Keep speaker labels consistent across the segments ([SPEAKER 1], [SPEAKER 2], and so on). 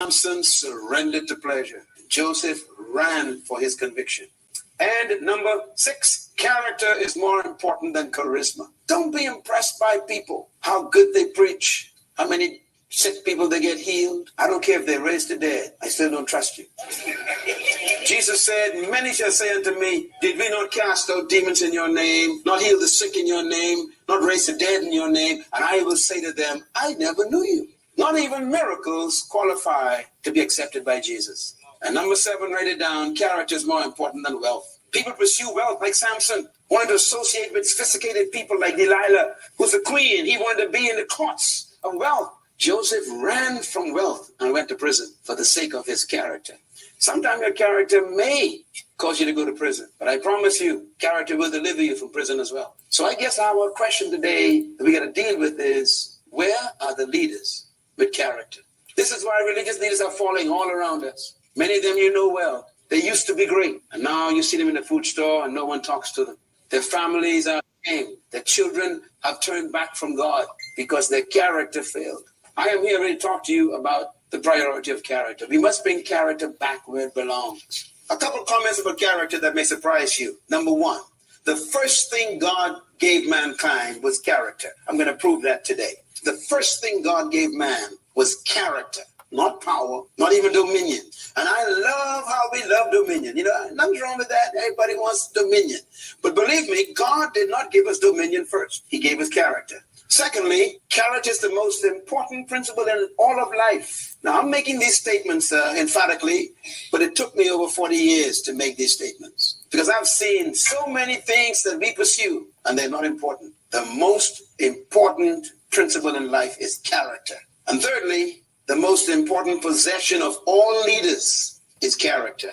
[SPEAKER 1] Samson surrendered to pleasure. Joseph ran for his conviction. And number 6, character is more important than charisma. Don't be impressed by people, how good they preach, how many sick people they get healed. I don't care if they raise the dead. I still don't trust you. Jesus said, many shall say unto me, did we not cast out demons in your name, not heal the sick in your name, not raise the dead in your name? And I will say to them, I never knew you. Not even miracles qualify to be accepted by Jesus. And number 7, write it down. Character is more important than wealth. People pursue wealth like Samson, wanted to associate with sophisticated people like Delilah, who's a queen. He wanted to be in the courts of wealth. Joseph ran from wealth and went to prison for the sake of his character. Sometimes your character may cause you to go to prison, but I promise you, character will deliver you from prison as well. So I guess our question today that we got to deal with is, where are the leaders with character? This is why religious leaders are falling all around us. Many of them you know well. They used to be great, and now you see them in the food store and no one talks to them. Their families are ashamed. Their children have turned back from God because their character failed. I am here ready to talk to you about the priority of character. We must bring character back where it belongs. A couple comments about character that may surprise you. Number 1, the first thing God gave mankind was character. I'm going to prove that today. The first thing God gave man was character, not power, not even dominion. And I love how we love dominion. You know, nothing's wrong with that. Everybody wants dominion. But believe me, God did not give us dominion first. He gave us character. Secondly, character is the most important principle in all of life. Now, I'm making these statements emphatically, but it took me over 40 years to make these statements because I've seen so many things that we pursue and they're not important. The most important principle in life is character. And thirdly, the most important possession of all leaders is character.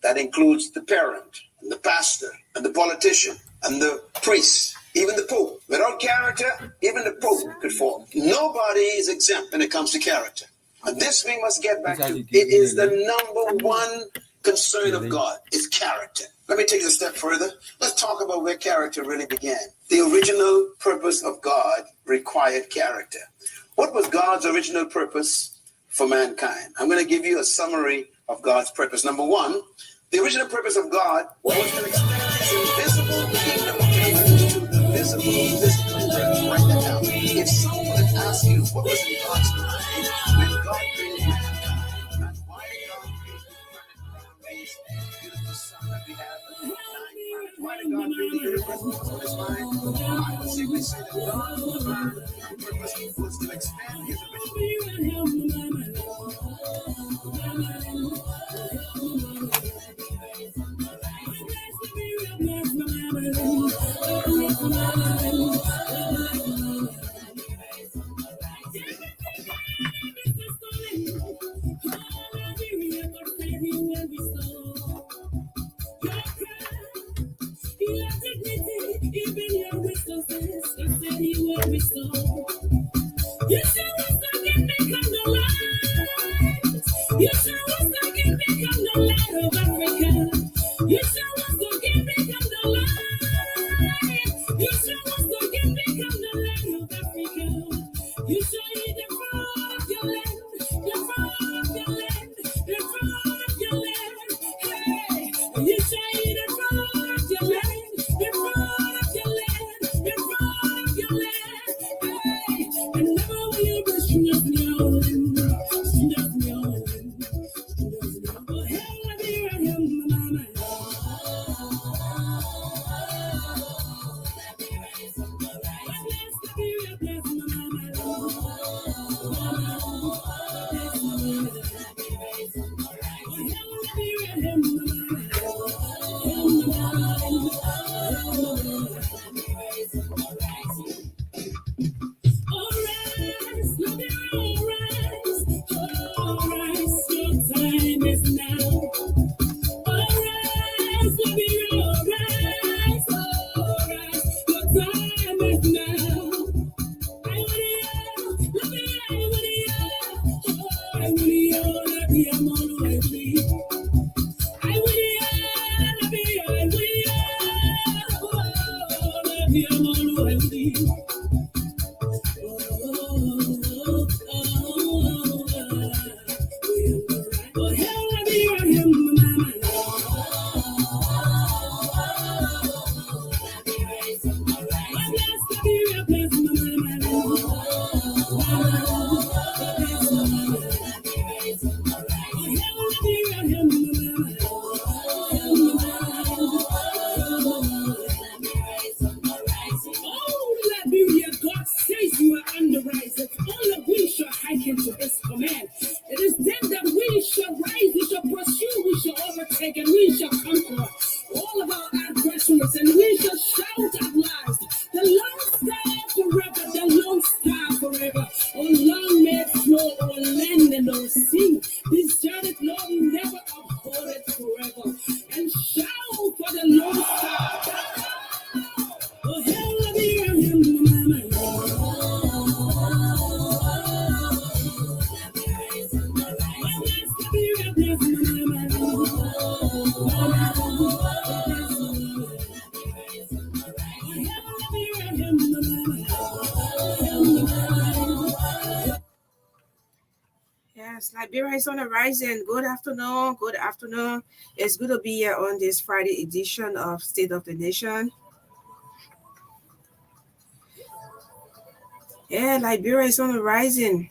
[SPEAKER 1] That includes the parent and the pastor and the politician and the priest, even the Pope. Without character, even the Pope could fall. Nobody is exempt when it comes to character. And this we must get back to. It is the number 1 concern of God, is character. Let me take it a step further. Let's talk about where character really began. The original purpose of God required character. What was God's original purpose for mankind? I'm going to give you a summary of God's purpose. Number 1, the original purpose of God was to extend his invisible kingdom to the visible physical earth. Write that down. If someone would ask you what was in God's mind when God created mankind, and why did God create this beautiful sun that we have, why did God create the universe? What was on his mind? I would simply say that God's purpose was to expand his original.
[SPEAKER 2] take, and we shall conquer all of our adversaries, and we shall shout at last, the Lord stand forever, the Lord stand forever. Oh, long may it flow over land and over sea. Desert it, Lord, never abhor it forever. And shout for the Lord stand. Oh, hell, be on him, Yes, Liberia is on the rising. Good afternoon. Good afternoon. It's good to be here on this Friday edition of State of the Nation. Yeah, Liberia is on the rising.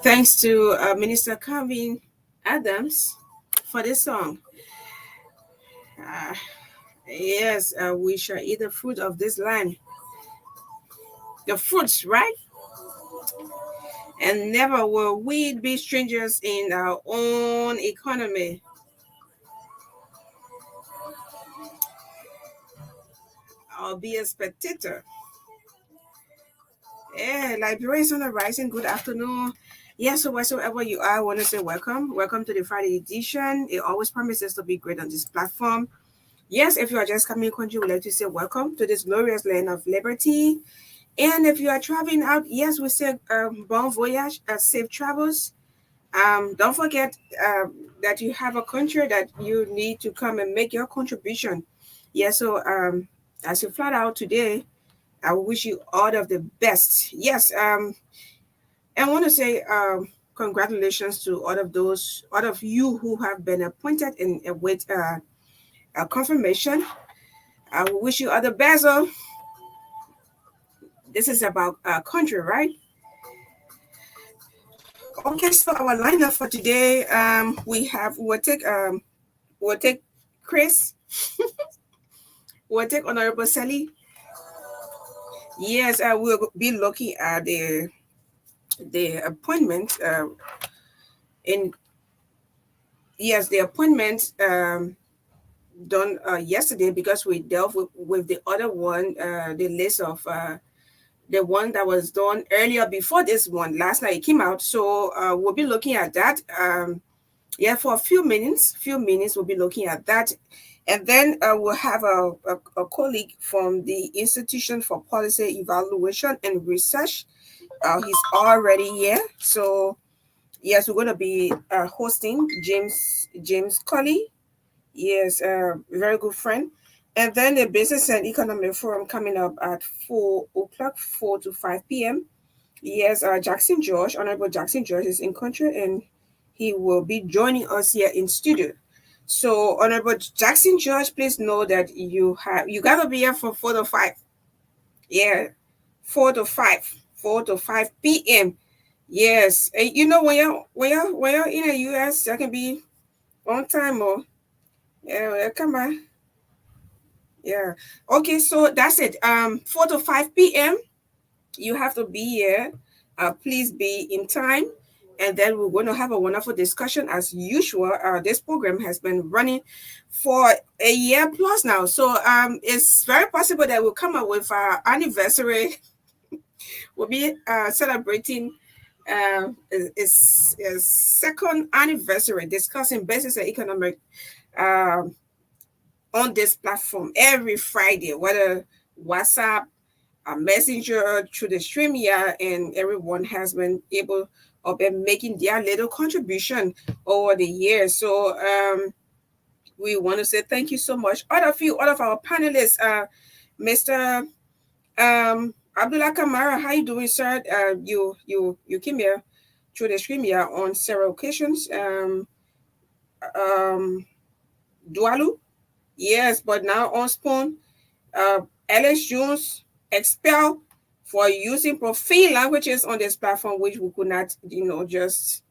[SPEAKER 2] Thanks to Minister Calvin Adams for this song. Yes, we shall eat the fruit of this land. The fruits, right? And never will we be strangers in our own economy. I'll be a spectator. Yeah, Liberia is on the rising. Good afternoon. Yes, so wheresoever you are, I want to say welcome. Welcome to the Friday edition. It always promises to be great on this platform. Yes, if you are just coming country, we'd like to say welcome to this glorious land of liberty. And if you are traveling out, yes, we say bon voyage, safe travels. Don't forget that you have a country that you need to come and make your contribution. Yes, so as you fly out today, I wish you all of the best. Yes, I want to say congratulations to all of you who have been appointed in with a confirmation. I wish you all the best. This is about country, right? Okay, so our lineup for today, we'll take Chris, we'll take Honorable Sally. Yes, we'll be looking at the appointment the appointment done yesterday, because we dealt with the other one, the list of the one that was done earlier before this one. Last night it came out, so we'll be looking at that. For a few minutes we'll be looking at that, and then we'll have a colleague from the Institution for Policy Evaluation and Research. He's already here, so yes, we're going to be hosting James Colley. Yes, very good friend. And then the Business and Economic Forum coming up at 4 o'clock, 4 to 5 p.m. Yes, Jackson George, Honorable Jackson George is in country, and he will be joining us here in studio. So, Honorable Jackson George, please know that you gotta be here for 4 to 5. Yeah, 4 to 5 p.m. Yes, and you know when you're in the U.S., that can be on time or come on. Yeah. Okay, so that's it. 4 to 5 p.m. You have to be here. Please be in time. And then we're going to have a wonderful discussion as usual. This program has been running for a year plus now. So it's very possible that we'll come up with our anniversary. We'll be celebrating its second anniversary, discussing business and economic on this platform every Friday, whether WhatsApp, a messenger, through the stream here, and everyone has been able of been making their little contribution over the years. So we want to say thank you so much. All of our panelists, Mr. Abdullah Kamara, how you doing, sir? You came here through the stream here on several occasions. Dualu, yes, but now on Spoon. Alex Jones expelled for using profane languages on this platform, which we could not, just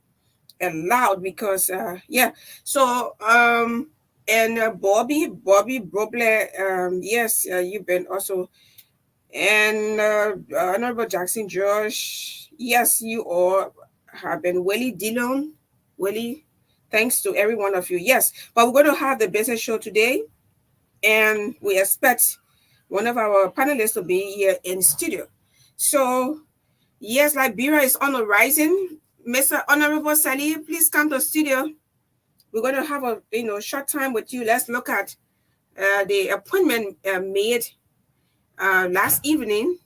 [SPEAKER 2] allow, because So and Bobby Broble, yes, you've been also, and Honorable Jackson George, Yes, you all have been really dealing, really. Thanks to every one of you. Yes, but we're going to have the business show today, and we expect one of our panelists to be here in studio. So, yes, Liberia is on the rising. Mr. Honorable Sally, please come to studio. We're going to have a short time with you. Let's look at the appointment made last evening.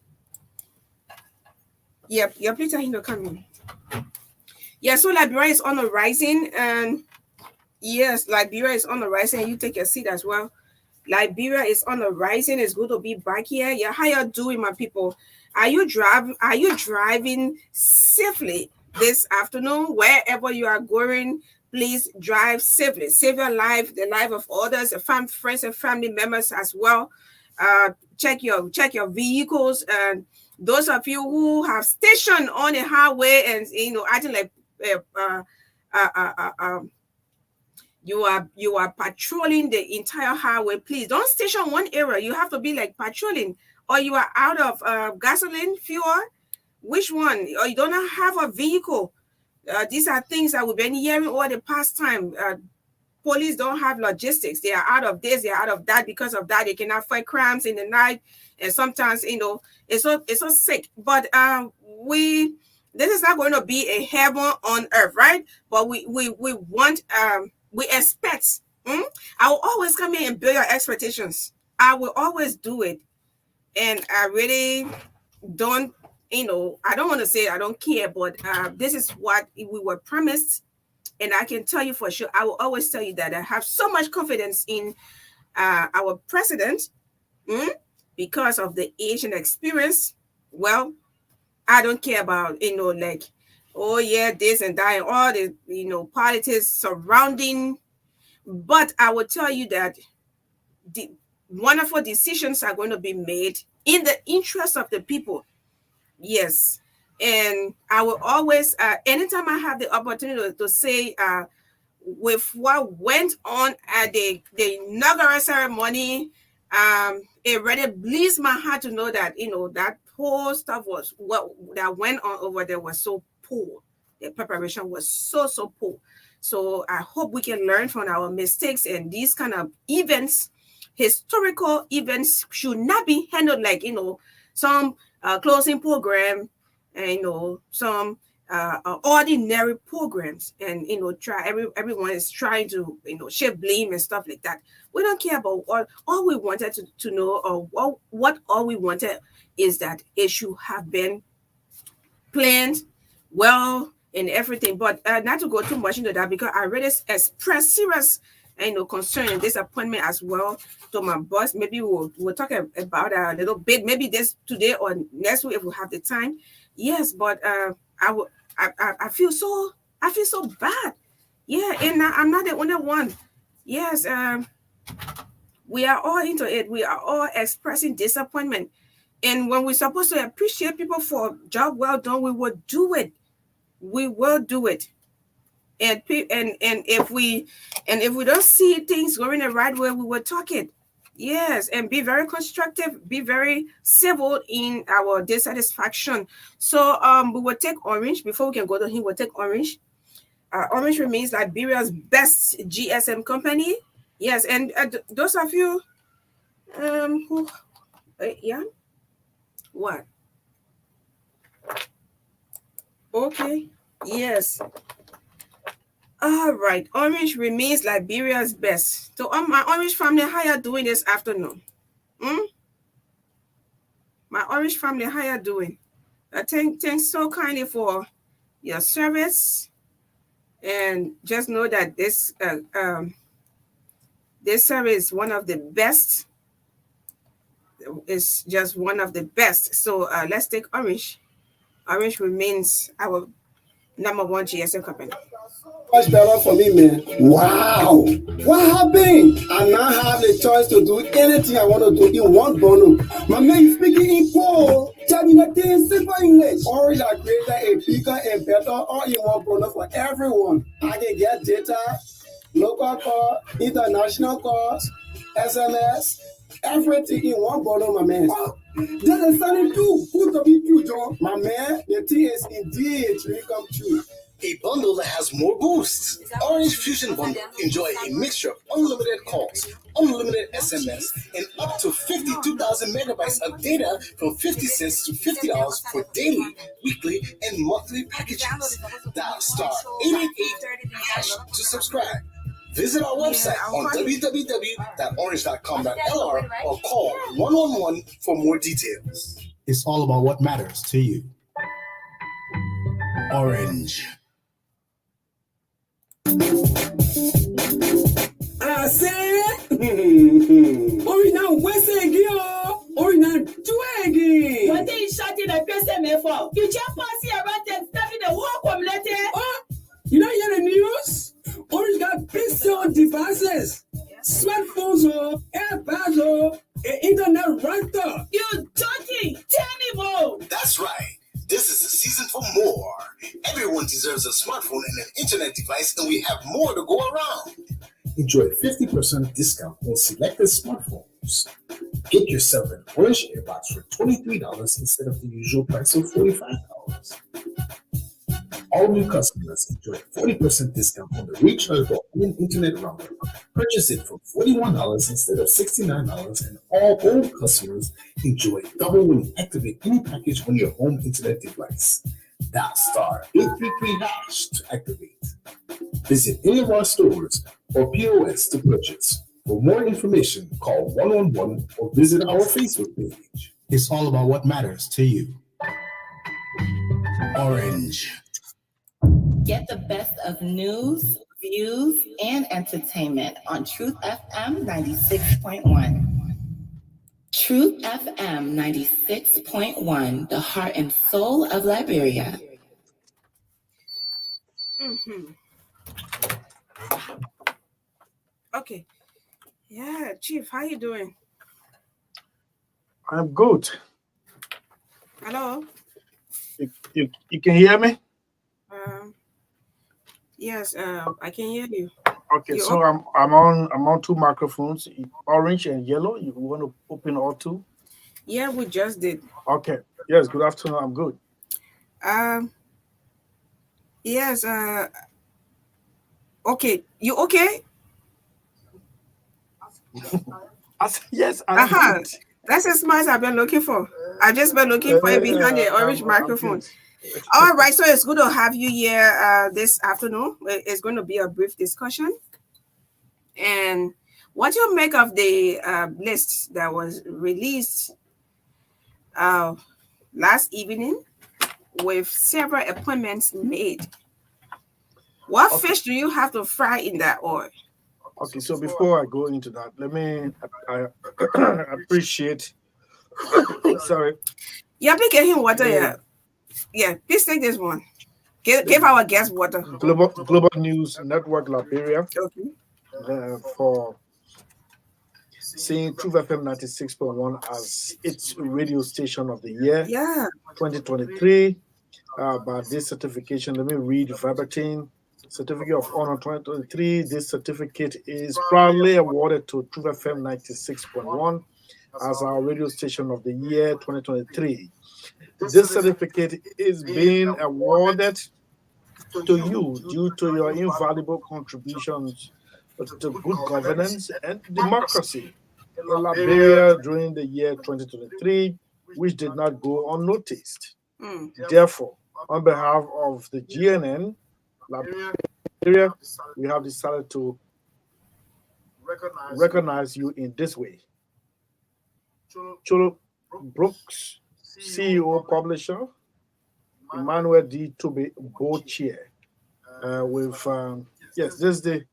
[SPEAKER 2] Yep, please come in. Yeah, so Liberia is on the rising, and yes, Liberia is on the rising. And you take your seat as well. Liberia is on the rising. It's good to be back here. Yeah, how you doing, my people? Are you driving safely this afternoon? Wherever you are going, please drive safely. Save your life, the life of others, your friends and family members as well. Check your vehicles, and those of you who have stationed on the highway and acting like you are patrolling the entire highway. Please don't station one area. You have to be like patrolling, or you are out of gasoline, fuel. Which one? Or you don't have a vehicle. These are things that we've been hearing over the past time. Police don't have logistics. They are out of this, they are out of that. Because of that, they cannot fight crimes in the night, and sometimes it's so sick. But this is not going to be a heaven on earth, right? But we want we expect. I will always come in and build your expectations. I will always do it, and I really don't. I don't want to say I don't care, but this is what we were promised. And I can tell you for sure, I will always tell you that I have so much confidence in our president because of the age and experience. Well, I don't care about, like, oh yeah, this and that, and all the, politics surrounding. But I will tell you that the wonderful decisions are going to be made in the interest of the people. Yes. And I will always, anytime I have the opportunity to say, with what went on at the inaugural ceremony, it really bleeds my heart to know that, that whole stuff was what that went on over there was so poor. The preparation was so poor. So I hope we can learn from our mistakes, and these kind of events, historical events, should not be handled like, some closing program, and some ordinary programs, and everyone is trying to shift blame and stuff like that. We don't care about all we wanted to know, or what all we wanted is that it should have been planned well and everything. But not to go too much into that, because I already expressed serious concern and disappointment as well to my boss. Maybe we'll talk about a little bit, maybe this today or next week if we have the time. Yes, but I feel so bad. Yeah, and I'm not the only one. Yes, we are all into it. We are all expressing disappointment. And when we're supposed to appreciate people for job well done, we will do it. We will do it. And if we don't see things going the right way, we will talk it. Yes, and be very constructive, be very civil in our dissatisfaction. So we will take Orange before we can go to him. We'll take Orange. Orange remains Liberia's best GSM company. Yes, and those of you who yeah, what? Okay, yes. All right, Orange remains Liberia's best. So, my Orange family, how you doing this afternoon? My Orange family, how you doing? Thanks so kindly for your service, and just know that this service is one of the best. It's just one of the best. So let's take Orange. Orange remains our number one GSM company.
[SPEAKER 3] Much better for me, man. Wow, what happened? I now have the choice to do anything I want to do in one bundle. My man is speaking in Paul, chatting the thing simple English. Orange are created a bigger and better all-in-one bundle for everyone. I can get data, local call, international calls, SMS, everything in one bundle, my man. That is something too. Good to meet you, Joe. So, my man, the thing is indeed really come true.
[SPEAKER 4] A bundle that has more boosts. Orange Fusion Bundle. Enjoy a mixture of unlimited calls, unlimited SMS, and up to 52,000 megabytes of data from 50 cents to $50 for daily, weekly, and monthly packages. Dial star 888 hash to subscribe. Visit our website on www.orange.com.lr or call 111 for more details.
[SPEAKER 5] It's all about what matters to you. Orange.
[SPEAKER 3] I said, Orina Wesegi, Orina Juegi.
[SPEAKER 6] What they shot in a person for? You just pass here about them stuffing the walk of letter.
[SPEAKER 3] Oh, you don't hear the news? Orange got pistol devices, smartphones, AirPods, internet router.
[SPEAKER 6] You joking? Tell me more.
[SPEAKER 4] That's right. This is the season for more. Everyone deserves a smartphone and an internet device, and we have more to go around.
[SPEAKER 5] Enjoy 50% discount on selected smartphones. Get yourself an Orange earbuds for $23 instead of the usual price of $45. All new customers enjoy 40% discount on the rechargeable home internet router. Purchase it for $41 instead of $69, and all old customers enjoy double when you activate any package on your home internet device. Dial star 833 hash to activate. Visit any of our stores or POS to purchase. For more information, call 111 or visit our Facebook page. It's all about what matters to you. Orange.
[SPEAKER 7] Get the best of news, views, and entertainment on Truth FM 96.1. Truth FM 96.1, the heart and soul of Liberia.
[SPEAKER 2] Okay. Yeah, Chief, how you doing?
[SPEAKER 8] I'm good.
[SPEAKER 2] Hello?
[SPEAKER 8] You can hear me?
[SPEAKER 2] Yes, I can hear you.
[SPEAKER 8] Okay, so I'm on two microphones, orange and yellow. You want to open all two?
[SPEAKER 2] Yeah, we just did.
[SPEAKER 8] Okay. Yes, good afternoon. I'm good.
[SPEAKER 2] Yes, okay. You okay?
[SPEAKER 8] I said, yes, I'm good.
[SPEAKER 2] That's the smile I've been looking for. I've just been looking for you behind the orange microphone. All right, so it's good to have you here this afternoon. It's going to be a brief discussion. And what you make of the list that was released last evening with several appointments made? What fish do you have to fry in that oil?
[SPEAKER 8] Okay, so before I go into that, I appreciate. Sorry.
[SPEAKER 2] Yeah, please get him water. Yeah, please take this one. Give our guest water.
[SPEAKER 8] Global News Network Liberia.
[SPEAKER 2] Okay.
[SPEAKER 8] For seeing Truth FM 96.1 as its radio station of the year, 2023. By this certification, let me read verbatim. Certificate of Honor 2023. This certificate is proudly awarded to Truth FM 96.1 as our radio station of the year 2023. This certificate is being awarded to you due to your invaluable contributions to good governance and democracy in Liberia during the year 2023, which did not go unnoticed. Therefore, on behalf of the GNN Liberia, we have decided to recognize you in this way. Cholo Brooks, CEO, publisher, Emmanuel D. Tobe, board chair. This is the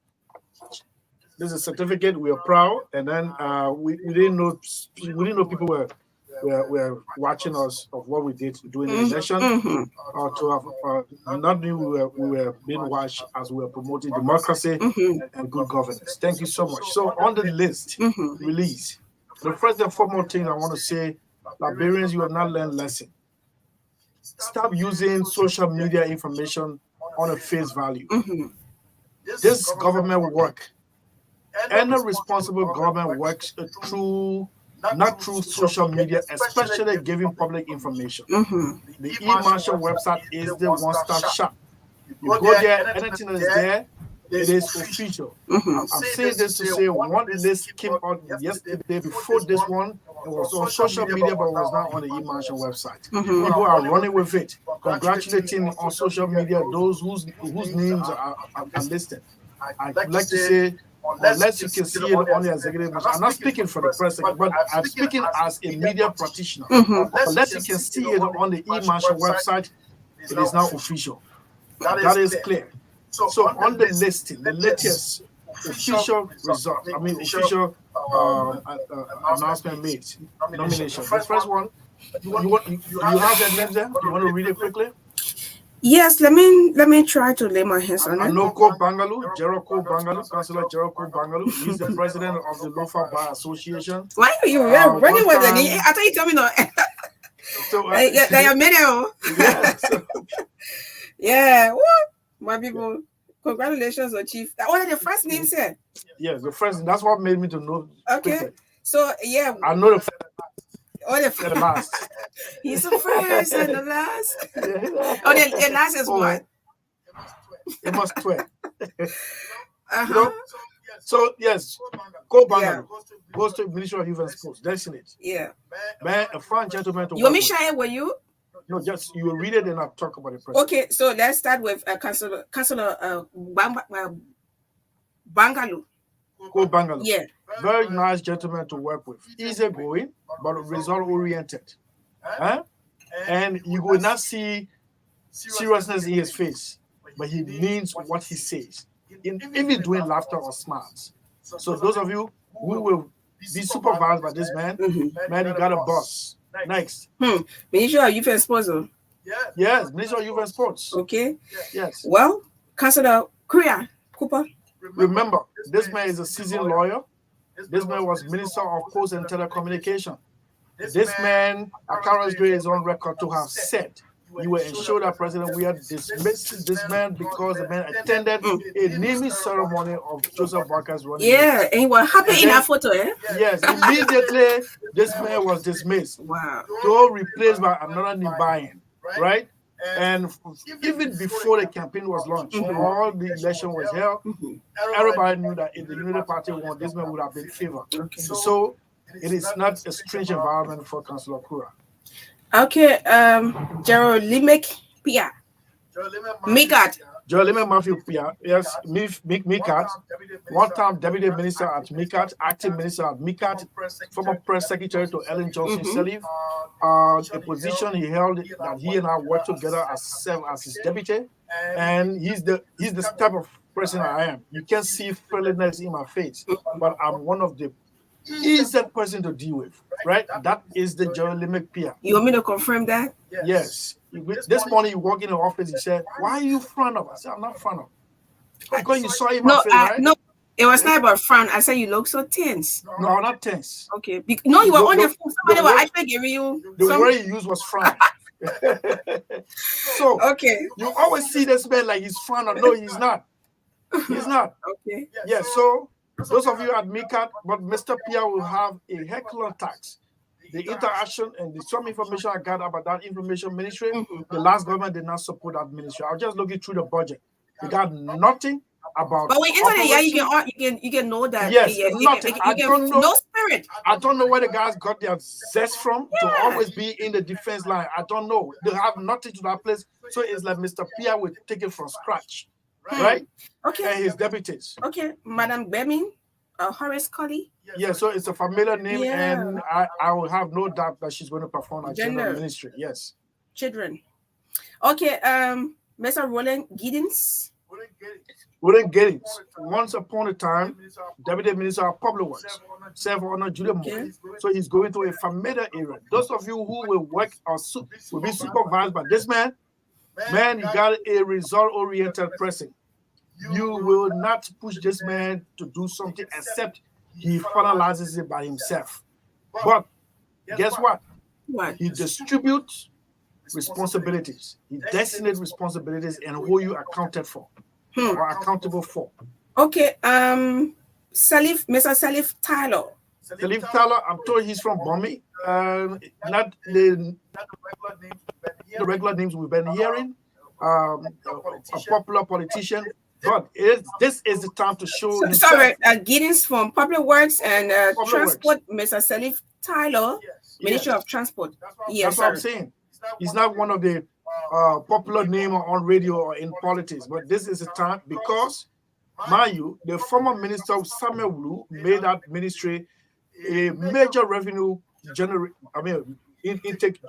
[SPEAKER 8] certificate. We are proud, and then we didn't know people were watching us of what we did during the election, or to have not knew we were being watched as we were promoting democracy and good governance. Thank you so much. So on the list release, the first and foremost thing I want to say, Liberians, you have not learned lesson. Stop using social media information on a face value. This government work, any responsible government works through not through social media, especially giving public information. The e-marshal website is the one-stop shop. You go there, anything that is there, it is official. I'm saying this to say one list came out yesterday before this one. It was on social media, but it was not on the e-marshal website. People are running with it, congratulating on social media those whose names are listed. I'd like to say, unless you can see it on the executive, I'm not speaking for the press, but I'm speaking as a media practitioner. Unless you can see it on the e-marshal website, it is now official. That is clear. So on the listing, the latest official result, official announcement made, nomination. The first one, you have that name there? You want to read it quickly?
[SPEAKER 2] Yes, let me try to lay my hands on it.
[SPEAKER 8] Anoko Bangalu, Jericho Bangalu, Councillor Jericho Bangalu. He's the president of the Lofa Bar Association.
[SPEAKER 2] Why are you running with it? I thought you told me no. So you're medium. Yeah, what? My people, congratulations on Chief. What are the first name said?
[SPEAKER 8] Yes, the first. That's what made me to know.
[SPEAKER 2] Okay, quickly. So yeah,
[SPEAKER 8] I know the first.
[SPEAKER 2] Oh, the last. He's the first and the last. Oh, the last is what?
[SPEAKER 8] It must 12. You know? So yes, go Bangalore. Goes to Ministry of Youth and Sports. That's in it.
[SPEAKER 2] Yeah.
[SPEAKER 8] Man, a fine gentleman to
[SPEAKER 2] you want me to share it with you?
[SPEAKER 8] No, just you will read it and I'll talk about it.
[SPEAKER 2] Okay, so let's start with Councillor Bangalore.
[SPEAKER 8] Go Bangalore.
[SPEAKER 2] Yeah.
[SPEAKER 8] Very nice gentleman to work with. Easy going, but result oriented. And you will not see seriousness in his face, but he means what he says, even doing laughter or smiles. So those of you who will be supervised by this man, man, you got a boss. Next.
[SPEAKER 2] Ministry of Youth and Sports.
[SPEAKER 8] Yes, Ministry of Youth and Sports.
[SPEAKER 2] Okay.
[SPEAKER 8] Yes.
[SPEAKER 2] Well, Councillor Korea Cooper.
[SPEAKER 8] Remember, this man is a seasoned lawyer. This man was Minister of Post and Telecommunication. This man, Akara's Gray, is on record to have said, you will ensure that President Weah dismisses this man because the man attended a naming ceremony of Joseph Barker's running.
[SPEAKER 2] Yeah, and he was happy in that photo, eh?
[SPEAKER 8] Yes, immediately this man was dismissed.
[SPEAKER 2] Wow.
[SPEAKER 8] Though replaced by another Myean, right? And even before the campaign was launched, all the election was held, everybody knew that if the Unity Party won, this man would have been favored. So it is not a strange environment for Councillor Kura.
[SPEAKER 2] Okay, Gerald Limek Pia. Mikat.
[SPEAKER 8] Gerald Matthew Pia, yes, Mikat, one-time Deputy Minister at Mikat, acting Minister at Mikat, former Press Secretary to Ellen Johnson Sirleaf, a position he held that he and I worked together as his deputy, and he's the type of person I am. You can see friendliness in my face, but I'm one of the easiest person to deal with, right? That is the Gerald Limek Pia.
[SPEAKER 2] You want me to confirm that?
[SPEAKER 8] Yes. This morning you walk in the office, you said, why are you frown up? I said, I'm not frown up. Because you saw him.
[SPEAKER 2] No, no, it was not about frown. I said you look so tense.
[SPEAKER 8] No, not tense.
[SPEAKER 2] Okay. No, you were on the phone. Somebody was actually giving you.
[SPEAKER 8] The word you used was frown. So
[SPEAKER 2] okay.
[SPEAKER 8] You always see this man like he's frowning. No, he's not. He's not.
[SPEAKER 2] Okay.
[SPEAKER 8] Yeah, so those of you at MICAT, but Mr. Pia will have a heckler tax. The interaction and some information I got about that information ministry, the last government did not support that ministry. I was just looking through the budget. We got nothing about.
[SPEAKER 2] But when you enter there, you can know that.
[SPEAKER 8] Yes, nothing. I don't know.
[SPEAKER 2] No spirit.
[SPEAKER 8] I don't know where the guys got their zest from to always be in the defense line. I don't know. They have nothing to that place. So it's like Mr. Pia will take it from scratch, right?
[SPEAKER 2] Okay.
[SPEAKER 8] And his deputies.
[SPEAKER 2] Okay, Madam Bemin. Horace Colley.
[SPEAKER 8] Yeah, so it's a familiar name, and I will have no doubt that she's going to perform at general ministry. Yes.
[SPEAKER 2] Children. Okay, Mr. Roland Giddens.
[SPEAKER 8] Roland Giddens. Once upon a time, Deputy Minister of Public Works, served under Julia Moore. So he's going to a familiar area. Those of you who will work or will be supervised by this man, you got a result-oriented person. You will not push this man to do something except he finalizes it by himself. But guess what? He distributes responsibilities. He designates responsibilities and who you accounted for or accountable for.
[SPEAKER 2] Okay. Mr. Salif Tyler.
[SPEAKER 8] Salif Tyler, I'm told he's from Bomi. Not the regular names we've been hearing. A popular politician. But this is the time to show himself.
[SPEAKER 2] Sorry, Giddens from Public Works and Transport, Mr. Salif Tyler, Ministry of Transport.
[SPEAKER 8] Yes, that's what I'm saying. He's not one of the popular name on radio or in politics, but this is the time because, mind you, the former minister Samuel Wu made that ministry a major revenue intake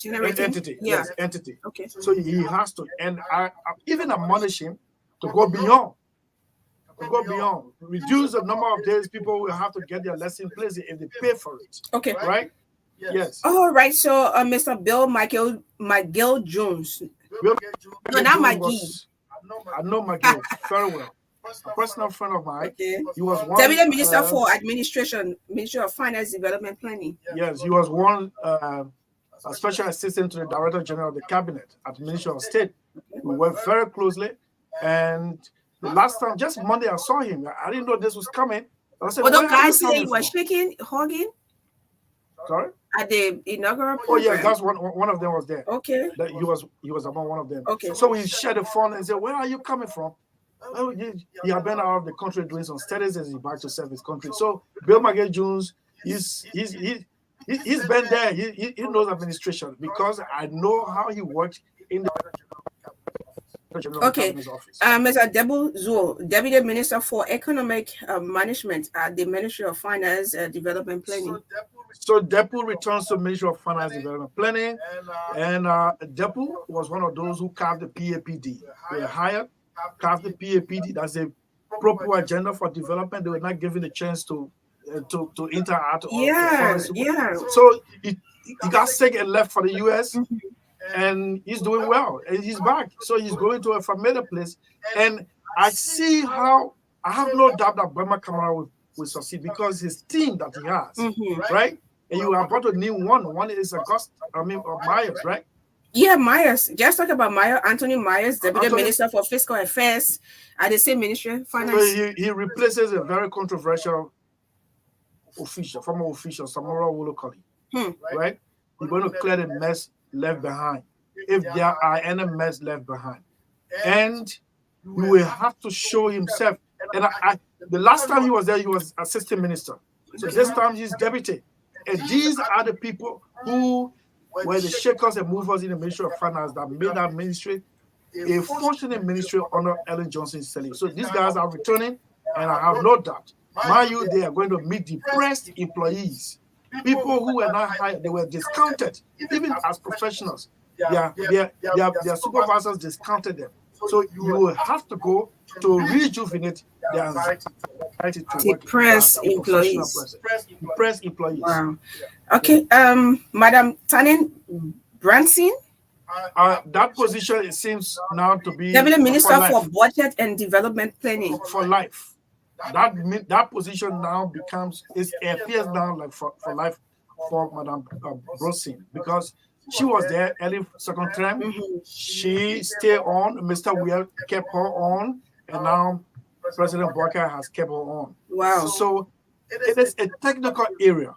[SPEAKER 8] entity.
[SPEAKER 2] Yeah.
[SPEAKER 8] Yes, entity.
[SPEAKER 2] Okay.
[SPEAKER 8] So he has to, and I even admonish him to go beyond. Reduce the number of days people will have to get their lesson places if they pay for it.
[SPEAKER 2] Okay.
[SPEAKER 8] Right? Yes.
[SPEAKER 2] All right. So, Mr. Bill Michael Jones. No, not McGee.
[SPEAKER 8] I know McGee very well. A personal friend of mine.
[SPEAKER 2] Okay.
[SPEAKER 8] He was one
[SPEAKER 2] Deputy Minister for Administration, Ministry of Finance, Development, Planning.
[SPEAKER 8] Yes, he was one a special assistant to the Director General of the Cabinet at the Ministry of State. We worked very closely, and the last time, just Monday, I saw him. I didn't know this was coming. I said,
[SPEAKER 2] the guy said he was shaking, hugging.
[SPEAKER 8] Sorry?
[SPEAKER 2] At the inaugural program.
[SPEAKER 8] Oh yeah, that's one of them was there.
[SPEAKER 2] Okay.
[SPEAKER 8] He was among one of them.
[SPEAKER 2] Okay.
[SPEAKER 8] So we shared the phone and said, "Where are you coming from?" Oh, he had been out of the country doing some studies and he's back to serve his country. So Bill Michael Jones, he's been there. He knows administration because I know how he worked in the
[SPEAKER 2] Okay, Mr. Debu Zuo, Deputy Minister for Economic Management at the Ministry of Finance Development Planning.
[SPEAKER 8] So Depu returns to Ministry of Finance Development Planning, and Depu was one of those who carved the PAPD. They were hired, carved the PAPD. That's a proper agenda for development. They were not given the chance to interact.
[SPEAKER 2] Yeah.
[SPEAKER 8] So he got sick and left for the US. And he's doing well, and he's back. So he's going to a familiar place, and I see how I have no doubt that Burma Kamara will succeed because his team that he has, right? And you are about to name one. One is Myers, right?
[SPEAKER 2] Yeah, Myers. Just talk about Myers. Anthony Myers, Deputy Minister for Fiscal Affairs at the same Ministry of Finance.
[SPEAKER 8] So he replaces a very controversial former official, Samora Wolokoli, right? He's going to clear the mess left behind, if there are any mess left behind, and he will have to show himself. And the last time he was there, he was assistant minister. So this time he's deputy, and these are the people who were the shakers and movers in the Ministry of Finance that made that ministry a functioning ministry under Ellen Johnson's selling. So these guys are returning, and I have no doubt, mind you, they are going to meet depressed employees. People who were not hired, they were discounted, even as professionals. Their supervisors discounted them. So you will have to go to rejuvenate their anxiety to
[SPEAKER 2] depressed employees.
[SPEAKER 8] Depressed employees.
[SPEAKER 2] Wow. Okay, Madam Tannen Branson.
[SPEAKER 8] That position, it seems now to be
[SPEAKER 2] Deputy Minister for Budget and Development Planning.
[SPEAKER 8] For life. That position now appears now like for life for Madame Branson, because she was there early second term. She stayed on. Mr. Weir kept her on, and now President Walker has kept her on.
[SPEAKER 2] Wow!
[SPEAKER 8] So it is a technical area,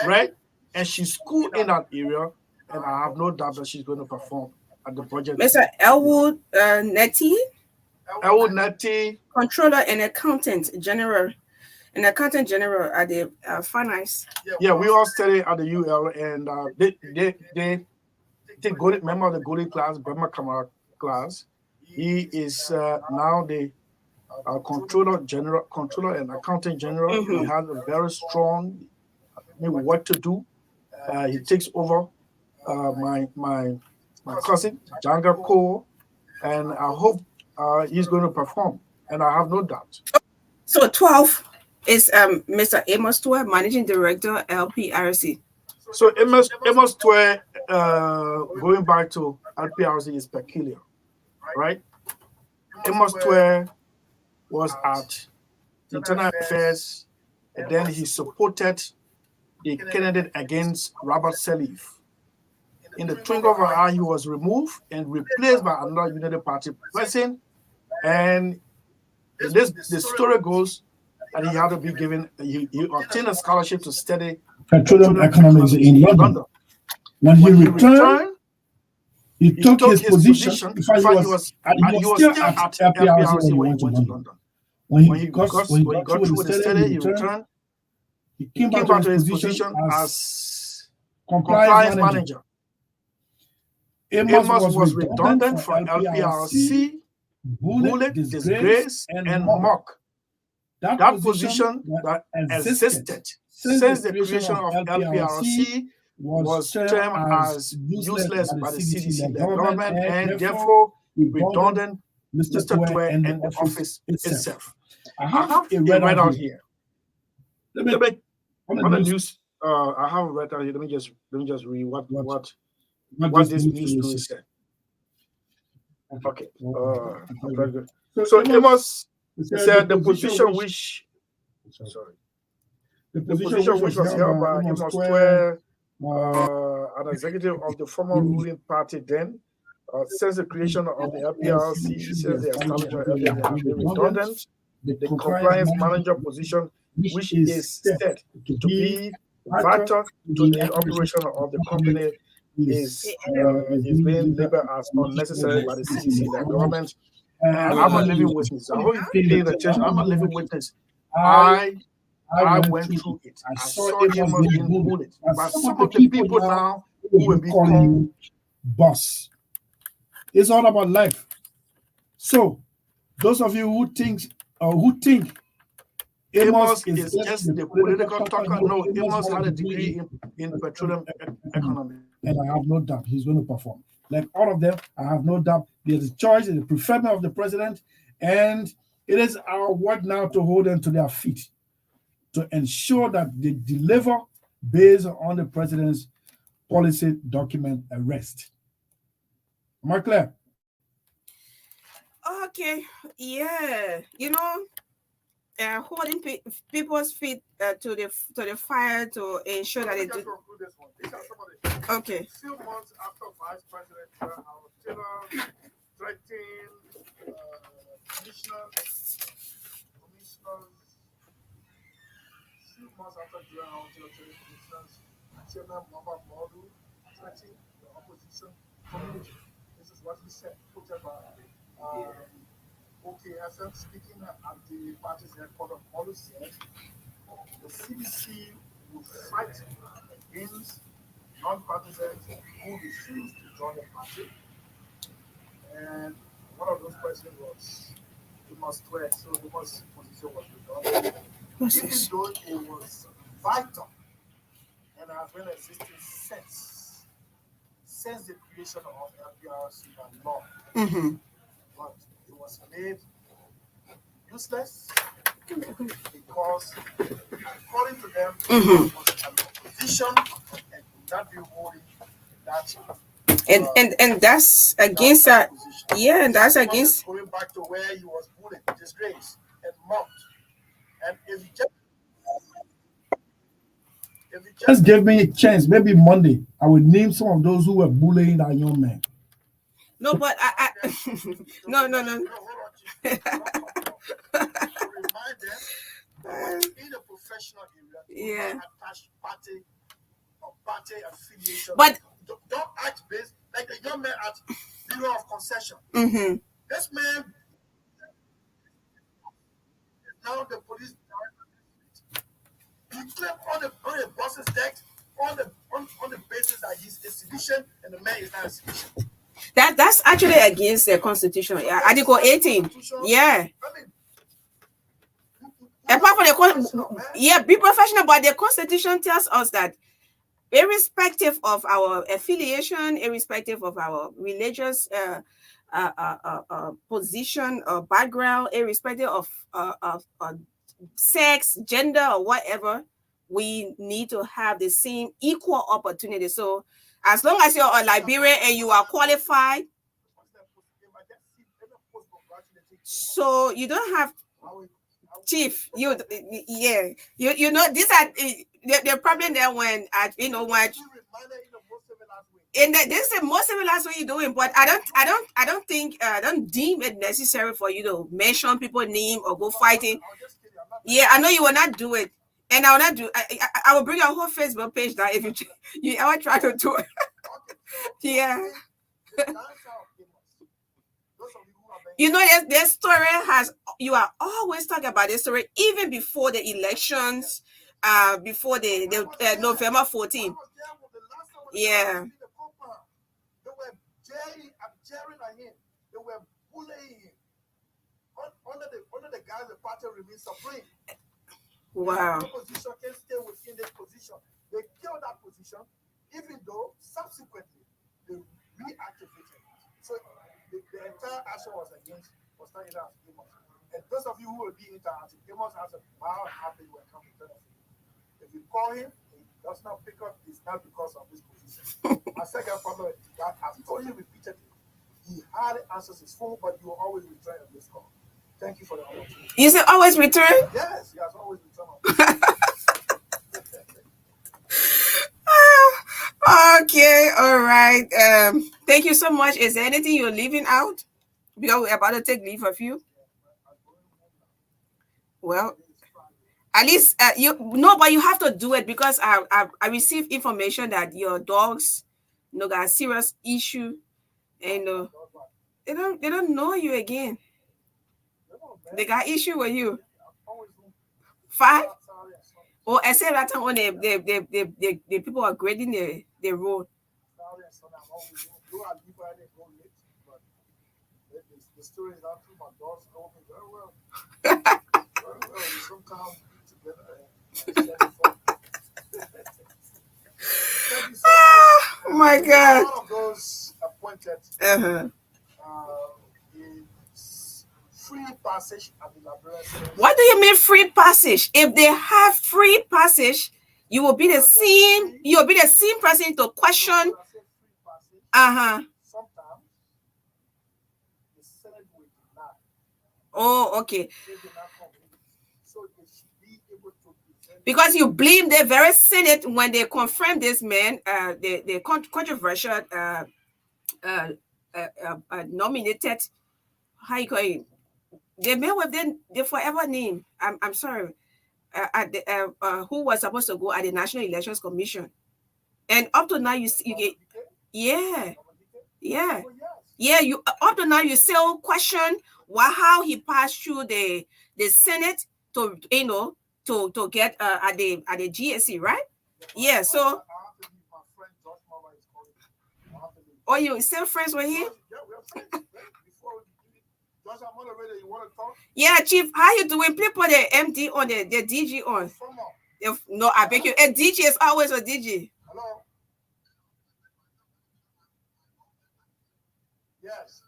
[SPEAKER 8] right? And she's schooled in that area, and I have no doubt that she's going to perform at the budget.
[SPEAKER 2] Mr. Elwood Nettie. Controller and Accountant General at the Finance.
[SPEAKER 8] Yeah, we all study at the UL, and they member of the Golden class, Burma Kamara class. He is now the controller and accountant general. He has a very strong work to do. He takes over my cousin Janga Ko, and I hope he's going to perform, and I have no doubt.
[SPEAKER 2] So 12 is Mr. Amos Tue, Managing Director, LPRC.
[SPEAKER 8] So Amos Tue, going back to LPRC is peculiar, right? Amos Tue was at Internal Affairs, and then he supported the candidate against Robert Salif. In the twinkle of an eye, he was removed and replaced by another United Party person. And the story goes and he had to be given. He obtained a scholarship to study
[SPEAKER 5] petroleum economics in London. When he returned, he took his position. In fact, he was still at LPRC when he went to London. When he got through with the study, he returned. He came back to his position as compliance manager. Amos was redundant from LPRC, bullet, disgrace, and mock. That position that existed since the creation of LPRC was termed as useless by the CDC, the government, and therefore redundant Mr. Twe and the office itself. I have a readout here. Let me on the news. I have a readout here. Let me just read what this news story said. Okay. Very good. So Amos said the position which was held by Amos Twe, an executive of the former ruling party then, since the creation of the LPRC, since the establishment of the LPRC, redundant. The compliance manager position, which is said to be vital to the operation of the company, is being labeled as unnecessary by the CDC, the government. And I'm a living witness. I hope you're paying attention. I'm a living witness. I went through it. I saw him being bullied by some of the people now who will be calling you boss. It's all about life. So, those of you who think
[SPEAKER 8] Amos is just the political talker, no, Amos had a degree in petroleum economy.
[SPEAKER 5] And I have no doubt he's going to perform. Like all of them, I have no doubt there's a choice, the preferment of the president, and it is our work now to hold them to their feet, to ensure that they deliver based on the president's policy document arrest. Am I clear?
[SPEAKER 2] Okay, yeah, holding people's feet to the fire to ensure that it. Okay.
[SPEAKER 8] A few months after Vice President Taylor threatened commissioners. Few months after Taylor threatened commissioners, Chairman Muhammad Modu threatened the opposition community. This is what he said, quoted by OKFM, speaking at the party's headquarters. Modu said the CDC will fight against non-partisans who refused to join the party. And one of those questions was Amos Twe, so Amos' position was redundant. Even though it was vital and has been existing since the creation of LPRC by law.
[SPEAKER 2] Mm-hmm.
[SPEAKER 8] But it was made useless because, according to them, it was an opposition and could not be holding that.
[SPEAKER 2] And that's against that. Yeah, and that's against
[SPEAKER 8] going back to where he was bullied, disgraced, and mocked. And if he
[SPEAKER 5] just give me a chance, maybe Monday, I would name some of those who were bullying that young man.
[SPEAKER 2] No, but I no.
[SPEAKER 8] Remind them in the professional area,
[SPEAKER 2] yeah,
[SPEAKER 8] attached party or party affiliation.
[SPEAKER 2] But
[SPEAKER 8] don't act based like the young man at Bureau of Concession.
[SPEAKER 2] Mm-hmm.
[SPEAKER 8] This man is now the police director. He slept on the boss's deck on the basis that he's a civilian and the man is not a civilian.
[SPEAKER 2] That's actually against the Constitution. Yeah, Article 18. Yeah. Apart from be professional, but the Constitution tells us that irrespective of our affiliation, irrespective of our religious position or background, irrespective of sex, gender, or whatever, we need to have the same equal opportunity. So as long as you're a Liberian and you are qualified, so you don't have, Chief, these are the problem there when this is the most civilized way you're doing, but I don't deem it necessary for you to mention people's name or go fighting. Yeah, I know you will not do it, and I will not do. I will bring a whole Facebook page down if you ever try to do it. Yeah. You know, their story has, you are always talking about this story even before the elections, before the November 14th. Yeah.
[SPEAKER 3] They were jeering at him. They were bullying him. Under the guise the party remains supreme.
[SPEAKER 2] Wow.
[SPEAKER 3] The opposition can stay within this position. They killed that position, even though subsequently they reactivated it. So the entire action was targeted as Amos. And those of you who will be interactive, Amos has a how happy we are coming to. If you call him, he does not pick up, it's not because of this position. My second problem is that I've told you repeatedly, he hardly answers his phone, but you will always return on this call. Thank you for the opportunity.
[SPEAKER 2] You said always return?
[SPEAKER 3] Yes, he has always returned.
[SPEAKER 2] Okay, all right. Thank you so much. Is there anything you're leaving out? Because we're about to take leave of you. Well, at least but you have to do it because I received information that your dogs, got a serious issue, and they don't know you again. They got issue with you. 5? Or except that time when the people are grading the road.
[SPEAKER 3] The story is not true. My dogs know me very well. Very well. We sometimes together.
[SPEAKER 2] Oh my God.
[SPEAKER 3] One of those appointed is free passage at the library.
[SPEAKER 2] What do you mean free passage? If they have free passage, you will be the same. You will be the same person to question.
[SPEAKER 3] Sometimes the Senate will deny.
[SPEAKER 2] Oh, okay. Because you blame the very Senate when they confirmed this man, the controversial nominated, how you call it? The man with the forever name. I'm sorry. Who was supposed to go at the National Elections Commission, and up to now you get you up to now you still question how he passed through the Senate to to get at the GSC, right? Yeah. So, oh, you still friends with him? Yeah, Chief, how you doing? Please put the MD on the DG on. No, I beg you. A DG is always a DG.
[SPEAKER 3] Hello? Yes.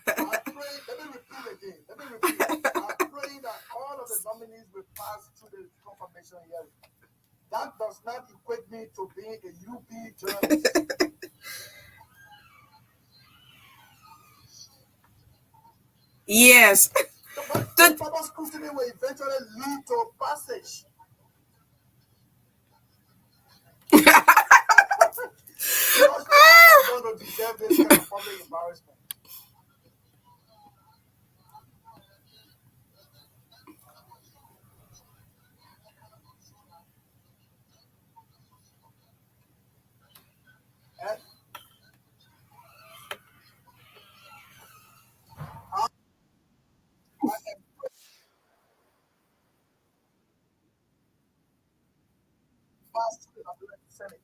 [SPEAKER 3] Let me repeat. I'm praying that all of the nominees will pass through the confirmation hearing. That does not equate me to being a UP journalist.
[SPEAKER 2] Yes.
[SPEAKER 3] The proper scrutiny will eventually lead to passage. Going to deserve this kind of public embarrassment. Senate.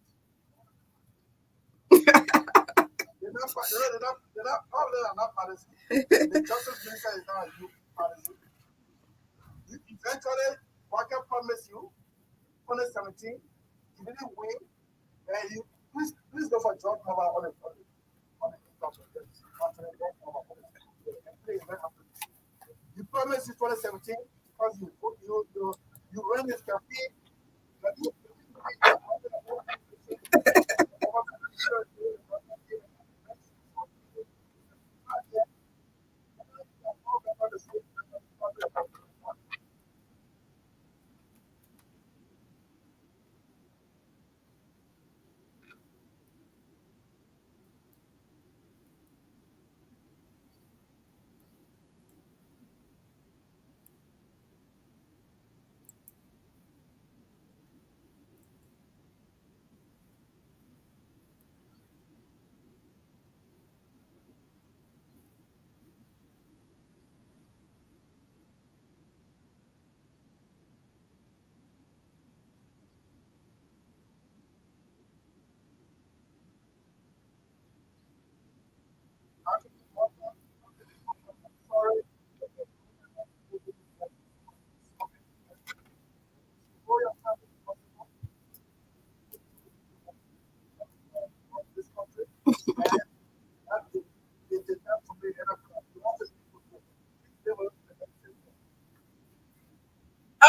[SPEAKER 3] They're not partisan. The Justice Minister is not a partisan. Eventually, Walker promised you 2017, he didn't win, and you please go for George Mova on the you promised you 2017 because you ran this campaign.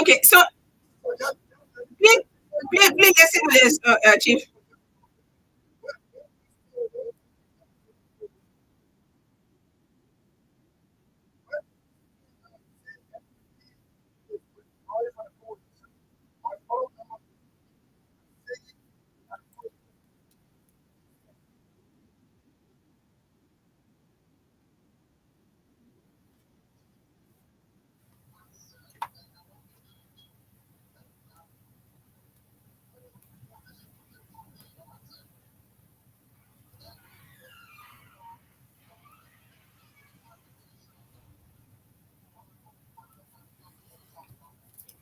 [SPEAKER 2] Okay, so please, please listen to this, Chief.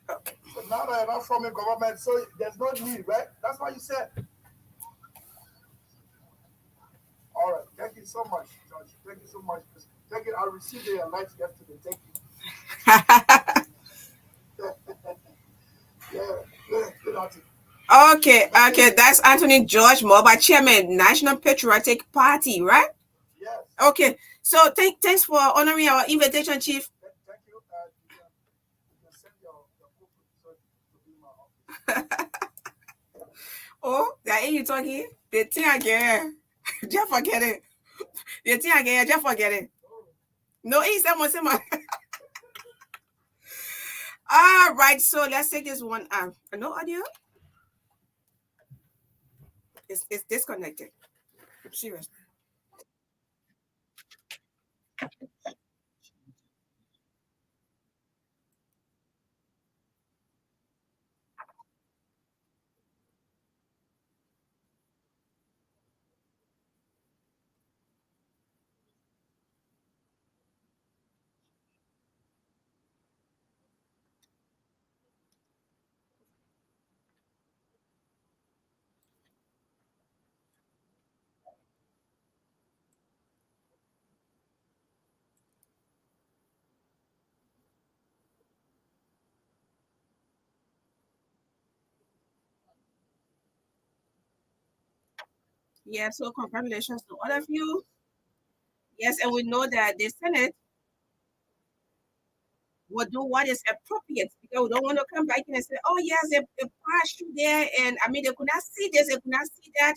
[SPEAKER 9] So now that you're not from a government, so there's no need, right? That's what you said. All right. Thank you so much, Judge. Thank you so much. Thank you. I received the alert yesterday. Thank you. Good afternoon.
[SPEAKER 2] Okay, that's Anthony George Moba, Chairman, National Patriotic Party, right?
[SPEAKER 9] Yes.
[SPEAKER 2] Okay, so thanks for honoring our invitation, Chief.
[SPEAKER 9] Thank you. You can send your book to be my office.
[SPEAKER 2] Oh, that ain't you talking? The thing again. Just forget it. The thing again, just forget it. No, he's someone. All right, so let's take this one. No audio? It's disconnected. Seriously. Yeah, so congratulations to all of you. Yes, and we know that the Senate will do what is appropriate because we don't want to come back and say, oh, yes, a parachute there. And I mean, they could not see this, they could not see that.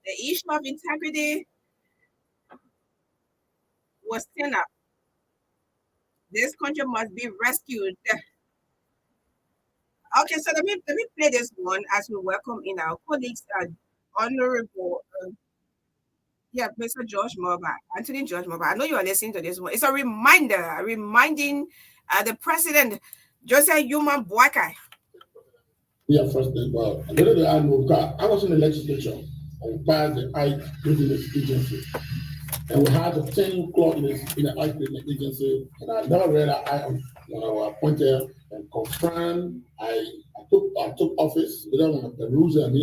[SPEAKER 2] The issue of integrity was stand up. This country must be rescued. Okay, so let me play this one as we welcome in our colleagues, Honorable, yeah, Mr. George Moba, Anthony George Moba. I know you are listening to this one. It's a reminder, reminding the president, Joseph Human Boakai.
[SPEAKER 3] Yeah, first thing, well, I didn't know, I was in the legislature and passed the I Business Agency. And we had a 10 clause in the I Business Agency, and I never read that I when I was appointed and confirmed I took office without the rules and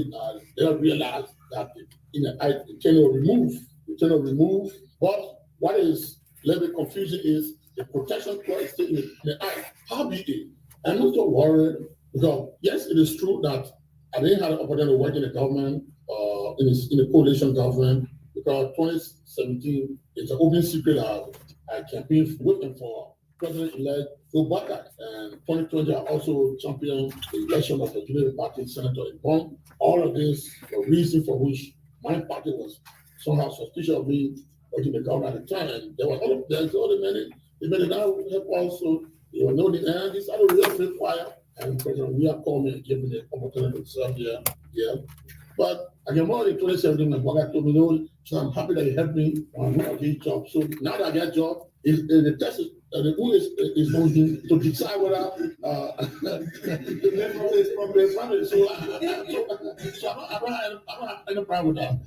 [SPEAKER 3] they realized that it cannot remove, but what is a little bit confusing is the protection clause is still in the act. How be it? I'm not so worried because yes, it is true that I didn't have the opportunity to work in the government, in the coalition government, because 2017 it's an open secret I campaigned working for President-elect Joe Biden, and 2020 I also championed the election of the United Party Senator in Bonn. All of this, the reason for which my party was somehow suspicious of me working the government at the time. There's all the many now have also, know the end, this other real free fire, and President Myean called me and gave me the opportunity to serve here. Yeah. But I can more in 2017, my brother told me, no, so I'm happy that you helped me when I get a job. So now that I get a job, the test the who is going to decide whether the member is from the family. So I don't have any problem with that.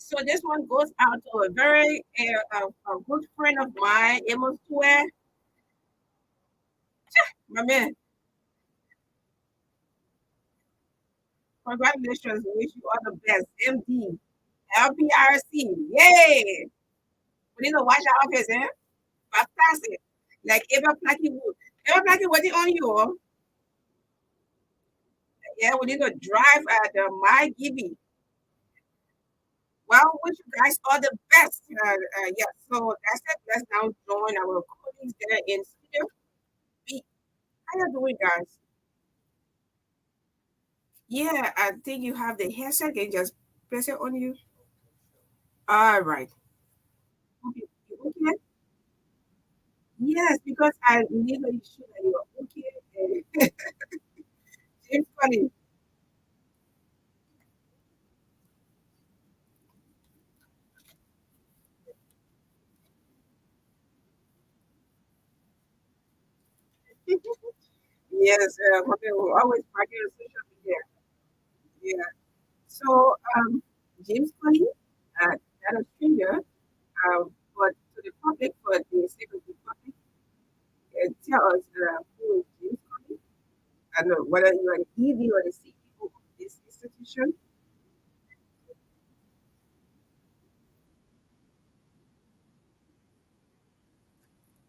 [SPEAKER 2] So this one goes out to a very a good friend of mine, Amos Square. My man, congratulations. We wish you all the best. MD, LPRC. Yay! We need to watch our office, eh? Fantastic. Like Eva Placky would. Eva Placky, was it on you? Yeah, we need to drive at the My Gibby. Well, wish you guys all the best. Yeah, so that's it. Let's now join our colleagues there in studio. How you doing, guys? Yeah, I think you have the headset. Can you just press it on you? All right. Okay. You okay? Yes, because I need to sure that you're okay. It's funny. Yes, okay, we're always bragging on social media. Yeah. So, James Coney, not a stranger, but to the public, for the sake of the public, tell us who is James Coney. I don't know whether you are the ED or the CEO of this institution.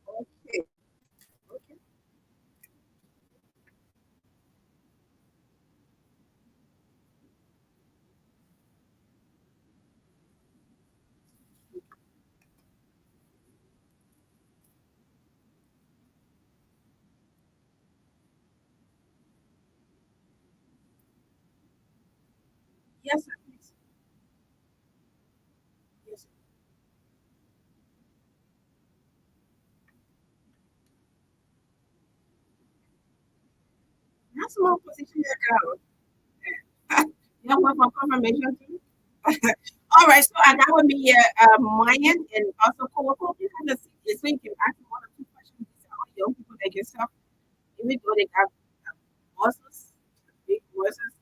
[SPEAKER 2] Okay. Okay. Yes, sir, please. Yes, sir. That's more position there, girl. You want for confirmation too? All right, so I got with me Myean and also Kowako. You kind of see, so you can ask one or two questions. These are all young people like yourself, even though they have bosses, big bosses.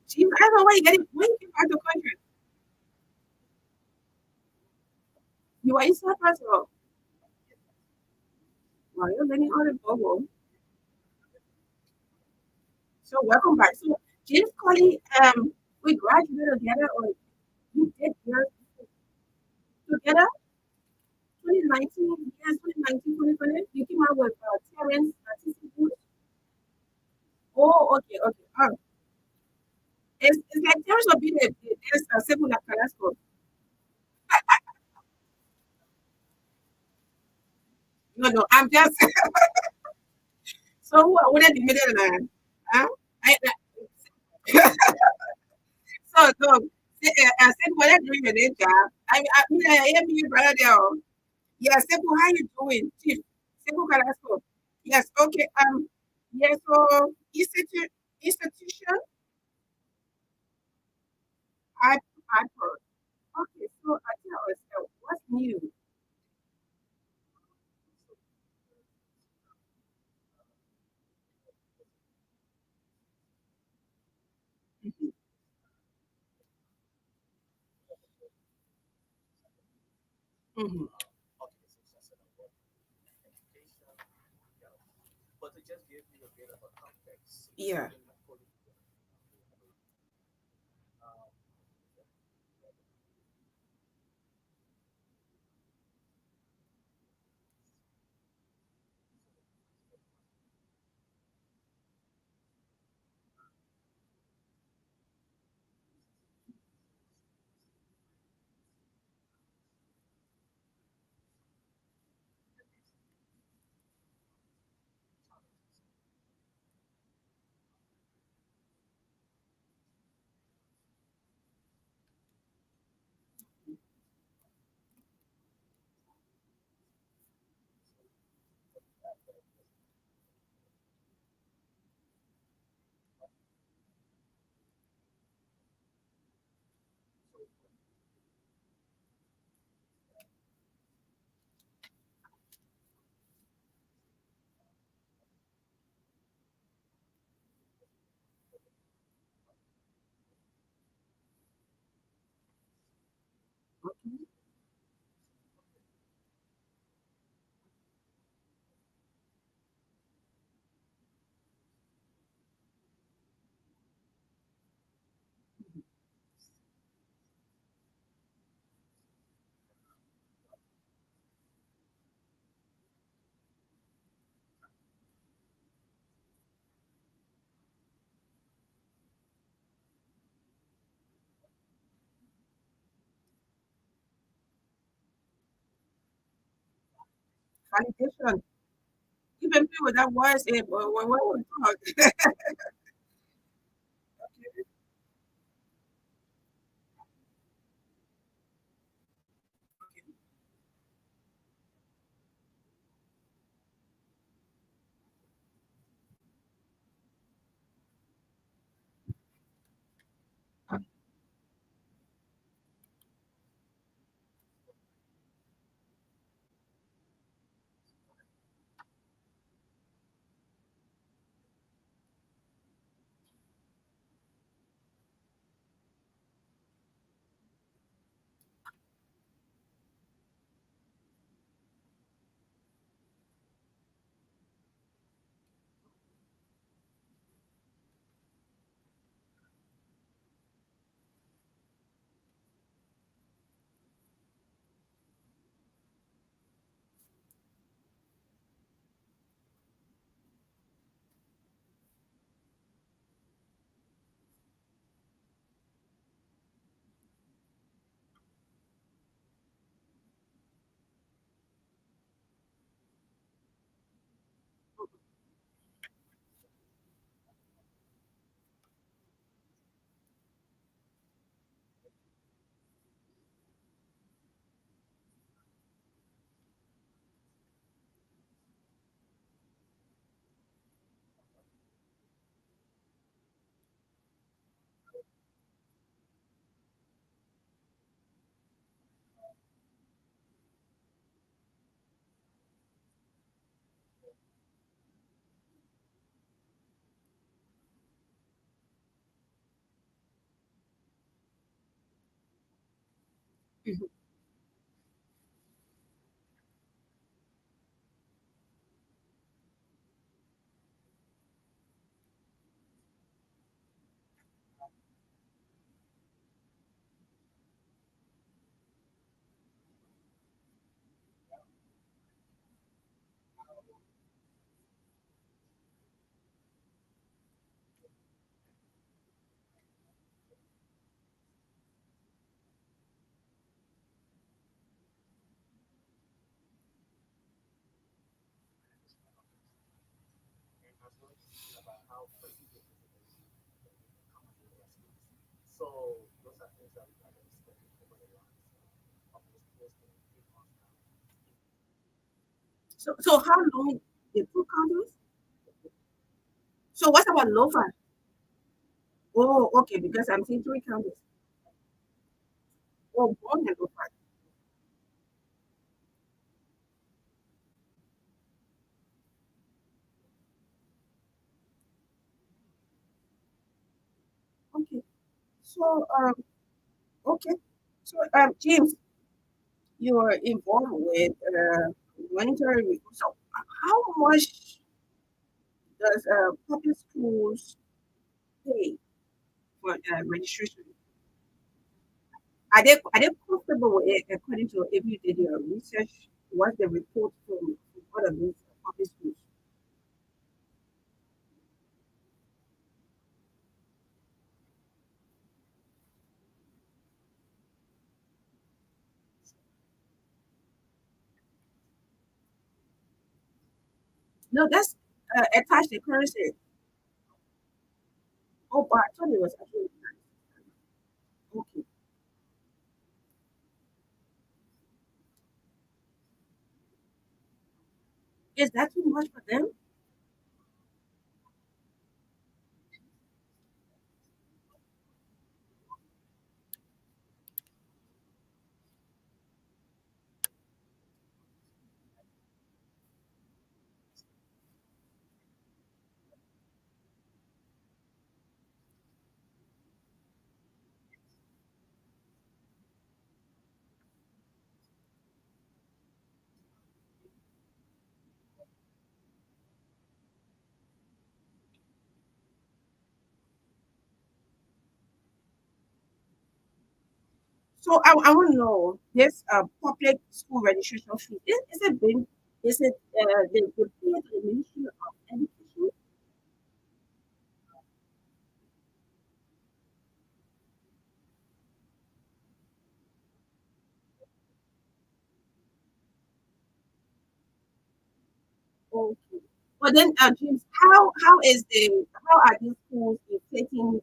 [SPEAKER 2] Chief, I don't know why you get it. When you came back to the country, you were in South Africa. Well, you're learning all the bubble. So welcome back. So James Colley, we graduated together, or you did yours together, 2019, yes, 2019, 2020. You came out with Terrence Artistic Boots. Oh, okay, okay. It's like Terrence will be there's a simple like Carrasco. No, no, I'm just so who I wouldn't be middle man. Huh? I, so I said what I'm doing with it, job. I am your brother there. Yeah, simple, how you doing? Chief. Simple Carrasco. Yes, okay. Yes, so institution, I heard. Okay, so tell us what's new? Mhm, mhm. Yeah. validation. Even me with that voice, when we talk. Mhm. So how long the two countries? So what about Lofa? Oh, okay, because I'm seeing three countries. Oh, born and Lofa. Okay. So okay. So James, you are involved with monetary reform. So how much does public schools pay for registration? Are they comfortable with it according to if you did your research? What's the report from other public schools? No, that's attached to currency. Oh, but I thought it was actually okay. Is that too much for them? So I want to know this public school registration fee. Is it being is it the pay to the Ministry of Education? Okay. But then, James, how are these schools taking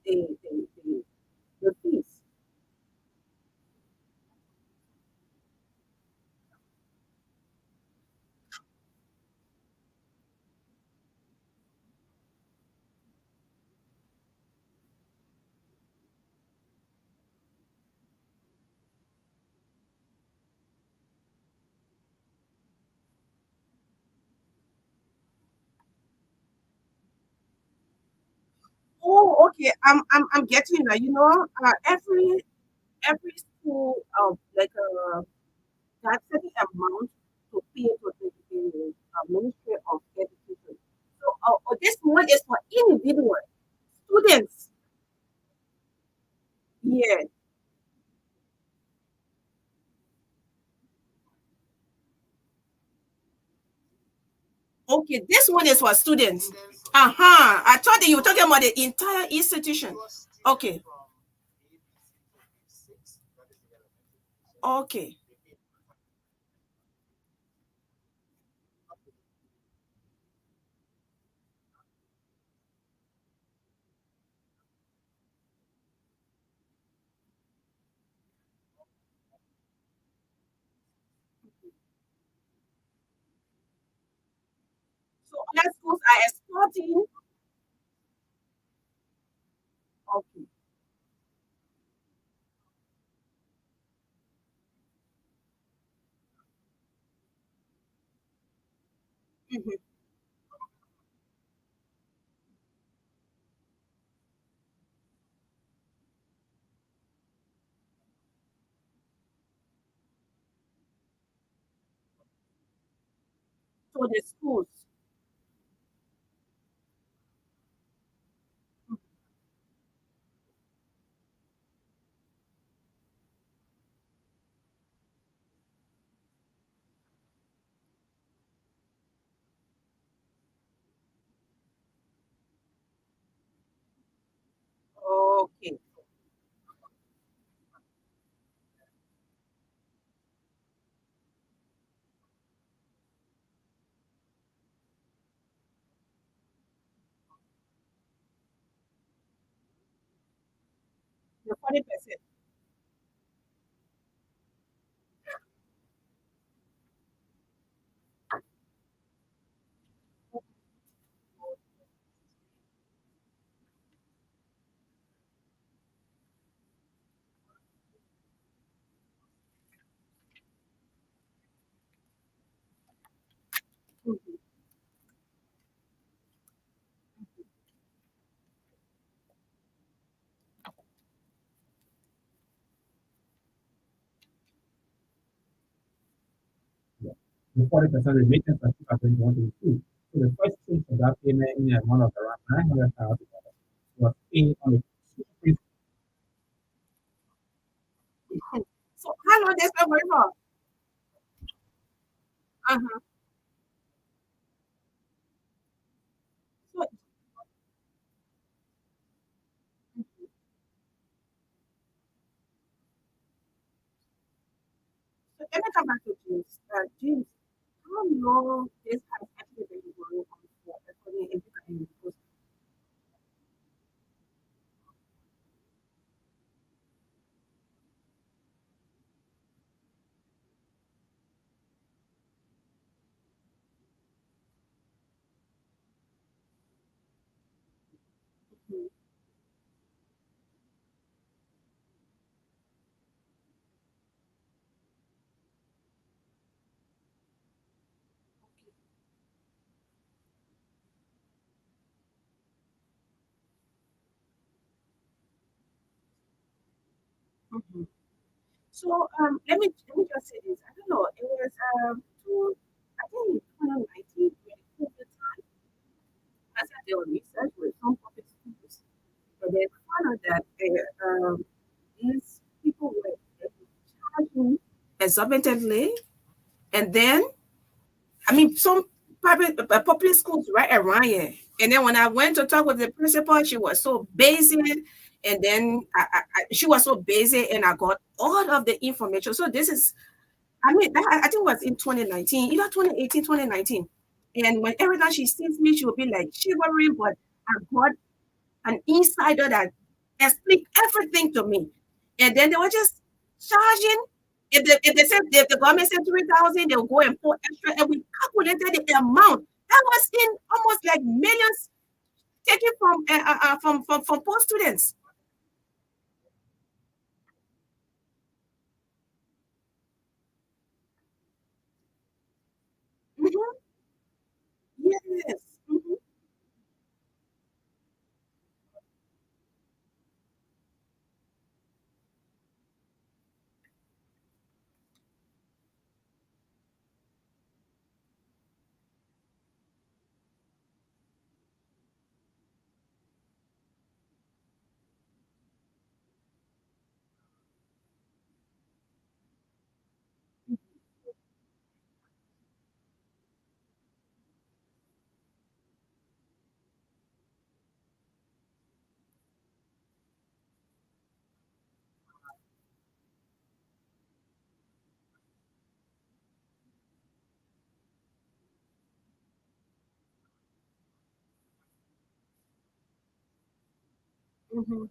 [SPEAKER 2] the fees? Oh, okay. I'm getting that. Every school like that certain amount to pay to the Ministry of Education. So this one is for individual students. Yeah. Okay, this one is for students. Uh-huh. I thought that you were talking about the entire institution. Okay. Okay. So other schools are exporting. Okay. Mhm. So the schools. Okay. The 40%. Mhm.
[SPEAKER 10] The 40% remittance that you are going to want to receive. So the first thing for that payment in the amount of around 900,000 was paid on the two
[SPEAKER 2] So how long they spend going for? Uh-huh. So, so let me come back to James. James, how long this has actually been going on for according to education? Because mhm. Mhm. So let me just say this. I don't know. It was I think in 2019 during COVID time, I said there was research with some public schools, but they found out that these people were charging exorbitantly, and then I mean some private public schools right around here. And then when I went to talk with the principal, she was so busy, and then she was so busy, and I got all of the information. So this is I mean, that, I think it was in 2019, either 2018, 2019. And when every time she sees me, she will be like shivering, but I got an insider that explained everything to me. And then they were just charging. If the government said 3,000, they'll go and put extra. And we calculated the amount. That was in almost like millions taken from poor students. Mhm. Yes. Mhm. Mhm.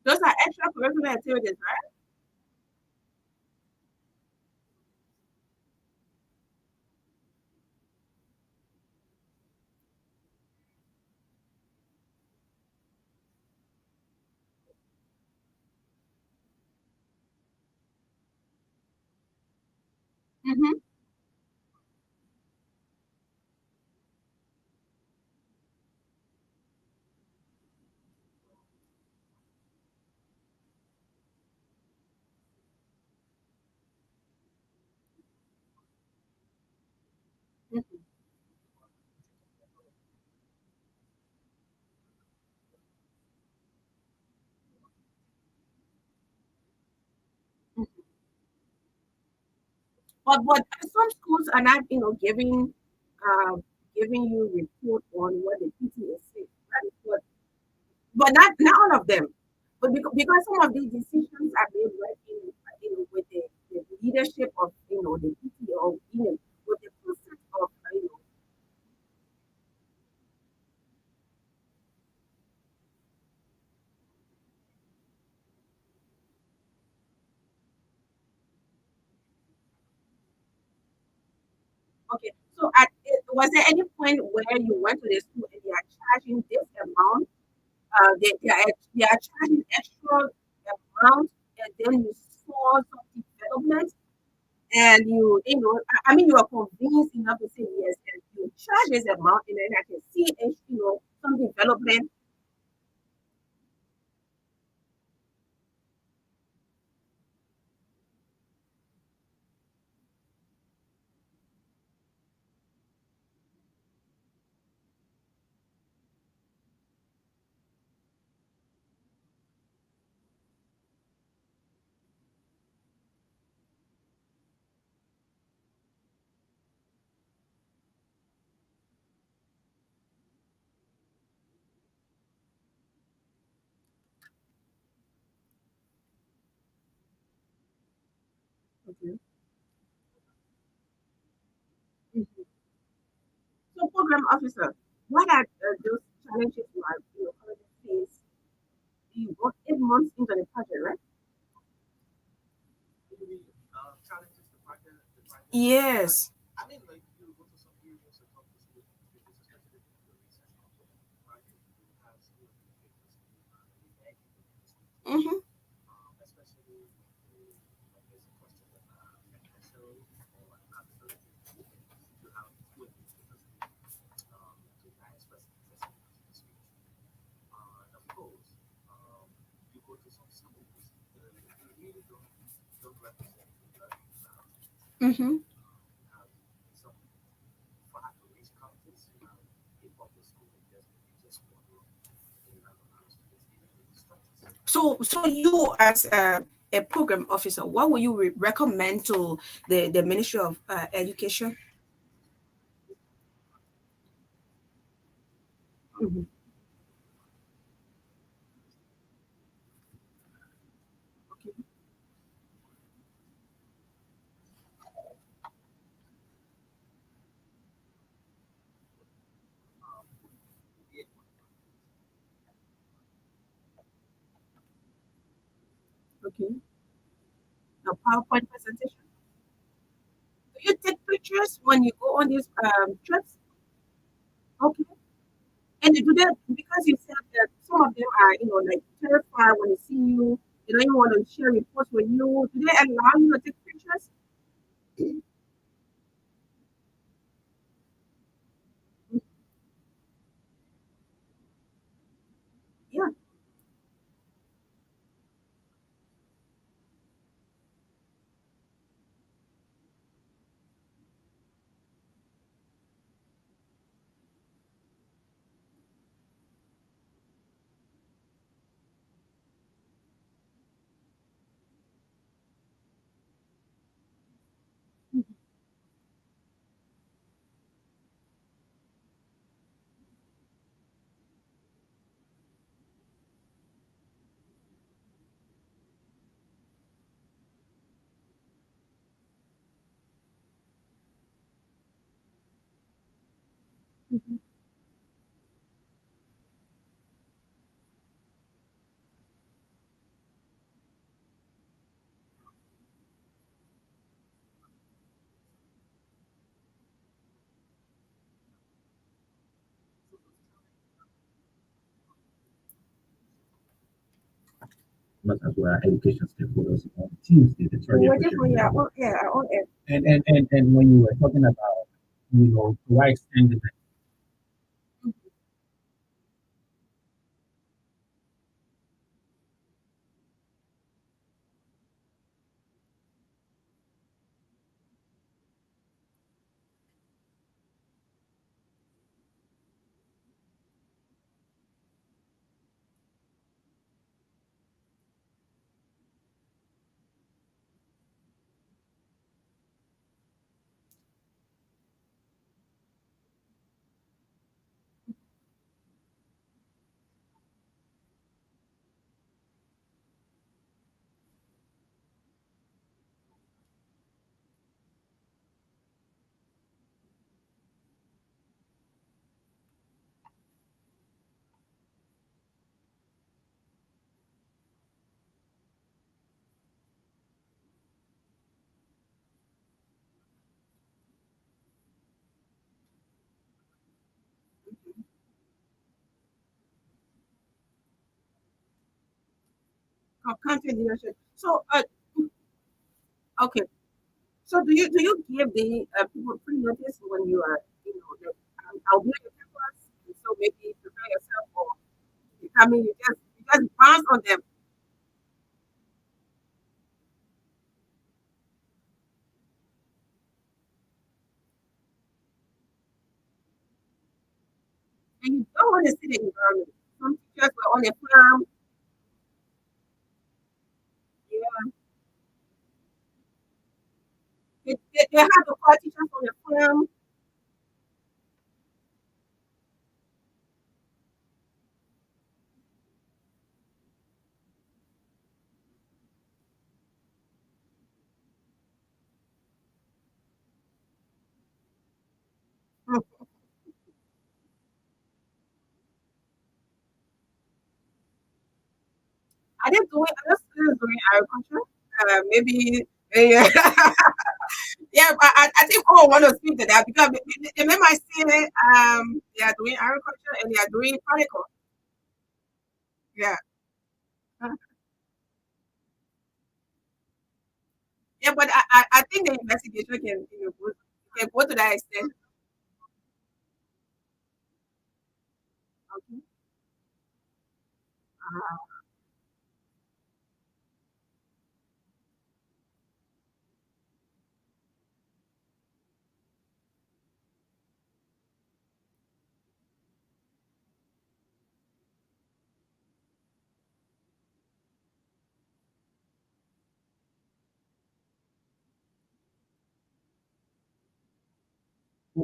[SPEAKER 2] Those are extracurricular activities, right? Mm-hmm. Mm-hmm. But some schools are not, uh, giving you report on what the PTA said. Right? But not all of them. But because some of these decisions are made right with the leadership of the PTA or with the process of okay. So was there any point where you went to the school and they are charging this amount? They are charging extra amount, and then you saw some development, and I mean, you are convinced enough to say yes, and you charge this amount, and then I can see some development. Okay. Mhm. So, program officer, what are those challenges you are currently face? You got 8 months into the project, right? Yes. Mm-hmm. Mm-hmm. So you as a program officer, what would you recommend to the Ministry of Education? Mhm. Okay. A PowerPoint presentation. Do you take pictures when you go on these trips? Okay. And you do that because you said that some of them are, like terrified when they see you. They don't even want to share reports with you. Do they allow you to take pictures? Yeah. Mhm.
[SPEAKER 10] But as well education stakeholders on Tuesday, the
[SPEAKER 2] So
[SPEAKER 10] 30th.
[SPEAKER 2] we're definitely our own end.
[SPEAKER 10] And when you were talking about, to what extent did
[SPEAKER 2] Content leadership. So, okay. So, do you give the people pre-notice when you are, like, I'll be on your campus, and so maybe prepare yourself for you come in, you just bounce on them, and you don't want to see the environment. Some teachers were on a farm, yeah, they have to call teachers on the farm. I didn't do it. I just still doing agriculture. Maybe. Yeah, yeah. But I think all want to speak to that because they might say they are doing agriculture and they are doing political. Yeah. Uh, Yeah, but I think the investigation can go to that extent. Okay. Uh,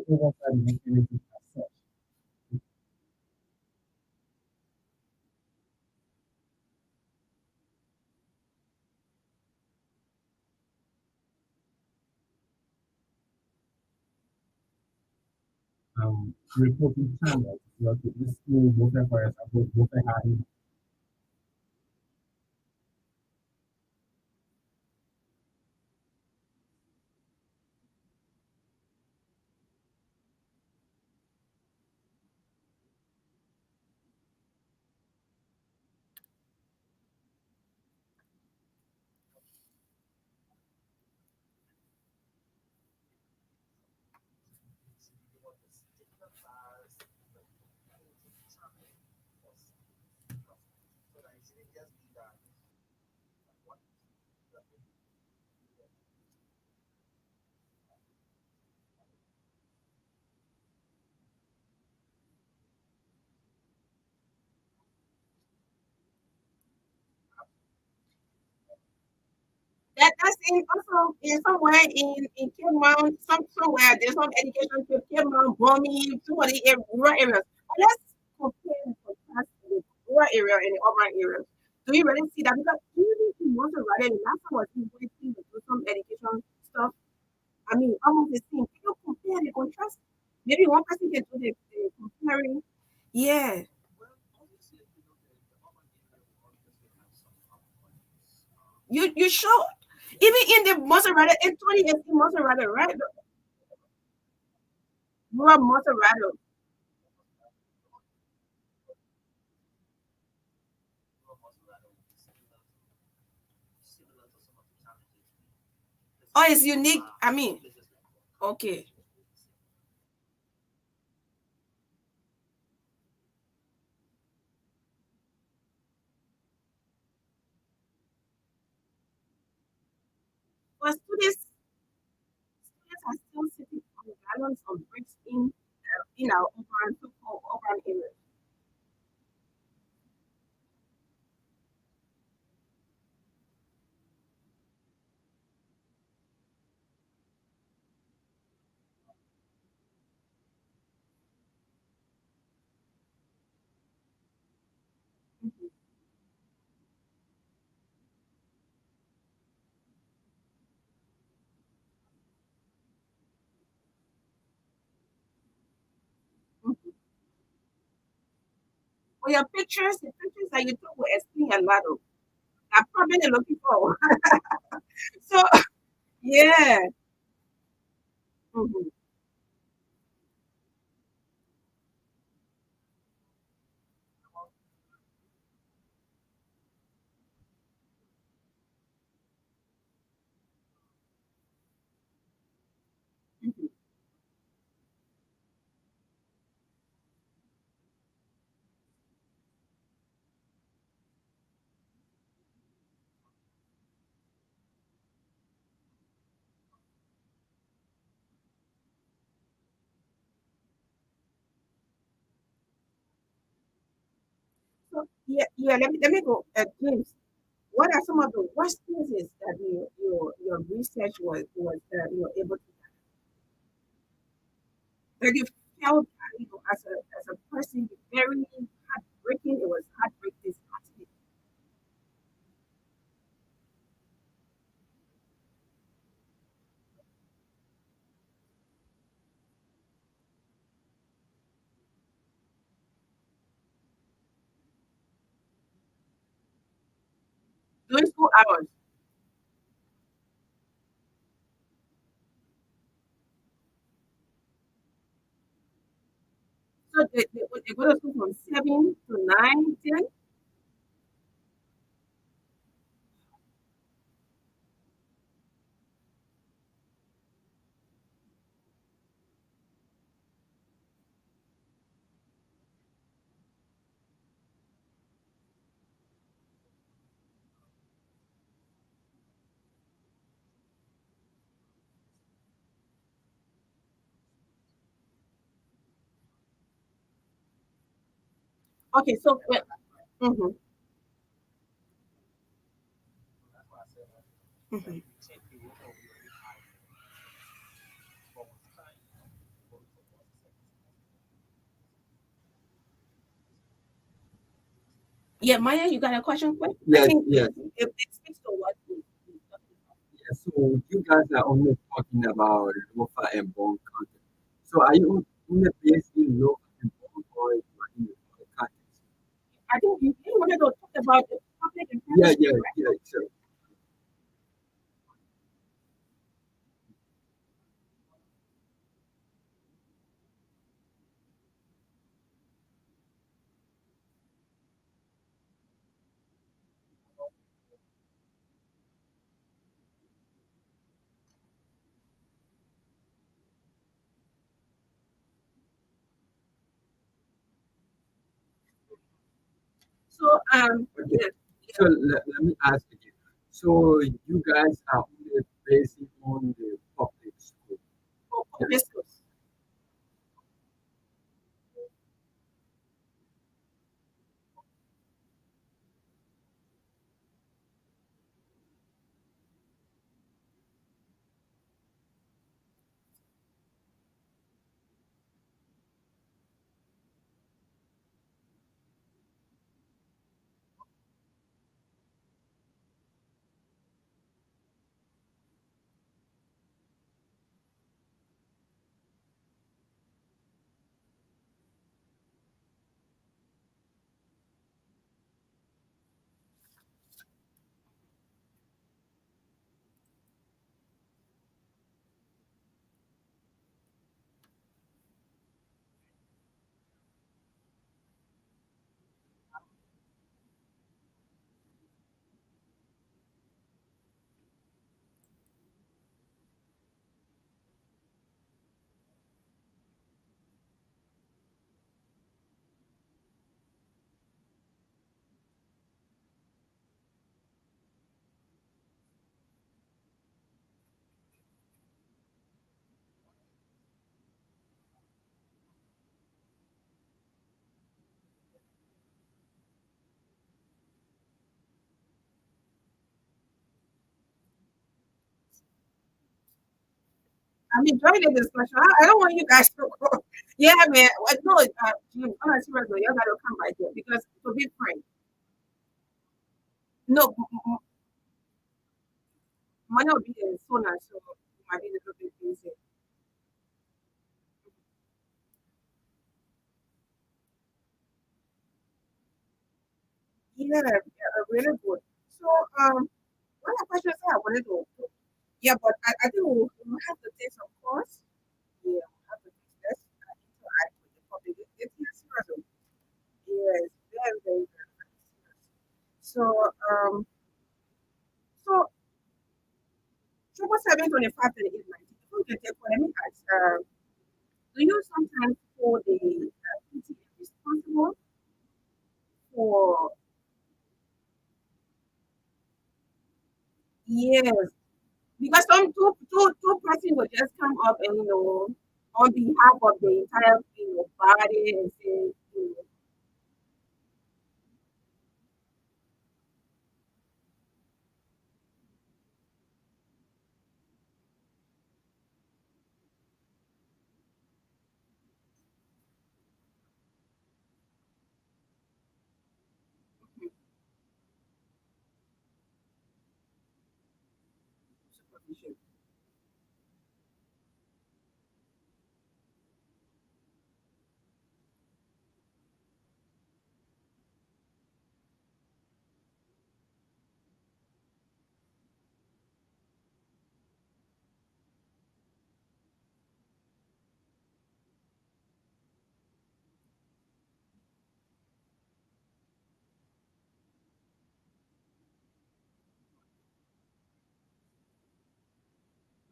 [SPEAKER 10] oversight mechanism as such? Reporting channels, to this school, both for example, both high.
[SPEAKER 2] seen also in somewhere in Cape Mount, somewhere there's some education to Cape Mount, Bommy, somebody in rural areas. But let's compare and contrast the rural area and the urban areas. Do you really see that? Because even in most of the last time was going to do some education stuff. I mean, almost the same. Can you compare the contrast? Maybe one person can do the comparing. Yeah. You sure? Even in the Maserati in 2018 Maserati, right? Rural Maserati. Oh, it's unique. I mean, okay. But students are still sitting on gallons of bricks in our urban so-called urban areas. Mhm. For your pictures, the pictures that you took will explain a lot of. I'm probably looking for. So yeah. Mhm, mhm. So yeah. Let me go. James, what are some of the worst places that your research was able to that you felt as a person very heartbreaking? It was heartbreaking, disheartening. During school hours. So they go to school from 7 to 9, 10. Okay, so mm-hmm, mm-hmm. Yeah, Maya, you got a question, quick? I
[SPEAKER 11] Yes,
[SPEAKER 2] think
[SPEAKER 11] yes,
[SPEAKER 2] it speaks to what we talking about.
[SPEAKER 11] yes. So you guys are only talking about local and bone content. So are you only based in local and bone or you are in the other countries?
[SPEAKER 2] I think you wanted to talk about the public and private
[SPEAKER 11] Yeah,
[SPEAKER 2] school,
[SPEAKER 11] yeah,
[SPEAKER 2] right?
[SPEAKER 11] yeah. So
[SPEAKER 2] So
[SPEAKER 11] okay.
[SPEAKER 2] yeah,
[SPEAKER 11] So let me ask you. So you guys are only based on the public school.
[SPEAKER 2] for
[SPEAKER 11] Yeah.
[SPEAKER 2] public schools. I'm enjoying the discussion. I don't want you guys to go. Yeah, man. No, on a serious note, you gotta come right here because to be frank, no, money will be there sooner, so it might be a little bit busy. Yeah, yeah, really good. So, one of the questions I wanted to, yeah, but I think we'll have to take some course. Yeah, we'll have to take this interact with the public. It's serious. Yes, very, very, very, very serious. So, so 777 25 28 19. Before we can take one, let me ask, do you sometimes hold the PTA responsible for, yes, because two person will just come up and on behalf of the entire body and say, supervision.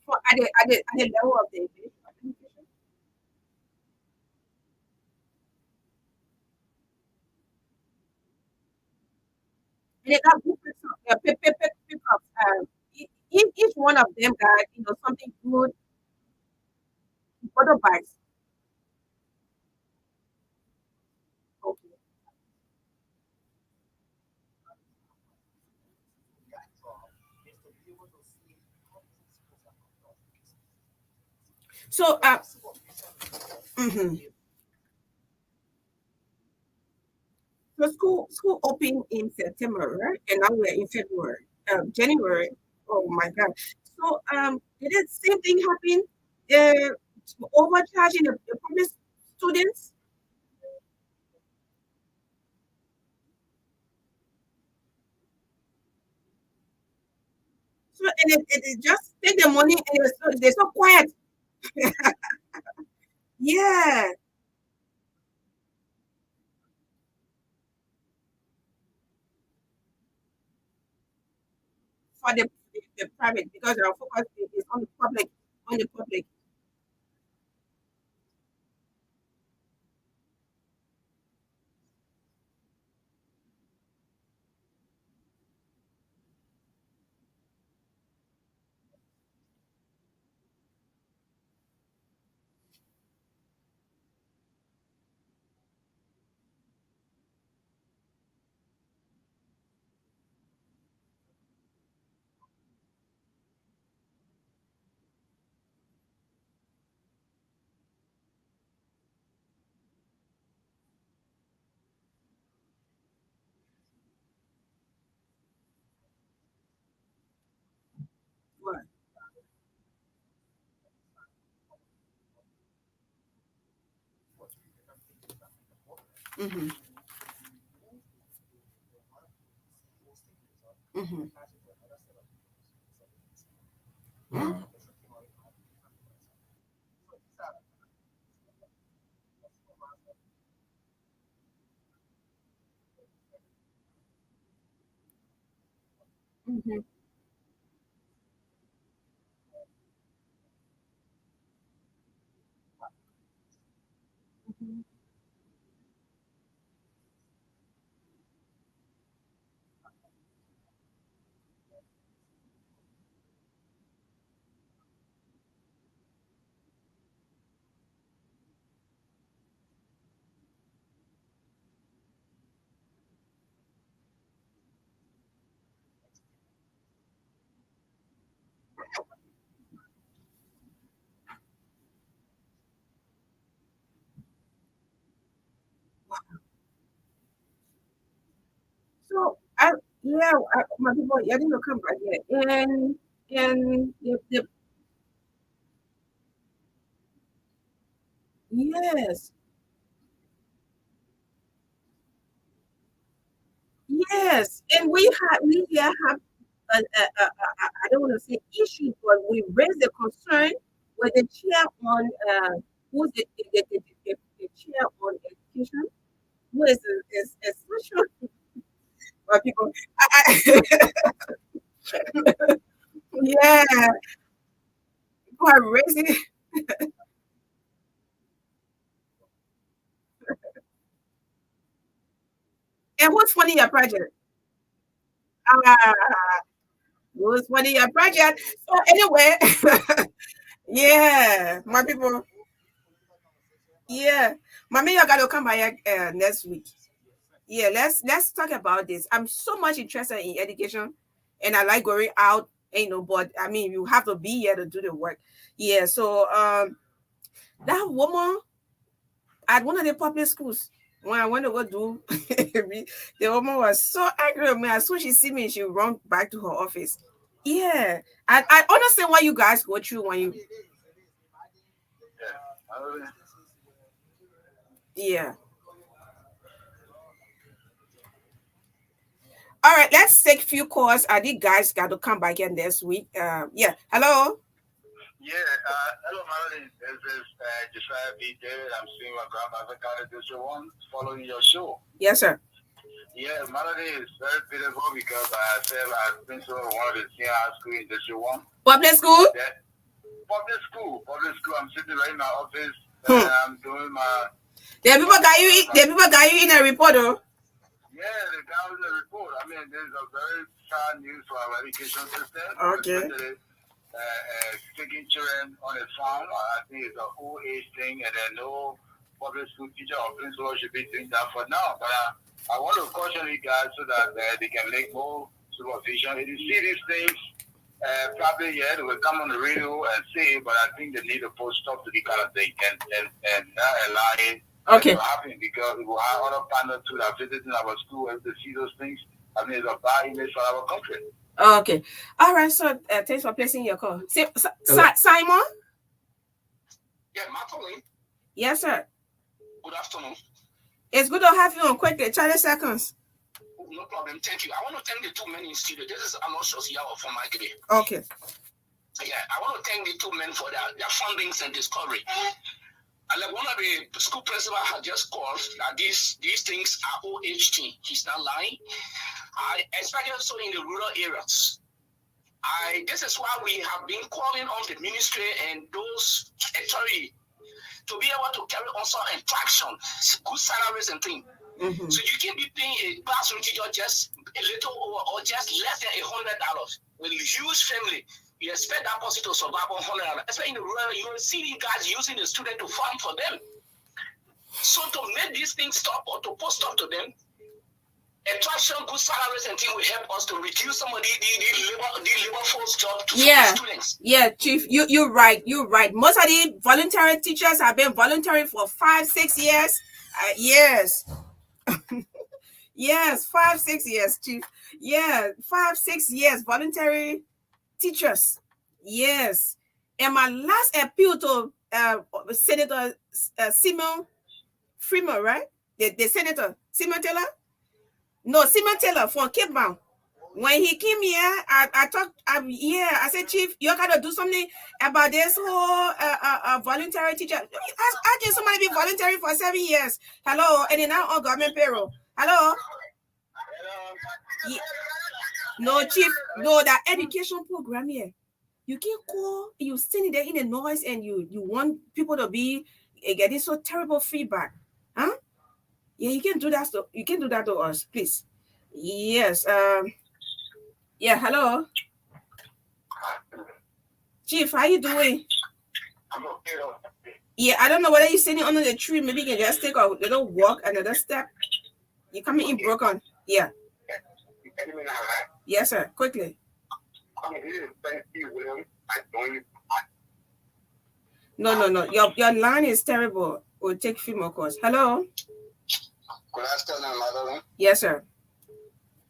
[SPEAKER 2] For at the level of the administration. And they got different pickups. Each one of them got something good motorbikes. Okay. So mhm. So school opened in September, right? And now we're in February, January. Oh my God! So did the same thing happen? Overcharging the public students. So and it just take the money and they're so quiet. Yeah, for the private because our focus is on the public, on the public. What? Mm-hmm. Mm-hmm. Mm-hmm. Mm-hmm. Yeah, my people, you didn't come back yet. And yes, yes, and we here have I don't want to say issue, but we raised the concern with the chair on who's the chair on education, who is special for people. Yeah, people are raising. And what's funny your project? Ah, what's funny your project? So anyway, yeah, my people. Yeah, mommy, you gotta come by next week. Yeah, let's talk about this. I'm so much interested in education, and I like going out. But I mean, you have to be here to do the work. Yeah, so that woman at one of the public schools when I went to go do, the woman was so angry with me. As soon as she see me, she run back to her office. Yeah, I understand what you guys go through when you. Yeah. All right, let's take a few calls. I think guys got to come back in this week. Yeah. Hello.
[SPEAKER 12] Yeah, hello, Melody. This is Josiah B. David. I'm seeing my grandmother got this one following your show.
[SPEAKER 2] Yes, sir.
[SPEAKER 12] Yeah, Melody is very beautiful because I said I've been to one of the senior high school in this one.
[SPEAKER 2] Public school?
[SPEAKER 12] Yeah. Public school. I'm sitting right in my office and I'm doing my.
[SPEAKER 2] The people got you in a report, oh.
[SPEAKER 12] Yeah, the guy was in a report. I mean, there's a very sad news for our education system.
[SPEAKER 2] Okay.
[SPEAKER 12] Taking children on a farm, I think it's an old age thing, and then no public school teacher or principal should be doing that for now. But I want to caution you guys so that they can make more supervision. If you see these things, probably they will come on the radio and say it, but I think they need to put stop to the kind of thing and not allow it to happen, because we will have other partners too that are visiting our school and to see those things. I mean, it's a bad image for our country.
[SPEAKER 2] Okay. All right. So thanks for placing your call. Simon?
[SPEAKER 12] Yeah, Magdalene.
[SPEAKER 2] Yes, sir.
[SPEAKER 12] Good afternoon.
[SPEAKER 2] It's good to have you on quickly. 30 seconds.
[SPEAKER 12] No problem. Thank you. I want to thank the two men in studio. This is Amos Yawa from Magdalene.
[SPEAKER 2] Okay.
[SPEAKER 12] Yeah, I want to thank the two men for their fundings and discovery. Like one of the school principal had just called that these things are OHT. He's not lying. Especially also in the rural areas. This is why we have been calling on the ministry and those authorities to be able to carry on some attraction, good salaries and things. Mm-hmm. So you can be paying a classroom teacher just a little or just less than $100 with a huge family. You expect that person to survive on $100. Especially in the rural, you will see these guys using the student to fund for them. So to make these things stop or to post stop to them, attraction, good salaries and things will help us to reduce some of the labor force job to students.
[SPEAKER 2] Yeah, Chief, you're right. You're right. Most of the voluntary teachers have been voluntary for 5-6 years. Yes. Yes, 5-6 years, Chief. Yeah, 5-6 years voluntary teachers. Yes. And my last appeal to Senator Simon Freeman, right? The Senator Simon Taylor? No, Simon Taylor from Cape Town. When he came here, I talked. I said, Chief, you gotta do something about this whole voluntary teacher. How can somebody be voluntary for 7 years? Hello, and then now on government payroll. Hello. Yeah. No, Chief. No, that education program here. You can call. You sitting there in the noise, and you want people to be getting so terrible feedback, huh? Yeah, you can do that. You can do that to us, please. Yes. Yeah. Hello, Chief. How you doing?
[SPEAKER 12] I'm okay.
[SPEAKER 2] Yeah, I don't know whether you're sitting under the tree. Maybe you can just take a little walk, another step. You're coming in broken. Yeah. Yes, sir. Quickly. No. Your line is terrible. We'll take a few more calls. Hello.
[SPEAKER 12] Good afternoon, Magdalene.
[SPEAKER 2] Yes, sir.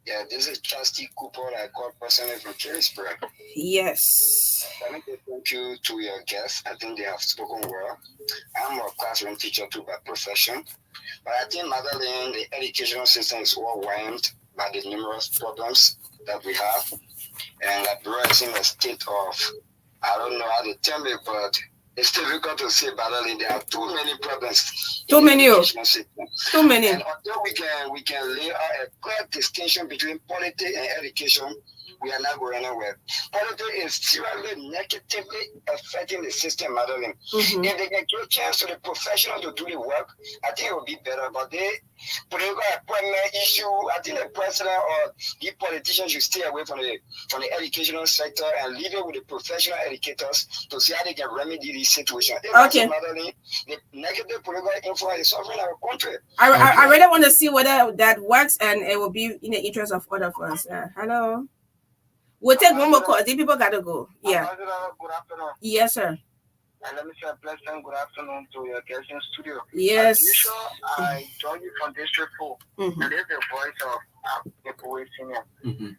[SPEAKER 13] Yeah, this is Trustee Cooper. I call personally from Carisburg.
[SPEAKER 2] Yes.
[SPEAKER 13] Let me say thank you to your guests. I think they have spoken well. I'm a classroom teacher too by profession. But I think, Magdalene, the educational system is overwhelmed by the numerous problems that we have. And Liberia is in a state of, I don't know how to tell it, but it's difficult to say, Magdalene. There are too many problems
[SPEAKER 2] Too
[SPEAKER 13] in the
[SPEAKER 2] many.
[SPEAKER 13] educational system.
[SPEAKER 2] Too many.
[SPEAKER 13] And until we can lay out a clear distinction between politics and education, we are not going anywhere. Politics is seriously negatively affecting the system, Madeline.
[SPEAKER 2] Mhm.
[SPEAKER 13] If they can give a chance to the professionals to do the work, I think it will be better. But they political appointment issue, I think the president or the politicians should stay away from the educational sector and leave it with the professional educators to see how they can remedy this situation.
[SPEAKER 2] Okay.
[SPEAKER 13] Madeline, the negative political influence is suffering our country.
[SPEAKER 2] I really want to see whether that works and it will be in the interest of all of us. Hello. We'll take one more call. The people gotta go. Yeah.
[SPEAKER 13] Good afternoon.
[SPEAKER 2] Yes, sir.
[SPEAKER 13] And let me say a pleasant good afternoon to your guest in studio.
[SPEAKER 2] Yes.
[SPEAKER 13] As usual, I join you from District 4.
[SPEAKER 2] Mhm.
[SPEAKER 13] And this is the voice of people senior.
[SPEAKER 11] Mhm.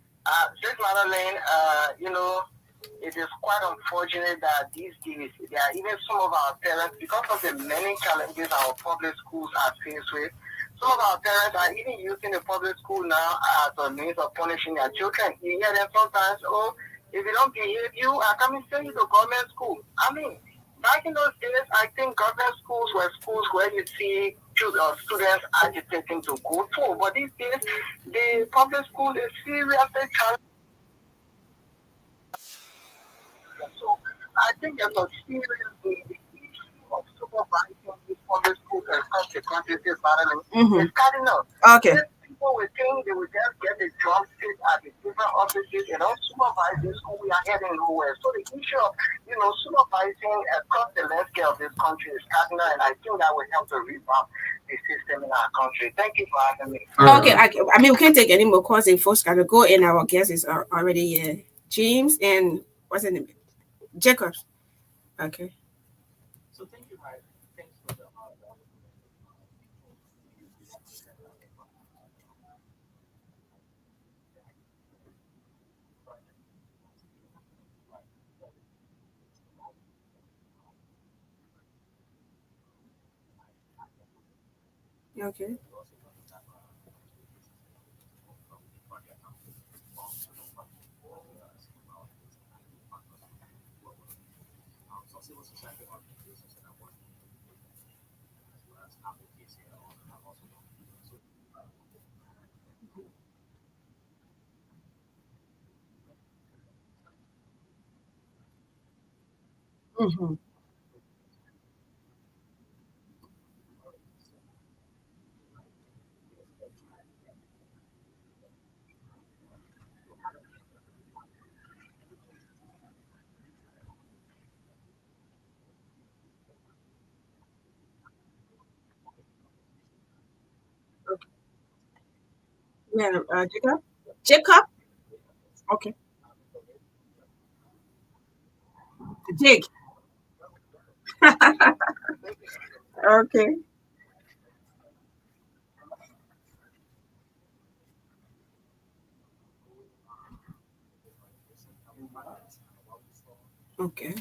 [SPEAKER 13] Since Madeline, it is quite unfortunate that these days, there are even some of our parents, because of the many challenges our public schools are faced with, some of our parents are even using the public school now as a means of punishing their children. You hear them sometimes, oh, if you don't behave, you are coming to send you to government school. I mean, back in those days, I think government schools were schools where you see students agitating to go to. But these days, the public school is seriously challenging. So I think there's a serious issue of supervising these public schools across the country is battling.
[SPEAKER 2] Mhm.
[SPEAKER 13] It's cardinal.
[SPEAKER 2] Okay.
[SPEAKER 13] These people will think they will just get the job fit at the different offices and don't supervise the school. We are heading nowhere. So the issue of supervising across the landscape of this country is cardinal, and I think that will help to revamp the system in our country. Thank you for having me.
[SPEAKER 2] Okay. I mean, we can't take any more calls. The folks gotta go, and our guest is already here. James and what's his name? Jacobs. Okay.
[SPEAKER 10] So thank you, Mike. Thanks for the
[SPEAKER 2] Okay. Mm-hmm. Yeah, Jacob. Jacob. Okay. Jake. Okay. Okay.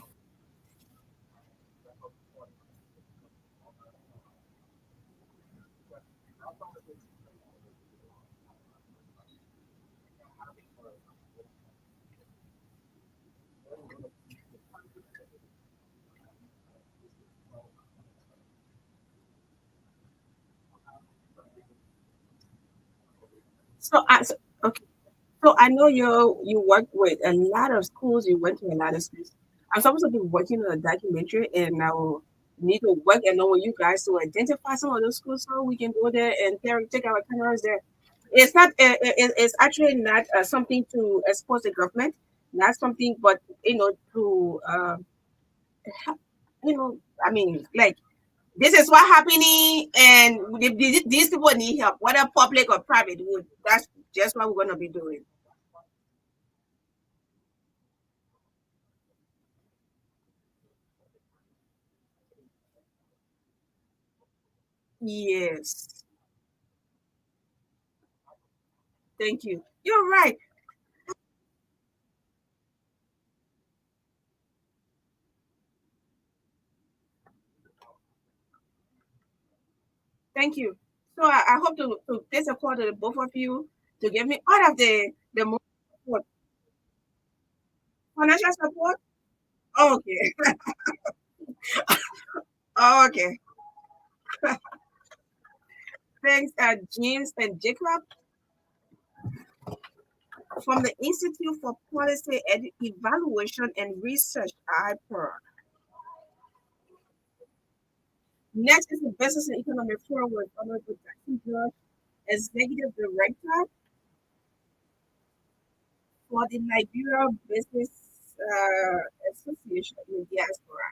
[SPEAKER 2] Okay. So I know you work with a lot of schools. You went to a lot of schools. I'm supposed to be working on a documentary, and I will need to work along with you guys to identify some of those schools so we can go there and take our cameras there. It's not. It's actually not something to expose the government. Not something, but to you know. I mean, like this is what happening, and these people need help, whether public or private. That's just what we're gonna be doing. Yes. Thank you. You're right. Thank you. So I hope to place a call to the both of you to give me all of the more support. Financial support? Okay. Okay. Thanks, James and Jacob from the Institute for Policy Evaluation and Research, IPER. Next is the Business and Economic Forum with Honorable Jackson George, Executive Director for the Nigeria Business Association in Diaspora.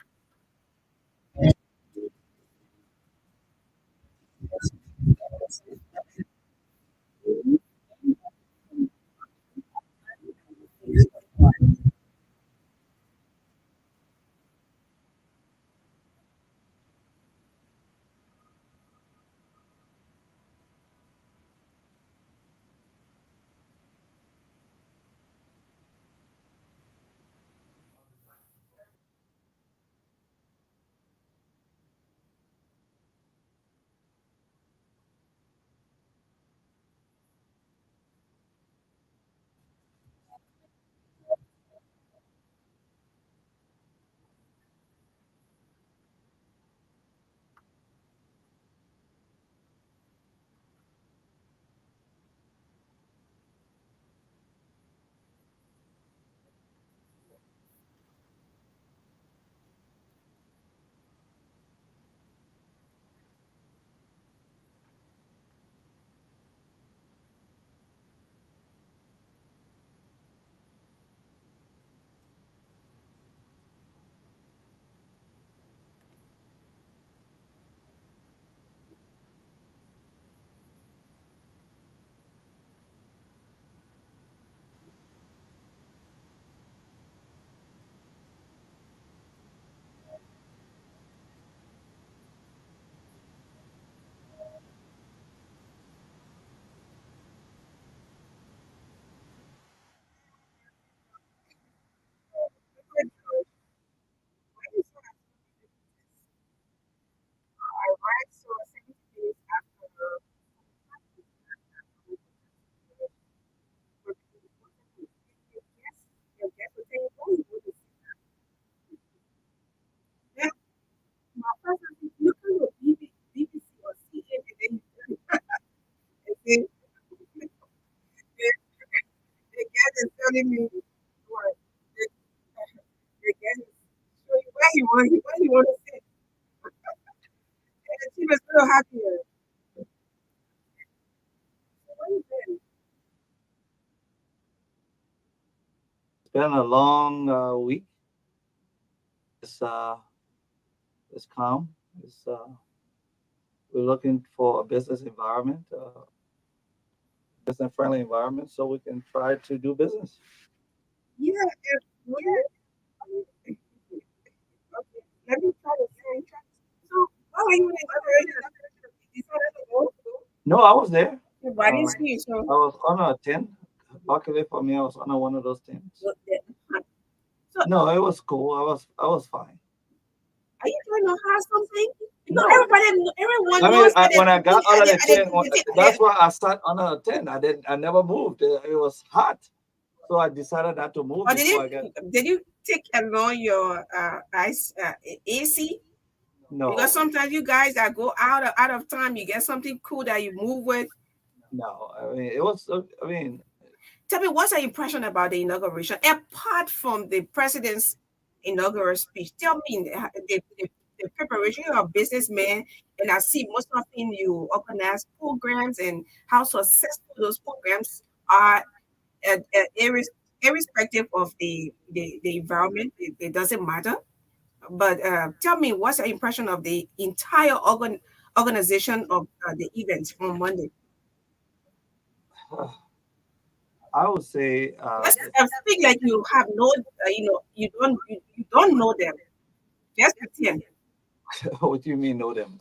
[SPEAKER 2] The guy is telling me what the guy is showing where he want to sit. And the team is so happy. What is it?
[SPEAKER 14] It's been a long week. It's calm. We're looking for a business environment, business friendly environment, so we can try to do business.
[SPEAKER 2] Yeah, okay. Let me try to say. So, how are you in the
[SPEAKER 14] No, I was there.
[SPEAKER 2] Why didn't see you? So,
[SPEAKER 14] I was on a tent. Luckily for me, I was on one of those tents. No, it was cool. I was fine.
[SPEAKER 2] Are you trying to hide something?
[SPEAKER 14] No.
[SPEAKER 2] Everyone
[SPEAKER 14] I mean,
[SPEAKER 2] knows that
[SPEAKER 14] when I got out of the tent, that's why I sat on a tent. I never moved. It was hot, so I decided not to move.
[SPEAKER 2] Did you take along your AC?
[SPEAKER 14] No.
[SPEAKER 2] Because sometimes you guys that go out of time, you get something cool that you move with.
[SPEAKER 14] No, I mean it was. I mean,
[SPEAKER 2] tell me, what's your impression about the inauguration apart from the president's inaugural speech? Tell me the preparation of businessmen, and I see most often you organize programs and how successful those programs are, irrespective of the environment. It doesn't matter. But tell me, what's your impression of the entire organization of the event on Monday?
[SPEAKER 14] I would say.
[SPEAKER 2] Speak like you have no, you don't know them. Just pretend.
[SPEAKER 14] What do you mean know them?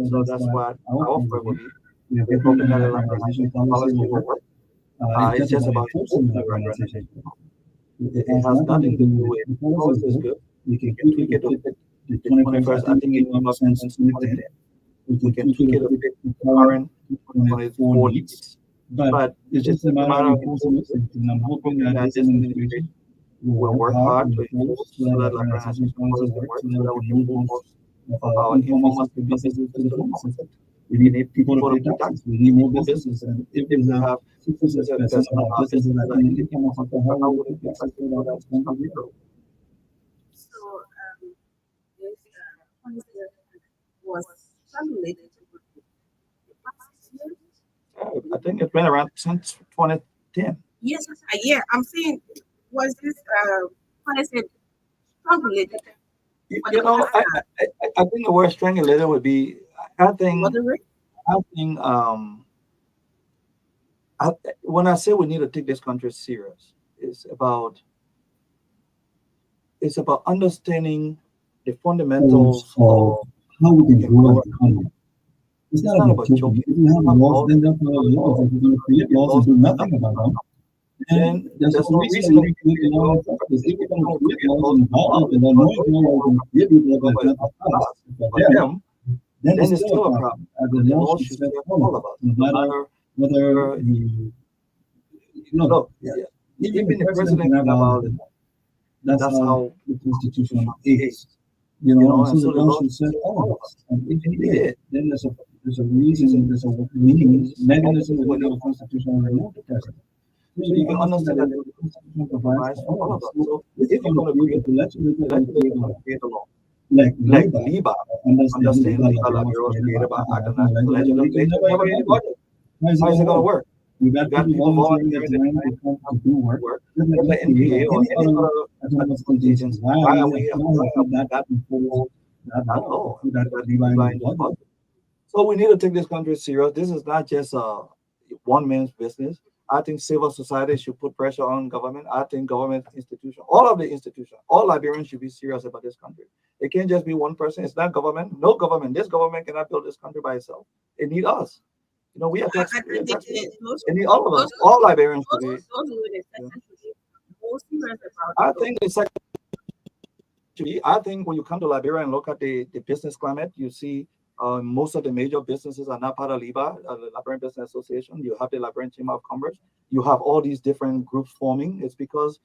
[SPEAKER 14] So that's what our offer will be. We're hoping that the liberalization policy will work. It's just about enforcing the liberalization. It has nothing to do with the policy is good. We can tweak it to fit the 21st. I think it came up since 2010. We can tweak it to fit the current 24 needs. But it's just a matter of enforcing it. And I'm hoping that this administration will work hard to enforce so that liberalization policy will work, so that we can move most of our informal businesses to the formal sector. We need people to pay taxes. We need more businesses. And if we have 66% of our businesses that need income of the how would it be affected by that $1 billion?
[SPEAKER 2] So this policy was formulated
[SPEAKER 14] I think it's been around since 2010.
[SPEAKER 2] Yes, yeah, I'm saying was this what is it strong related
[SPEAKER 14] You,
[SPEAKER 2] for the
[SPEAKER 14] you know, I think the word strangulator would be. I think.
[SPEAKER 2] moderate?
[SPEAKER 14] I think. When I say we need to take this country serious, it's about understanding the fundamentals
[SPEAKER 10] of
[SPEAKER 14] of
[SPEAKER 10] how we can
[SPEAKER 14] can
[SPEAKER 10] grow
[SPEAKER 14] grow.
[SPEAKER 10] an economy. It's
[SPEAKER 14] It's
[SPEAKER 10] not
[SPEAKER 14] not
[SPEAKER 10] about
[SPEAKER 14] about
[SPEAKER 10] joking.
[SPEAKER 14] joking.
[SPEAKER 10] If you have
[SPEAKER 14] Have
[SPEAKER 10] laws,
[SPEAKER 14] laws,
[SPEAKER 10] then that's not laws. If you're going to create laws and
[SPEAKER 14] laws
[SPEAKER 10] do
[SPEAKER 14] and do
[SPEAKER 10] nothing
[SPEAKER 14] nothing
[SPEAKER 10] about them,
[SPEAKER 14] about it.
[SPEAKER 10] then
[SPEAKER 14] Then
[SPEAKER 10] there's
[SPEAKER 14] there's
[SPEAKER 10] no
[SPEAKER 14] no
[SPEAKER 10] reason
[SPEAKER 14] reason
[SPEAKER 10] we
[SPEAKER 14] to
[SPEAKER 10] need to create
[SPEAKER 14] create
[SPEAKER 10] law
[SPEAKER 14] laws.
[SPEAKER 10] in the first place. If
[SPEAKER 14] If
[SPEAKER 10] we're
[SPEAKER 14] you're
[SPEAKER 10] going to
[SPEAKER 14] going to
[SPEAKER 10] create
[SPEAKER 14] create
[SPEAKER 10] laws
[SPEAKER 14] laws
[SPEAKER 10] and
[SPEAKER 14] and
[SPEAKER 10] violate
[SPEAKER 14] violate
[SPEAKER 10] them, then
[SPEAKER 14] laws,
[SPEAKER 10] knowing
[SPEAKER 14] knowing
[SPEAKER 10] law
[SPEAKER 14] the
[SPEAKER 10] is going
[SPEAKER 14] law
[SPEAKER 10] to create these laws
[SPEAKER 14] law
[SPEAKER 10] that
[SPEAKER 14] is
[SPEAKER 10] it's not
[SPEAKER 14] not
[SPEAKER 10] for us,
[SPEAKER 14] us,
[SPEAKER 10] it's for
[SPEAKER 14] for
[SPEAKER 10] them,
[SPEAKER 14] them,
[SPEAKER 10] then
[SPEAKER 14] then
[SPEAKER 10] it's
[SPEAKER 14] it's
[SPEAKER 10] still a
[SPEAKER 14] still a
[SPEAKER 10] problem.
[SPEAKER 14] problem.
[SPEAKER 10] The
[SPEAKER 14] And the
[SPEAKER 10] law
[SPEAKER 14] law
[SPEAKER 10] should
[SPEAKER 14] should
[SPEAKER 10] serve
[SPEAKER 14] serve
[SPEAKER 10] all of
[SPEAKER 14] all
[SPEAKER 10] us,
[SPEAKER 14] of us,
[SPEAKER 10] no
[SPEAKER 14] no
[SPEAKER 10] matter
[SPEAKER 14] matter
[SPEAKER 10] whether
[SPEAKER 14] whether.
[SPEAKER 10] you look.
[SPEAKER 14] Look,
[SPEAKER 10] Yeah,
[SPEAKER 14] yeah,
[SPEAKER 10] even the
[SPEAKER 14] even the
[SPEAKER 10] president can
[SPEAKER 14] president
[SPEAKER 10] have
[SPEAKER 14] can have
[SPEAKER 10] violence.
[SPEAKER 14] violence.
[SPEAKER 10] That's
[SPEAKER 14] That's
[SPEAKER 10] how
[SPEAKER 14] how
[SPEAKER 10] the
[SPEAKER 14] the
[SPEAKER 10] Constitution
[SPEAKER 14] Constitution
[SPEAKER 10] is.
[SPEAKER 14] is. You
[SPEAKER 10] And
[SPEAKER 14] know,
[SPEAKER 10] so
[SPEAKER 14] and
[SPEAKER 10] the
[SPEAKER 14] so the
[SPEAKER 10] law
[SPEAKER 14] law
[SPEAKER 10] should
[SPEAKER 14] should
[SPEAKER 10] serve
[SPEAKER 14] serve
[SPEAKER 10] all of
[SPEAKER 14] all of
[SPEAKER 10] us.
[SPEAKER 14] us.
[SPEAKER 10] And if
[SPEAKER 14] And
[SPEAKER 10] it
[SPEAKER 14] if it
[SPEAKER 10] did,
[SPEAKER 14] did,
[SPEAKER 10] then there's a
[SPEAKER 14] reason,
[SPEAKER 10] reason, there's a means, mechanism
[SPEAKER 14] mechanism
[SPEAKER 10] within
[SPEAKER 14] within
[SPEAKER 10] our Constitution to remove the president. So
[SPEAKER 14] so
[SPEAKER 10] you
[SPEAKER 14] you
[SPEAKER 10] can
[SPEAKER 14] can
[SPEAKER 10] understand that
[SPEAKER 14] understand that
[SPEAKER 10] the
[SPEAKER 14] the
[SPEAKER 10] Constitution provides
[SPEAKER 14] provides
[SPEAKER 10] for
[SPEAKER 14] for
[SPEAKER 10] all
[SPEAKER 14] all
[SPEAKER 10] of
[SPEAKER 14] of
[SPEAKER 10] us.
[SPEAKER 14] us.
[SPEAKER 10] So
[SPEAKER 14] So
[SPEAKER 10] if
[SPEAKER 14] if
[SPEAKER 10] you're
[SPEAKER 14] you're
[SPEAKER 10] going to
[SPEAKER 14] going to
[SPEAKER 10] create,
[SPEAKER 14] create,
[SPEAKER 10] if the legislature is
[SPEAKER 14] let
[SPEAKER 10] going to
[SPEAKER 14] the
[SPEAKER 10] create a
[SPEAKER 14] legislature
[SPEAKER 10] law,
[SPEAKER 14] create a law.
[SPEAKER 10] like
[SPEAKER 14] Like
[SPEAKER 10] LIBA,
[SPEAKER 14] LIBA,
[SPEAKER 10] understand
[SPEAKER 14] understand
[SPEAKER 10] LIBA
[SPEAKER 14] LIBA
[SPEAKER 10] law was
[SPEAKER 14] law was
[SPEAKER 10] created by
[SPEAKER 14] created by
[SPEAKER 10] international legislature,
[SPEAKER 14] legislature,
[SPEAKER 10] never
[SPEAKER 14] never
[SPEAKER 10] even
[SPEAKER 14] even
[SPEAKER 10] budget.
[SPEAKER 14] budget.
[SPEAKER 10] How is it
[SPEAKER 14] How is
[SPEAKER 10] going
[SPEAKER 14] it
[SPEAKER 10] to
[SPEAKER 14] going to
[SPEAKER 10] work?
[SPEAKER 14] work?
[SPEAKER 10] You
[SPEAKER 14] You
[SPEAKER 10] got
[SPEAKER 14] got
[SPEAKER 10] people
[SPEAKER 14] people
[SPEAKER 10] volunteering their
[SPEAKER 14] volunteering their
[SPEAKER 10] time to
[SPEAKER 14] time
[SPEAKER 10] come to
[SPEAKER 14] to
[SPEAKER 10] do work,
[SPEAKER 14] work,
[SPEAKER 10] just like
[SPEAKER 14] just like
[SPEAKER 10] NPA or
[SPEAKER 14] NPA or
[SPEAKER 10] any
[SPEAKER 14] any
[SPEAKER 10] other
[SPEAKER 14] other
[SPEAKER 10] autonomous agency.
[SPEAKER 14] agency.
[SPEAKER 10] Why
[SPEAKER 14] Why
[SPEAKER 10] are
[SPEAKER 14] are
[SPEAKER 10] we,
[SPEAKER 14] we
[SPEAKER 10] why have we
[SPEAKER 14] not
[SPEAKER 10] not enforced that
[SPEAKER 14] that
[SPEAKER 10] law
[SPEAKER 14] law
[SPEAKER 10] to put that
[SPEAKER 14] that
[SPEAKER 10] LIBA
[SPEAKER 14] LIBA
[SPEAKER 10] into the
[SPEAKER 14] into the
[SPEAKER 10] budget?
[SPEAKER 14] budget? So we need to take this country serious. This is not just a one man's business. I think civil society should put pressure on government. I think government institution, all of the institutions, all Liberians should be serious about this country. It can't just be one person. It's not government. No government. This government cannot build this country by itself. It needs us. You know, we are taxpayers. It needs all of us. All Liberians to be.
[SPEAKER 2] Those who the
[SPEAKER 14] You know.
[SPEAKER 2] section should be more serious about it
[SPEAKER 14] I
[SPEAKER 2] though.
[SPEAKER 14] think the second. I think when you come to Liberia and look at the business climate, you see most of the major businesses are not part of LIBA, the Liberian Business Association. You have the Liberian Chamber of Commerce. You have all these different groups forming. It's because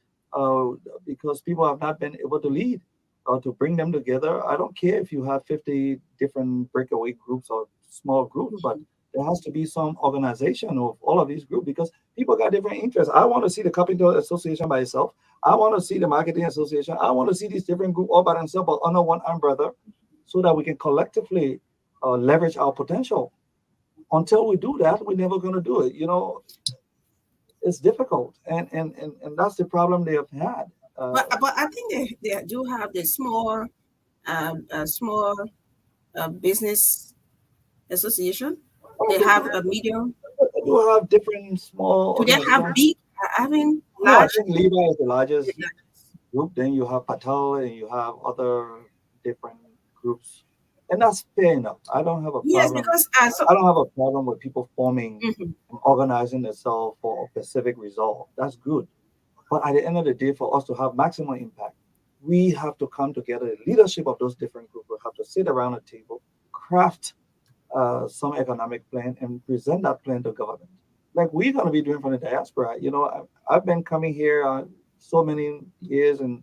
[SPEAKER 14] people have not been able to lead or to bring them together. I don't care if you have 50 different breakaway groups or small groups, but there has to be some organization of all of these groups because people got different interests. I want to see the Capital Association by itself. I want to see the Marketing Association. I want to see these different groups all by themselves, but under one umbrella, so that we can collectively leverage our potential. Until we do that, we're never going to do it. You know, it's difficult, and that's the problem they have had.
[SPEAKER 2] But I think they do have the small business association. They have a medium.
[SPEAKER 14] They do have different small
[SPEAKER 2] Do they have
[SPEAKER 14] organizations.
[SPEAKER 2] big? Having
[SPEAKER 14] No, I
[SPEAKER 2] large?
[SPEAKER 14] think LIBA is the largest group. Then you have Patel, and you have other different groups, and that's fair enough. I don't have a
[SPEAKER 2] Yes,
[SPEAKER 14] problem.
[SPEAKER 2] because
[SPEAKER 14] I don't have a problem with people forming
[SPEAKER 2] Mhm.
[SPEAKER 14] and organizing themselves for a specific result. That's good. But at the end of the day, for us to have maximum impact, we have to come together. The leadership of those different groups will have to sit around a table, craft some economic plan, and present that plan to government. Like we're going to be doing from the diaspora. You know, I've been coming here so many years, and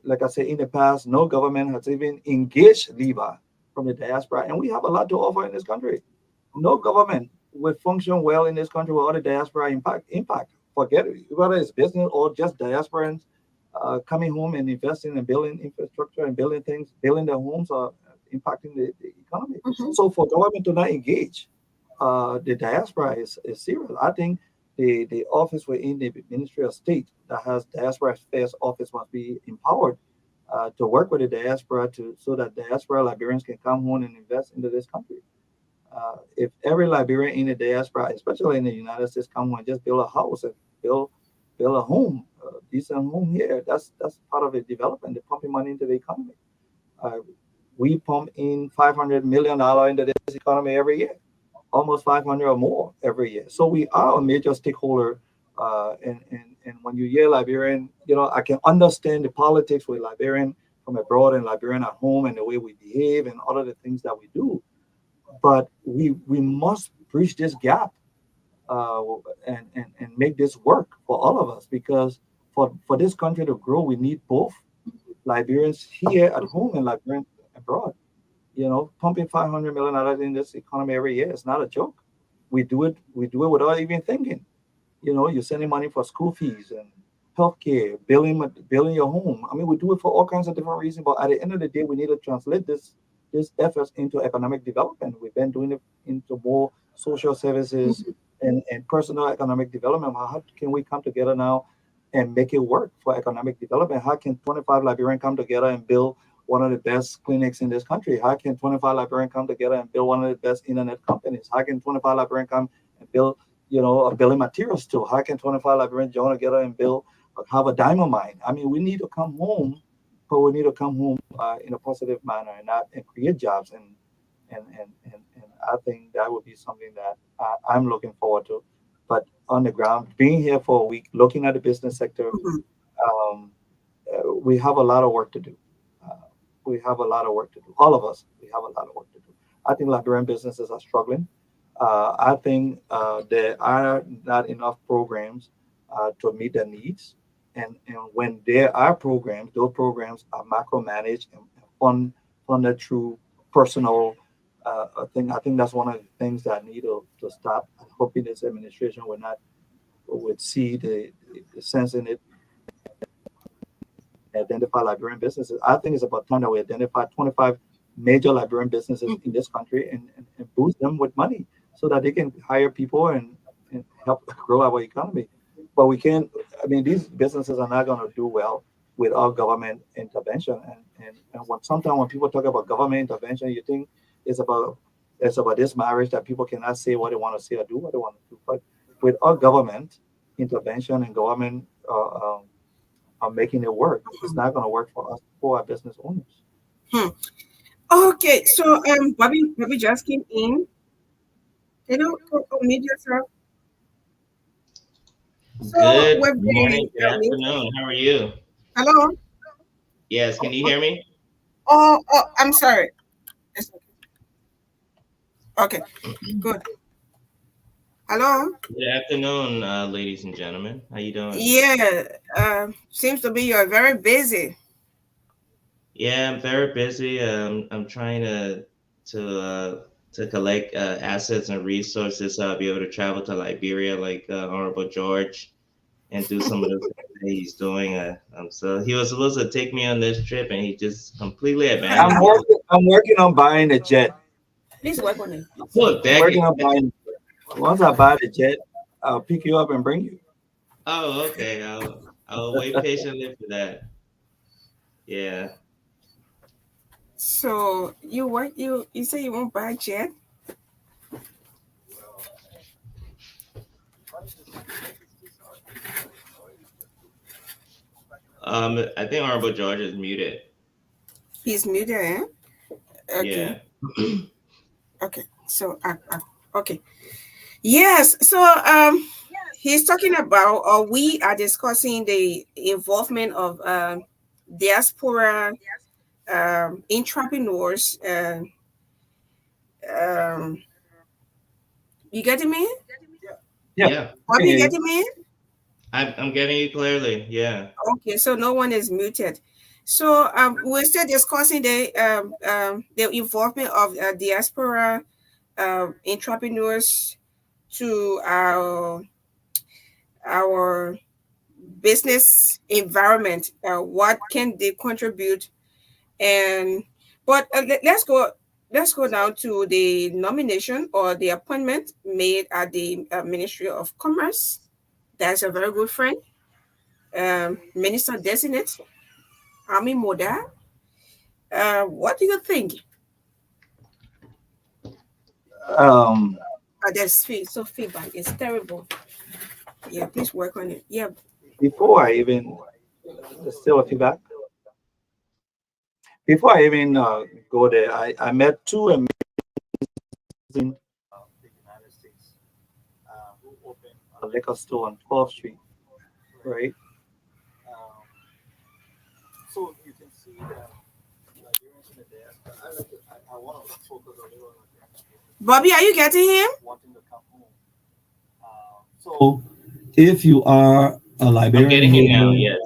[SPEAKER 14] like I said, in the past, no government has even engaged LIBA from the diaspora, and we have a lot to offer in this country. No government will function well in this country without the diaspora impact. Forget it, whether it's business or just diasporans coming home and investing and building infrastructure and building things, building their homes or impacting the economy. So for government to not engage the diaspora is serious. I think the office within the Ministry of State that has diaspora affairs office must be empowered to work with the diaspora so that diaspora Liberians can come home and invest into this country. If every Liberian in the diaspora, especially in the United States, come home and just build a house and build a home, a decent home here, that's part of the development. They're pumping money into the economy. Uh, we pump in $500 million into this economy every year, almost 500 or more every year. So we are a major stakeholder. And when you hear Liberian, you know, I can understand the politics with Liberian from abroad and Liberian at home and the way we behave and all of the things that we do. But we must bridge this gap and make this work for all of us because for this country to grow, we need both Liberians here at home and Liberians abroad. You know, pumping $500 million in this economy every year is not a joke. We do it without even thinking. You know, you're sending money for school fees and healthcare, building your home. I mean, we do it for all kinds of different reasons. But at the end of the day, we need to translate this efforts into economic development. We've been doing it into more social services and personal economic development. How can we come together now and make it work for economic development. How can 25 Liberians come together and build one of the best clinics in this country? How can 25 Liberians come together and build one of the best internet companies? How can 25 Liberians come and build, a building materials store? How can 25 Liberians join together and have a diamond mine? I mean, we need to come home, but we need to come home in a positive manner and create jobs. And I think that would be something that I'm looking forward to. But on the ground, being here for a week, looking at the business sector, we have a lot of work to do. We have a lot of work to do. All of us, we have a lot of work to do. I think Liberian businesses are struggling. I think there are not enough programs to meet their needs. And when there are programs, those programs are macro managed and funded through personal thing. I think that's one of the things that need to stop. I'm hoping this administration would see the sense in it, identify Liberian businesses. I think it's about time that we identify 25 major Liberian businesses in this country and boost them with money so that they can hire people and help grow our economy. But we can't, these businesses are not going to do well without government intervention. And sometimes when people talk about government intervention, you think it's about this marriage that people cannot say what they want to say or do what they want to do. But without government intervention and government are making it work, it's not going to work for us, for our business owners.
[SPEAKER 2] Okay, so Bobby just came in. Unmute yourself.
[SPEAKER 15] Good morning, good afternoon. How are you?
[SPEAKER 2] Hello.
[SPEAKER 15] Yes, can you hear me?
[SPEAKER 2] Oh, I'm sorry. Okay, good. Hello.
[SPEAKER 15] Good afternoon, ladies and gentlemen. How you doing?
[SPEAKER 2] Yeah, seems to be you're very busy.
[SPEAKER 15] Yeah, I'm very busy. I'm trying to collect assets and resources so I'll be able to travel to Liberia like Honorable George and do some of the things that he's doing. So he was supposed to take me on this trip and he just completely abandoned me.
[SPEAKER 14] I'm working on buying a jet.
[SPEAKER 2] Please work on it.
[SPEAKER 15] I'm
[SPEAKER 14] working on buying. Once I buy the jet, I'll pick you up and bring you.
[SPEAKER 15] Oh, okay. I'll wait patiently for that. Yeah.
[SPEAKER 2] So you say you won't buy a jet?
[SPEAKER 15] I think Honorable George is muted.
[SPEAKER 2] He's muted, eh? Okay.
[SPEAKER 15] Yeah.
[SPEAKER 2] Okay. So okay. Yes. So he's talking about, or we are discussing the involvement of diaspora entrepreneurs. You getting me?
[SPEAKER 15] Yeah.
[SPEAKER 2] Are you getting me?
[SPEAKER 15] I'm getting you clearly. Yeah.
[SPEAKER 2] Okay, so no one is muted. So we're still discussing the involvement of diaspora entrepreneurs to our business environment. What can they contribute? But let's go down to the nomination or the appointment made at the Ministry of Commerce. That's a very good friend. Minister designate Ami Moda. What do you think? There's feedback. It's terrible. Yeah, please work on it. Yeah.
[SPEAKER 14] Before I even still a feedback. Before I even go there, I met two amazing the United States who opened a liquor store on 12th Street, right? So you can see that Liberians in the diaspora. I want to focus a little on
[SPEAKER 2] Bobby, are you getting him?
[SPEAKER 14] wanting to come home. So if you are a Liberian,
[SPEAKER 15] I'm getting him now. Yes.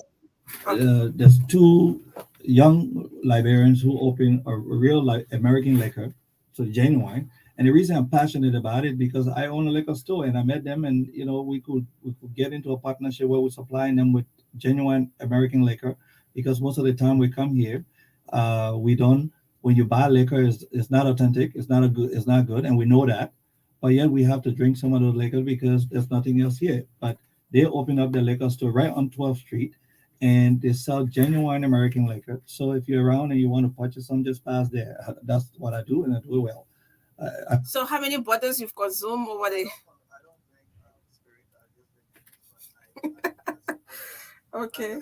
[SPEAKER 14] There's two young Liberians who open a real American liquor, so genuine. And the reason I'm passionate about it because I own a liquor store and I met them, and we could get into a partnership where we're supplying them with genuine American liquor, because most of the time we come here, we don't. When you buy liquor, it's not authentic, it's not good, and we know that. But yet we have to drink some of those liquor because there's nothing else here. But They open up the liquor store right on 12th Street, and they sell genuine American liquor. So if you're around and you want to purchase some, just pass there. That's what I do, and I do it well.
[SPEAKER 2] So how many bottles you've consumed over the? Okay.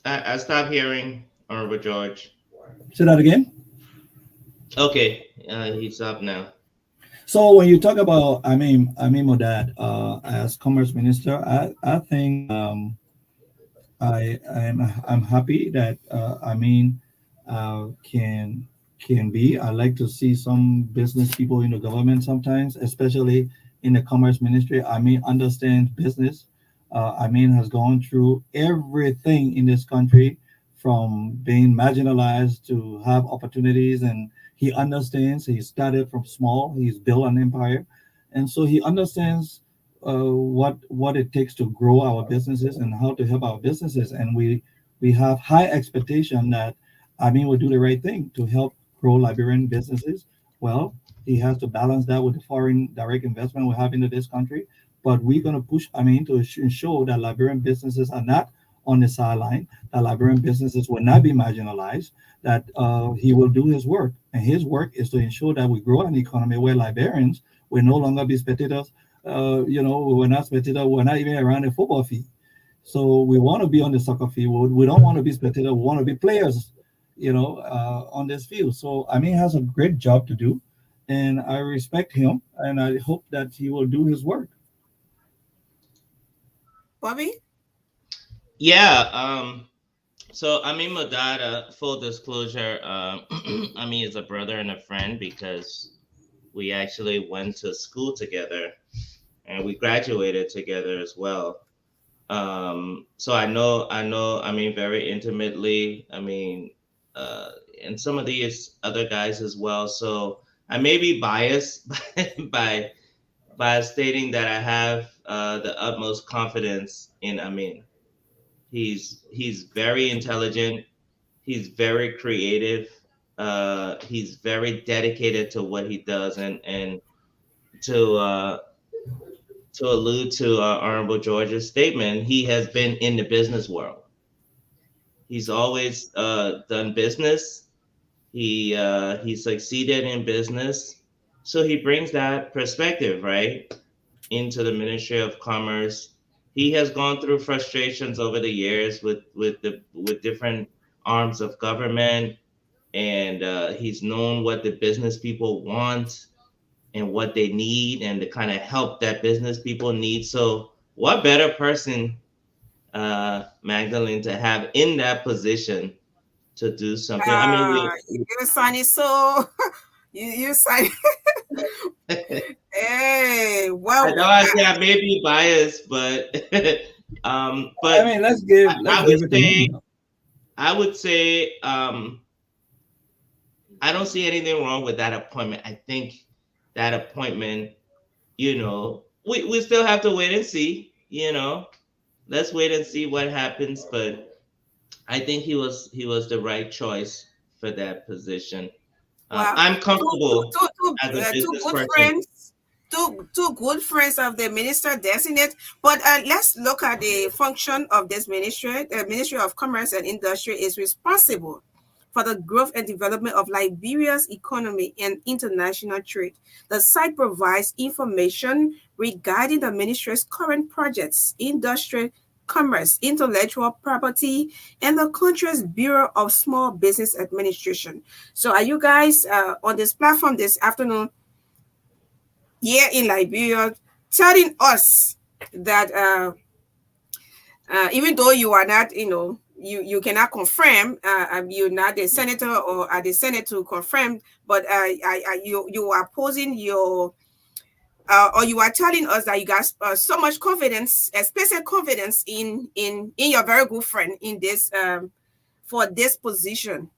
[SPEAKER 15] I stopped hearing Honorable George.
[SPEAKER 14] Say that again.
[SPEAKER 15] Okay, he's up now.
[SPEAKER 14] So when you talk about, Modad, as Commerce Minister, I think I'm happy that can be. I like to see some business people in the government sometimes, especially in the Commerce Ministry. Understands business. Has gone through everything in this country, from being marginalized to have opportunities, and he understands. He started from small. He's built an empire, and so he understands what it takes to grow our businesses and how to help our businesses. And we have high expectation that will do the right thing to help grow Liberian businesses. Well, he has to balance that with the foreign direct investment we have into this country. But we're going to push to ensure that Liberian businesses are not on the sideline, that Liberian businesses will not be marginalized, that he will do his work. And his work is to ensure that we grow an economy where Liberians will no longer be spectators. We're not spectators, we're not even around a football field. So we want to be on the soccer field. We don't want to be spectators, we want to be players, on this field. So he has a great job to do, and I respect him, and I hope that he will do his work.
[SPEAKER 2] Bobby?
[SPEAKER 15] Yeah. So Modada, full disclosure, is a brother and a friend because we actually went to school together and we graduated together as well. So I know, very intimately, and some of these other guys as well. So I may be biased by stating that I have the utmost confidence in Amin. He's very intelligent. He's very creative. He's very dedicated to what he does, and to allude to Honorable George's statement, he has been in the business world. He's always done business. He succeeded in business, so he brings that perspective right into the Ministry of Commerce. He has gone through frustrations over the years with different arms of government, and he's known what the business people want and what they need, and the kind of help that business people need. So what better person, Magdalene, to have in that position to do something?
[SPEAKER 2] You sound so you sound hey, well,
[SPEAKER 15] I know I may be biased, but
[SPEAKER 14] let's give it to him.
[SPEAKER 15] I would say I don't see anything wrong with that appointment. I think that appointment, we still have to wait and see, let's wait and see what happens. But I think he was the right choice for that position. I'm comfortable as a business person.
[SPEAKER 2] Two good friends of the minister designate. But let's look at the function of this ministry. The Ministry of Commerce and Industry is responsible for the growth and development of Liberia's economy and international trade. The site provides information regarding the ministry's current projects, industry, commerce, intellectual property, and the country's Bureau of Small Business Administration. So are you guys on this platform this afternoon here in Liberia telling us that even though you are not, you cannot confirm, you're not the senator or at the Senate to confirm, but you are posing your or you are telling us that you got so much confidence, special confidence in your very good friend in this for this position.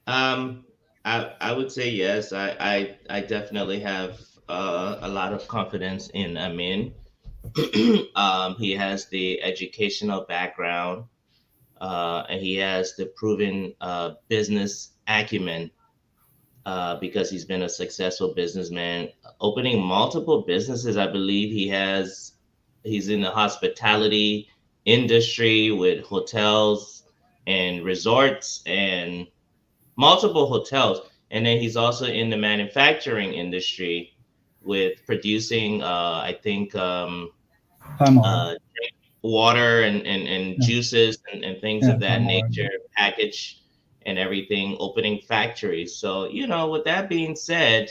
[SPEAKER 15] I would say yes. I definitely have a lot of confidence in Amin. He has the educational background, and he has the proven business acumen, because he's been a successful businessman, opening multiple businesses. I believe he's in the hospitality industry with hotels and resorts and multiple hotels. And then he's also in the manufacturing industry with producing, I think,
[SPEAKER 16] Palm oil.
[SPEAKER 15] water and juices and things
[SPEAKER 16] Yeah,
[SPEAKER 15] of that
[SPEAKER 16] palm oil.
[SPEAKER 15] nature, package and everything, opening factories. So, with that being said,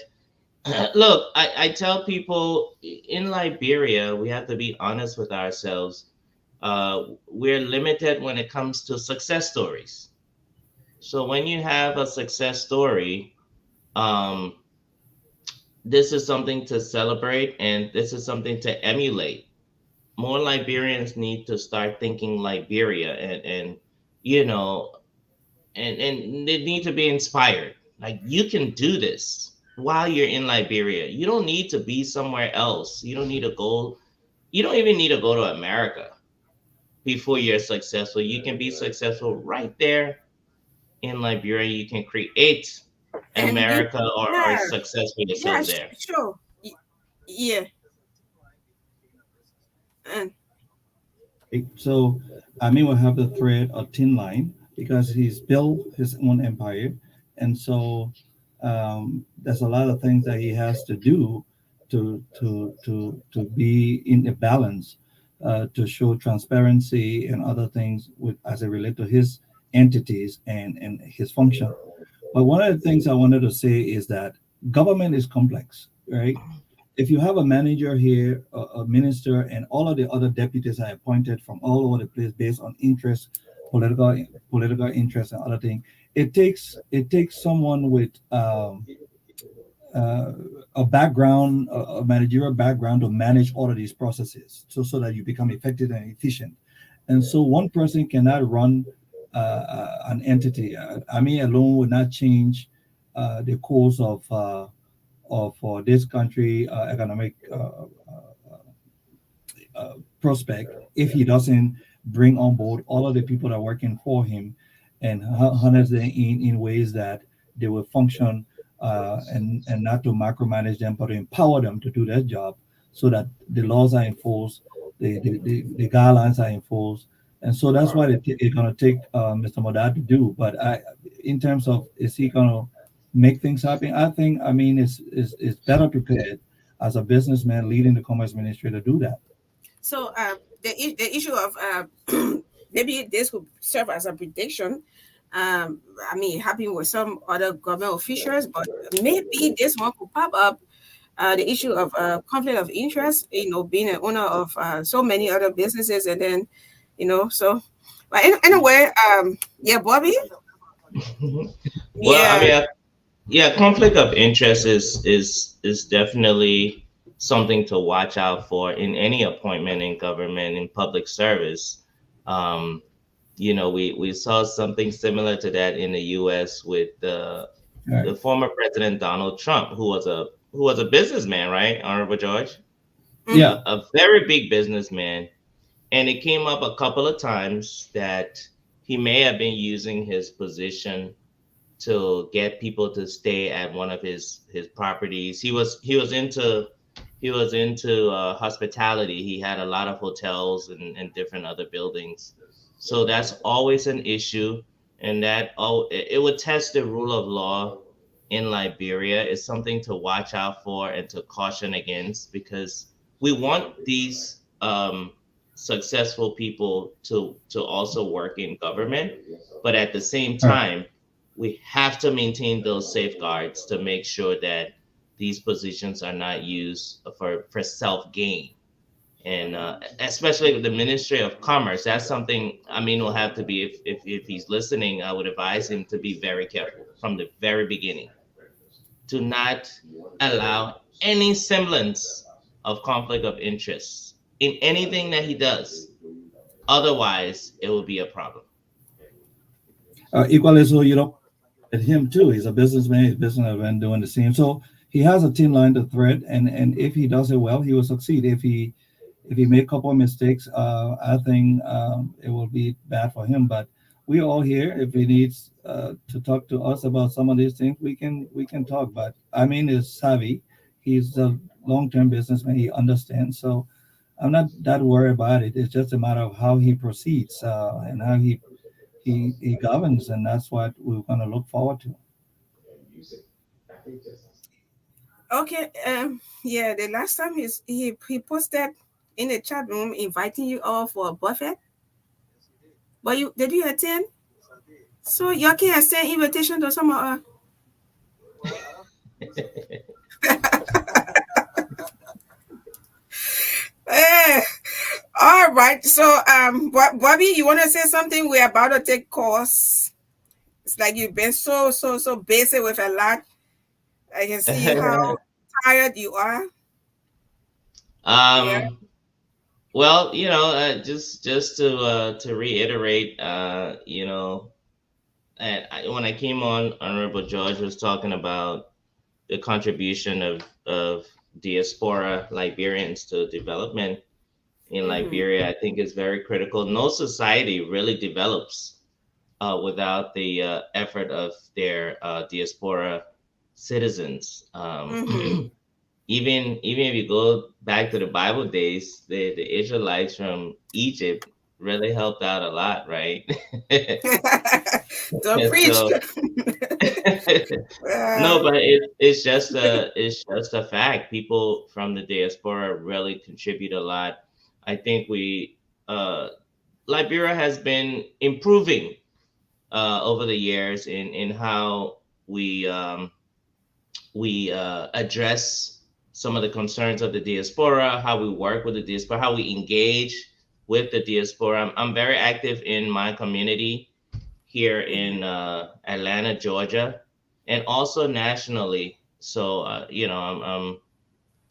[SPEAKER 15] look, I tell people in Liberia, we have to be honest with ourselves. We're limited when it comes to success stories. So when you have a success story, um, this is something to celebrate and this is something to emulate. More Liberians need to start thinking Liberia and you know and they need to be inspired. Like, you can do this while you're in Liberia. You don't need to be somewhere else. You don't need to go. You don't even need to go to America before you're successful. You can be successful right there in Liberia. You can create
[SPEAKER 2] And
[SPEAKER 15] America or
[SPEAKER 2] yeah,
[SPEAKER 15] success for
[SPEAKER 2] yeah,
[SPEAKER 15] yourself there.
[SPEAKER 2] sure. Yeah. And
[SPEAKER 16] So Ami will have the thread or thin line because he's built his own empire, and so there's a lot of things that he has to do to be in a balance, to show transparency and other things with as it relate to his entities and his function. But one of the things I wanted to say is that government is complex, right? If you have a manager here, a minister, and all of the other deputies are appointed from all over the place based on interest, political interest, and other things, it takes someone with uh, a background, a managerial background, to manage all of these processes, so that you become effective and efficient. And so one person cannot run an entity. Ami alone would not change the course of this country economic prospect if he doesn't bring on board all of the people that are working for him and harness them in ways that they will function, and not to micromanage them, but to empower them to do their job so that the laws are enforced, the guidelines are enforced. And so that's what it's going to take Mr. Modad to do. But in terms of, is he going to make things happen? I think, it's better prepared as a businessman leading the commerce ministry to do that.
[SPEAKER 2] so the issue of maybe this would serve as a prediction. Happening with some other government officials, but maybe this one could pop up. The issue of conflict of interest, being an owner of so many other businesses, and then, so. But anyway, yeah, Bobby.
[SPEAKER 15] Well, conflict of interest is definitely something to watch out for in any appointment in government, in public service. We saw something similar to that in the U.S. with the former President Donald Trump, who was a businessman, right, Honorable George?
[SPEAKER 16] Yeah,
[SPEAKER 15] a very big businessman, and it came up a couple of times that he may have been using his position to get people to stay at one of his properties. He was into hospitality. He had a lot of hotels and different other buildings. So that's always an issue, and that it would test the rule of law in Liberia. Is something to watch out for and to caution against, because we want these successful people to also work in government, but at the same time, we have to maintain those safeguards to make sure that these positions are not used for self-gain. And especially with the Ministry of Commerce, that's something will have to be, if he's listening, I would advise him to be very careful from the very beginning, to not allow any semblance of conflict of interest in anything that he does. Otherwise, it will be a problem.
[SPEAKER 16] Equally so, at him too. He's a businessman. He's businessman doing the same. So he has a thin line to thread, and if he does it well, he will succeed. If he make a couple of mistakes, I think it will be bad for him. But we're all here. If he needs to talk to us about some of these things, we can talk. But Amin is savvy. He's a long-term businessman. He understands. So I'm not that worried about it. It's just a matter of how he proceeds and how he governs, and that's what we're going to look forward to.
[SPEAKER 2] Okay. Yeah. The last time he posted in the chat room inviting you all for a buffet, but you attend? So y'all can send invitation to some of Eh, all right. So Bobby, you want to say something? We're about to take course. It's like you've been so busy with a lot. I can see how tired you are. Yeah.
[SPEAKER 15] Well, just to reiterate, and when I came on, Honorable George was talking about the contribution of diaspora Liberians to development in Liberia. I think is very critical. No society really develops without the effort of their diaspora citizens. Even if you go back to the Bible days, the Israelites from Egypt really helped out a lot, right?
[SPEAKER 2] Don't preach.
[SPEAKER 15] No, but it's just a fact. People from the diaspora really contribute a lot. I think Liberia has been improving over the years in how we address some of the concerns of the diaspora, how we work with the diaspora, how we engage with the diaspora. I'm very active in my community here in Atlanta, Georgia, and also nationally. So I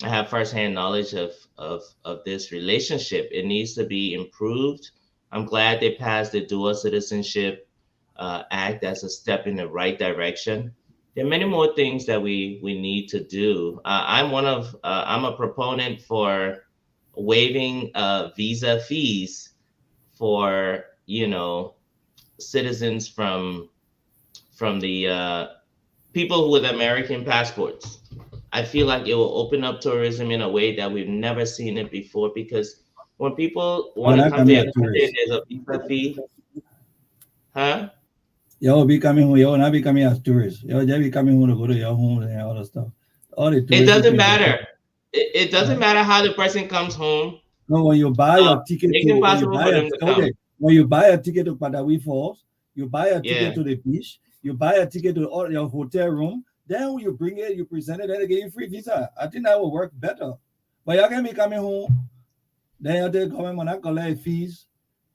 [SPEAKER 15] have firsthand knowledge of this relationship. It needs to be improved. I'm glad they passed the Dual Citizenship Act. That's a step in the right direction. There are many more things that we need to do. I'm a proponent for waiving visa fees for citizens from the people with American passports. I feel like it will open up tourism in a way that we've never seen it before, because when people want to come to your country, there's a visa fee. Huh?
[SPEAKER 16] Y'all be coming home. Y'all not be coming as tourists. Y'all just be coming home to go to your homes and all that stuff. All the
[SPEAKER 15] It doesn't matter. It doesn't matter how the person comes home.
[SPEAKER 16] No, when you buy your ticket
[SPEAKER 15] Make it possible for them to come.
[SPEAKER 16] when you buy a ticket to Padawi Falls, you buy a ticket to the beach, you buy a ticket to all your hotel room. Then when you bring it, you present it, and they give you free visa. I think that will work better. But y'all can be coming home. Then y'all take coming when I collect fees.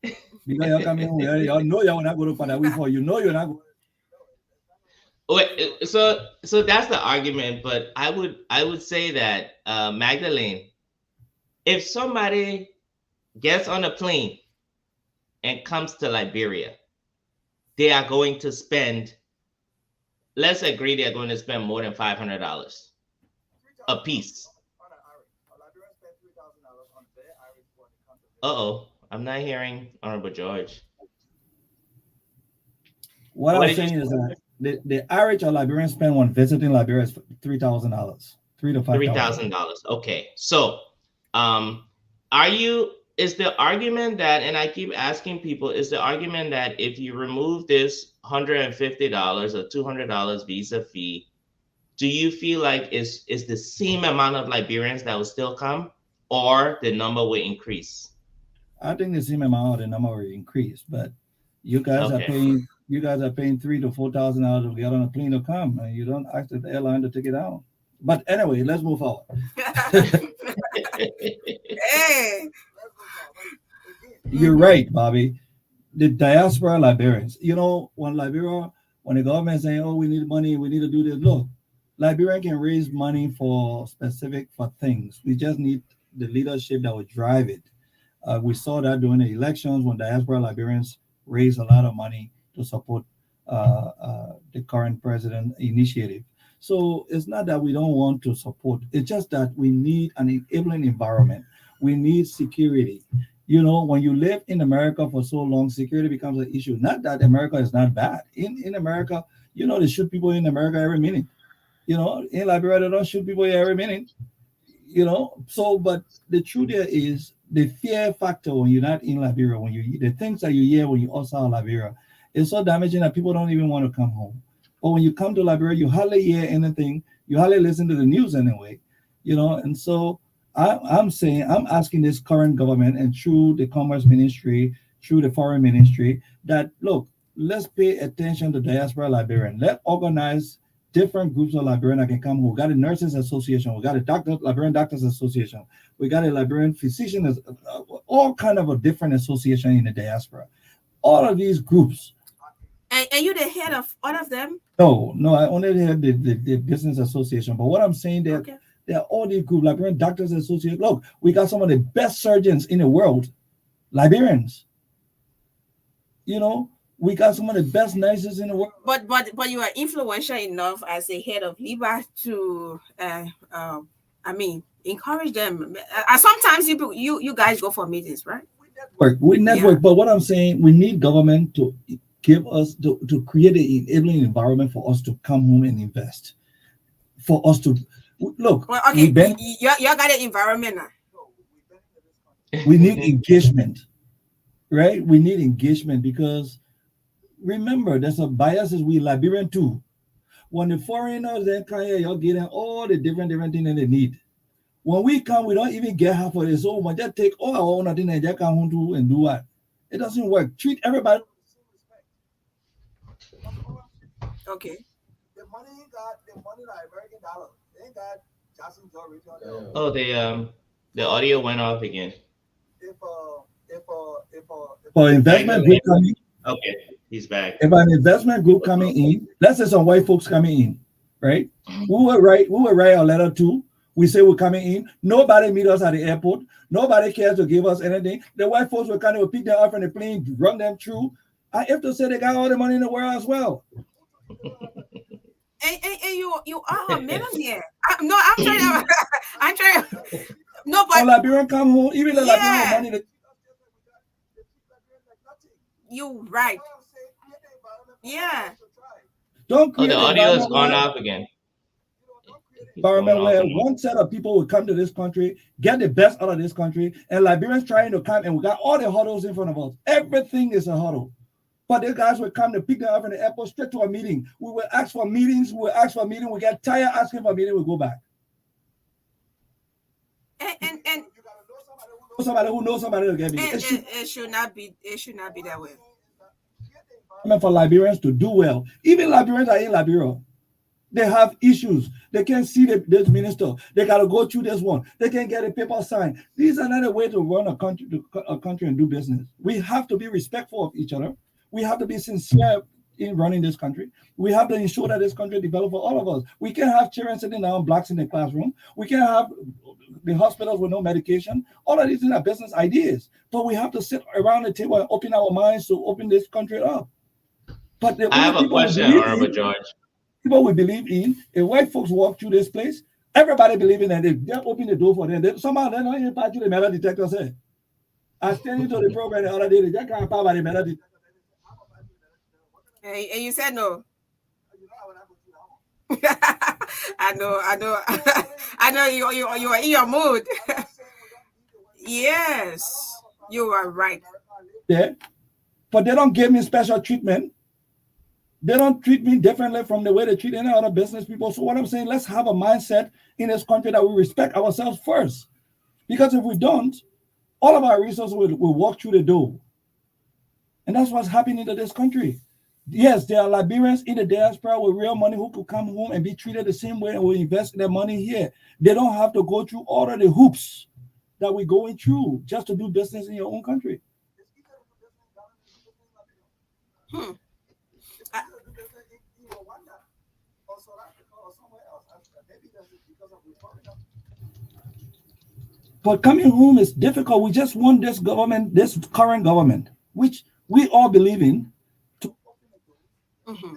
[SPEAKER 16] Because y'all coming home, y'all know y'all not going to Padawi Falls. You know you're not going.
[SPEAKER 15] Wait, so that's the argument, but I would say that Magdalene, if somebody gets on a plane and comes to Liberia, they are going to spend, let's agree they are going to spend more than $500 a piece. Uh-oh, I'm not hearing Honorable George.
[SPEAKER 16] What I'm saying is that the average of Liberians spend when visiting Liberia is $3,000, $3,000 to $5,000.
[SPEAKER 15] $3,000. Okay, so is the argument that, and I keep asking people, is the argument that if you remove this $150 or $200 visa fee, do you feel like is the same amount of Liberians that will still come, or the number will increase?
[SPEAKER 16] I think the same amount, the number will increase, but you guys are paying $3,000 to $4,000 to get on a plane to come, and you don't ask the airline to take it out. But anyway, let's move forward.
[SPEAKER 2] Hey.
[SPEAKER 16] You're right, Bobby. The diaspora Liberians, when the government is saying, oh, we need money, we need to do this, look, Liberia can raise money for things. We just need the leadership that would drive it. We saw that during the elections when diaspora Liberians raised a lot of money to support the current president initiative. So it's not that we don't want to support. It's just that we need an enabling environment. We need security. You know, when you live in America for so long, security becomes an issue. Not that America is not bad. In America, you know, they shoot people in America every minute. You know, in Liberia, they don't shoot people every minute. You know, so but the truth there is the fear factor when you're not in Liberia, when you the things that you hear when you outside Liberia, is so damaging that people don't even want to come home. But when you come to Liberia, you hardly hear anything. You hardly listen to the news anyway. You know, and so I'm saying I'm asking this current government and through the Commerce Ministry, through the Foreign Ministry, that look, let's pay attention to diaspora Liberian. Let organize different groups of Liberian that can come. We got a nurses association, we got a Liberian doctors association, we got a Liberian physicians, all kind of a different association in the diaspora. All of these groups.
[SPEAKER 2] And you the head of all of them?
[SPEAKER 16] No, I only have the business association. But what I'm saying that there are all these groups, Liberian doctors association. Look, we got some of the best surgeons in the world, Liberians. You know, we got some of the best nurses in the world.
[SPEAKER 2] But you are influential enough as a head of LIBA to encourage them. Sometimes you guys go for meetings, right?
[SPEAKER 16] We network, but what I'm saying, we need government to give us to create an enabling environment for us to come home and invest. For us to look.
[SPEAKER 2] Well, okay, you got an environment now.
[SPEAKER 16] We need engagement, right? We need engagement because remember, there's a bias as we Liberian too. When the foreigners then come here, you're getting all the different things that they need. When we come, we don't even get half of it. So we just take all our own thing and just come home to and do what? It doesn't work. Treat everybody.
[SPEAKER 2] Okay.
[SPEAKER 9] The money like American dollar. They ain't got Johnson George.
[SPEAKER 15] Oh, the audio went off again.
[SPEAKER 16] For investment group coming.
[SPEAKER 15] Okay, he's back.
[SPEAKER 16] If an investment group coming in, let's say some white folks coming in, right? We will write a letter to. We say we're coming in. Nobody meet us at the airport. Nobody cares to give us anything. The white folks will kind of pick them up from the plane, run them through. I have to say they got all the money in the world as well.
[SPEAKER 2] And you are a millionaire. I'm trying. No, but
[SPEAKER 16] Liberian come home, even the Liberian money.
[SPEAKER 2] You right. Yeah.
[SPEAKER 16] Don't
[SPEAKER 15] the audio is gone off again.
[SPEAKER 16] Environment where one set of people will come to this country, get the best out of this country, and Liberians trying to come, and we got all the hurdles in front of us. Everything is a hurdle. But the guys will come to pick them up in the airport straight to a meeting. We will ask for meetings. We get tired asking for a meeting. We go back.
[SPEAKER 2] And
[SPEAKER 16] somebody who knows somebody to get me.
[SPEAKER 2] It should not be that way.
[SPEAKER 16] For Liberians to do well. Even Liberians are in Liberia. They have issues. They can't see this minister. They got to go through this one. They can't get a paper signed. These are not a way to run a country and do business. We have to be respectful of each other. We have to be sincere in running this country. We have to ensure that this country develops for all of us. We can't have children sitting down, blacks in the classroom. We can't have the hospitals with no medication. All of these are business ideas. But we have to sit around the table and open our minds to open this country up. But
[SPEAKER 15] I have a question, Honorable George.
[SPEAKER 16] People we believe in, if white folks walk through this place, everybody believe in that. They open the door for them. Somehow they don't even pass you the metal detector. Say, I stayed into the program the other day. They just can't pass by the metal detector.
[SPEAKER 2] And you said no. I know you are in your mood. Yes, you are right.
[SPEAKER 16] Yeah, but they don't give me special treatment. They don't treat me differently from the way they treat any other business people. So what I'm saying, let's have a mindset in this country that we respect ourselves first. Because if we don't, all of our resources will walk through the door. And that's what's happening to this country. Yes, there are Liberians in the diaspora with real money who could come home and be treated the same way and will invest their money here. They don't have to go through all of the hoops that we're going through just to do business in your own country. But coming home is difficult. We just want this government, this current government, which we all believe in, to
[SPEAKER 2] Mm-hmm.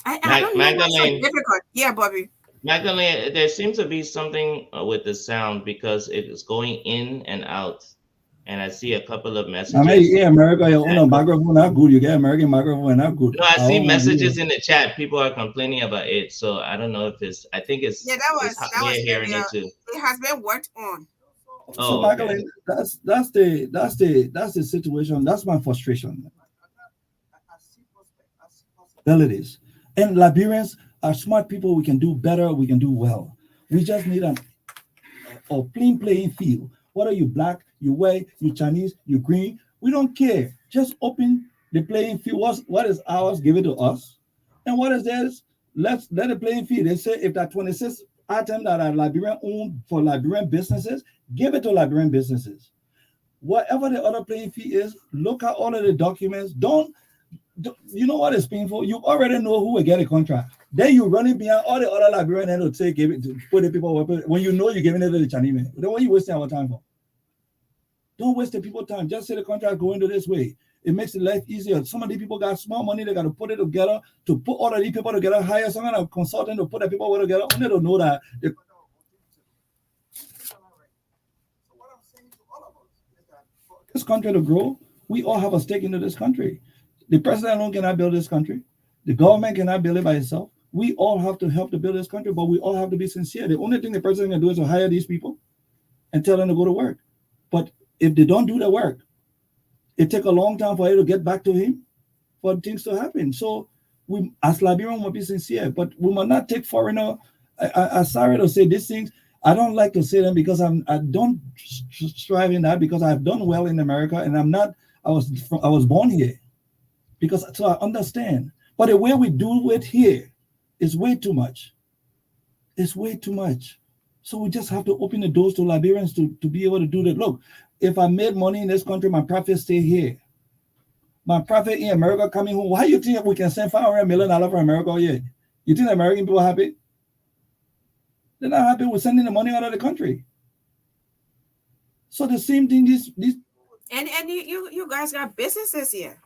[SPEAKER 2] I don't know what's so
[SPEAKER 15] Magdalene.
[SPEAKER 2] difficult. Yeah, Bobby.
[SPEAKER 15] Magdalene, there seems to be something with the sound because it is going in and out, and I see a couple of
[SPEAKER 16] I mean,
[SPEAKER 15] messages.
[SPEAKER 16] yeah, America, your own microphone not good. You get American microphone not good.
[SPEAKER 15] No, I see messages in the chat. People are complaining about it, so I don't know if it's. I think it's.
[SPEAKER 2] Yeah, that was
[SPEAKER 15] They're hearing
[SPEAKER 2] earlier.
[SPEAKER 15] it too.
[SPEAKER 2] It has been worked on.
[SPEAKER 16] So,
[SPEAKER 15] Oh,
[SPEAKER 16] Magdalene,
[SPEAKER 15] okay.
[SPEAKER 16] that's the situation. That's my frustration. Abilities. And Liberians are smart people. We can do better. We can do well. We just need a clean playing field. Whether you black, you white, you Chinese, you green, we don't care. Just open the playing field. What is ours, give it to us. And what is theirs, let the playing field. They say if that 26 items that are Liberian owned for Liberian businesses, give it to Liberian businesses. Whatever the other playing field is, look at all of the documents. Don't you know what is painful? You already know who will get a contract. Then you running behind all the other Liberian and will say, give it to put the people when you know you're giving it to the Chinese man. Then what are you wasting our time for? Don't waste the people time. Just say the contract going to this way. It makes the life easier. Some of these people got small money. They got to put it together to put all of these people together. Hire some kind of consultant to put the people together. Only don't know that. This country to grow, we all have a stake into this country. The president alone cannot build this country. The government cannot build it by itself. We all have to help to build this country, but we all have to be sincere. The only thing the president can do is to hire these people and tell them to go to work. But if they don't do the work, it takes a long time for it to get back to him for things to happen. So we, as Liberians, must be sincere, but we must not take foreigner. I'm sorry to say these things. I don't like to say them because I don't strive in that because I've done well in America and I'm not. I was born here because so I understand. But the way we do it here is way too much. It's way too much. So we just have to open the doors to Liberians to be able to do that. Look, if I made money in this country, my profits stay here. My profit in America coming home. Why do you think we can send $500 million for America here? You think the American people are happy? They're not happy with sending the money out of the country. So the same thing, these
[SPEAKER 2] and you guys got businesses here.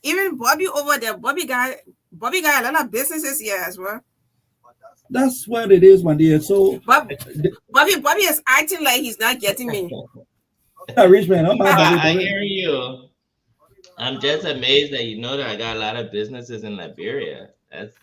[SPEAKER 2] Even Bobby over there, Bobby got a lot of businesses here as well.
[SPEAKER 16] That's what it is, my dear. So
[SPEAKER 2] Bobby is acting like he's not getting me.
[SPEAKER 16] Rich man,
[SPEAKER 15] I hear you. I'm just amazed that you know that I got a lot of businesses in Liberia.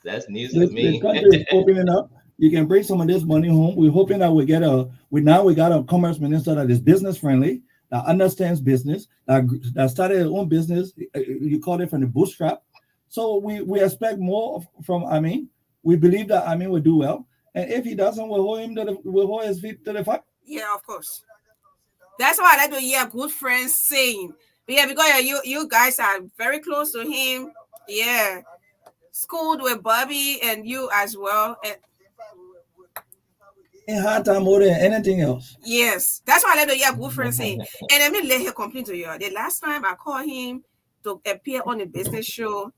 [SPEAKER 15] That's news to me.
[SPEAKER 16] The country is opening up. You can bring some of this money home. We're hoping that we got a commerce minister that is business friendly, that understands business, that started his own business. You call it from the bootstrap. So we expect more from Amin. We believe that Amin will do well. And if he doesn't, we'll hold his feet to the fire.
[SPEAKER 2] Yeah, of course. That's why I like to hear good friends saying. Yeah, because you guys are very close to him. Yeah. Schooled with Bobby and you as well.
[SPEAKER 16] In hard time more than anything else.
[SPEAKER 2] Yes. That's why I like to hear good friends saying. And let me let him complain to you. The last time I called him to appear on the business show,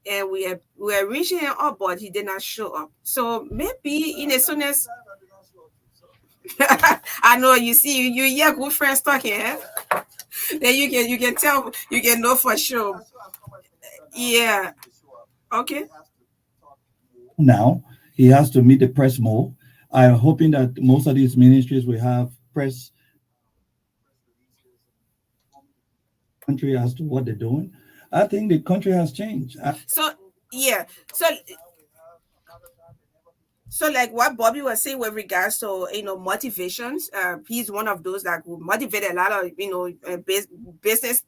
[SPEAKER 2] and we were reaching him up, but he did not show up. So maybe in as soon as I know you see you hear good friends talking, eh? Then you can tell, you can know for sure. Yeah. Okay.
[SPEAKER 16] Now he has to meet the press more. I'm hoping that most of these ministries will have press country as to what they're doing. I think the country has changed.
[SPEAKER 2] So like what Bobby was saying with regards to motivations, he's one of those that will motivate a lot of business.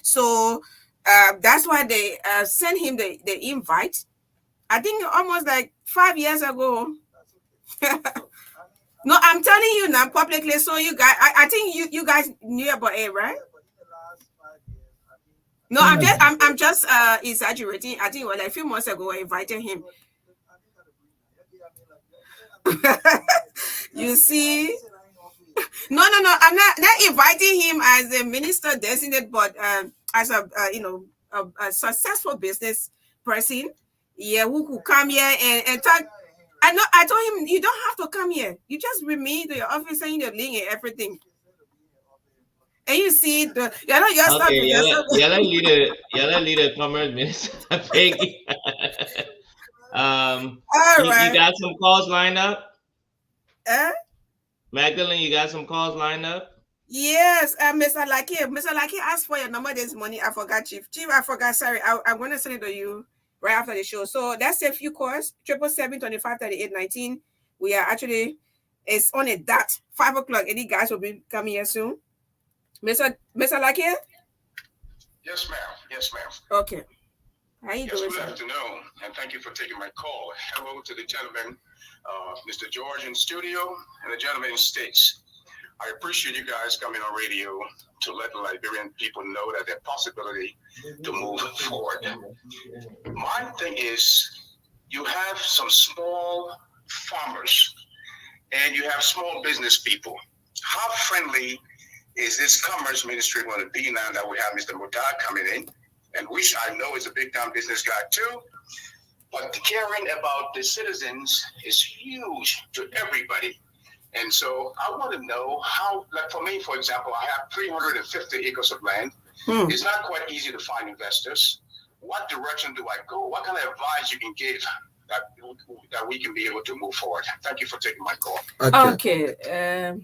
[SPEAKER 2] So that's why they sent him the invite. I think almost like 5 years ago. No, I'm telling you now publicly. So you guys, I think you guys knew about it, right? No, I'm just exaggerating. I think like a few months ago I invited him. You see? No, I'm not inviting him as a minister designate, but as a successful business person, yeah, who could come here and talk. I told him you don't have to come here. You just bring me to your office and your link and everything. And you see y'all
[SPEAKER 15] leader commerce minister.
[SPEAKER 2] All
[SPEAKER 15] You
[SPEAKER 2] right.
[SPEAKER 15] got some calls lined up?
[SPEAKER 2] Eh?
[SPEAKER 15] Magdalene, you got some calls lined up?
[SPEAKER 2] Yes, Mr. Lucky asked for your number this morning. I forgot, Chief. Chief, I forgot. Sorry, I'm going to send it to you right after the show. So that's a few calls. 777-25-38-19. We are actually, it's on a dot. 5 o'clock. Any guys will be coming here soon. Mr. Lucky?
[SPEAKER 12] Yes, ma'am. Yes, ma'am.
[SPEAKER 2] Okay. How you
[SPEAKER 12] Yes,
[SPEAKER 2] doing,
[SPEAKER 12] good
[SPEAKER 2] sir?
[SPEAKER 12] afternoon, and thank you for taking my call. Hello to the gentleman, Mr. George in studio, and the gentleman in States. I appreciate you guys coming on radio to let the Liberian people know that there's possibility to move forward. My thing is, you have some small farmers, and you have small business people. How friendly is this commerce ministry going to be now that we have Mr. Mudad coming in, and which I know is a big time business guy too, but caring about the citizens is huge to everybody. And so I want to know how, like for me, for example, I have 350 acres of land. It's not quite easy to find investors. What direction do I go? What kind of advice you can give that we can be able to move forward? Thank you for taking my call.
[SPEAKER 2] Okay.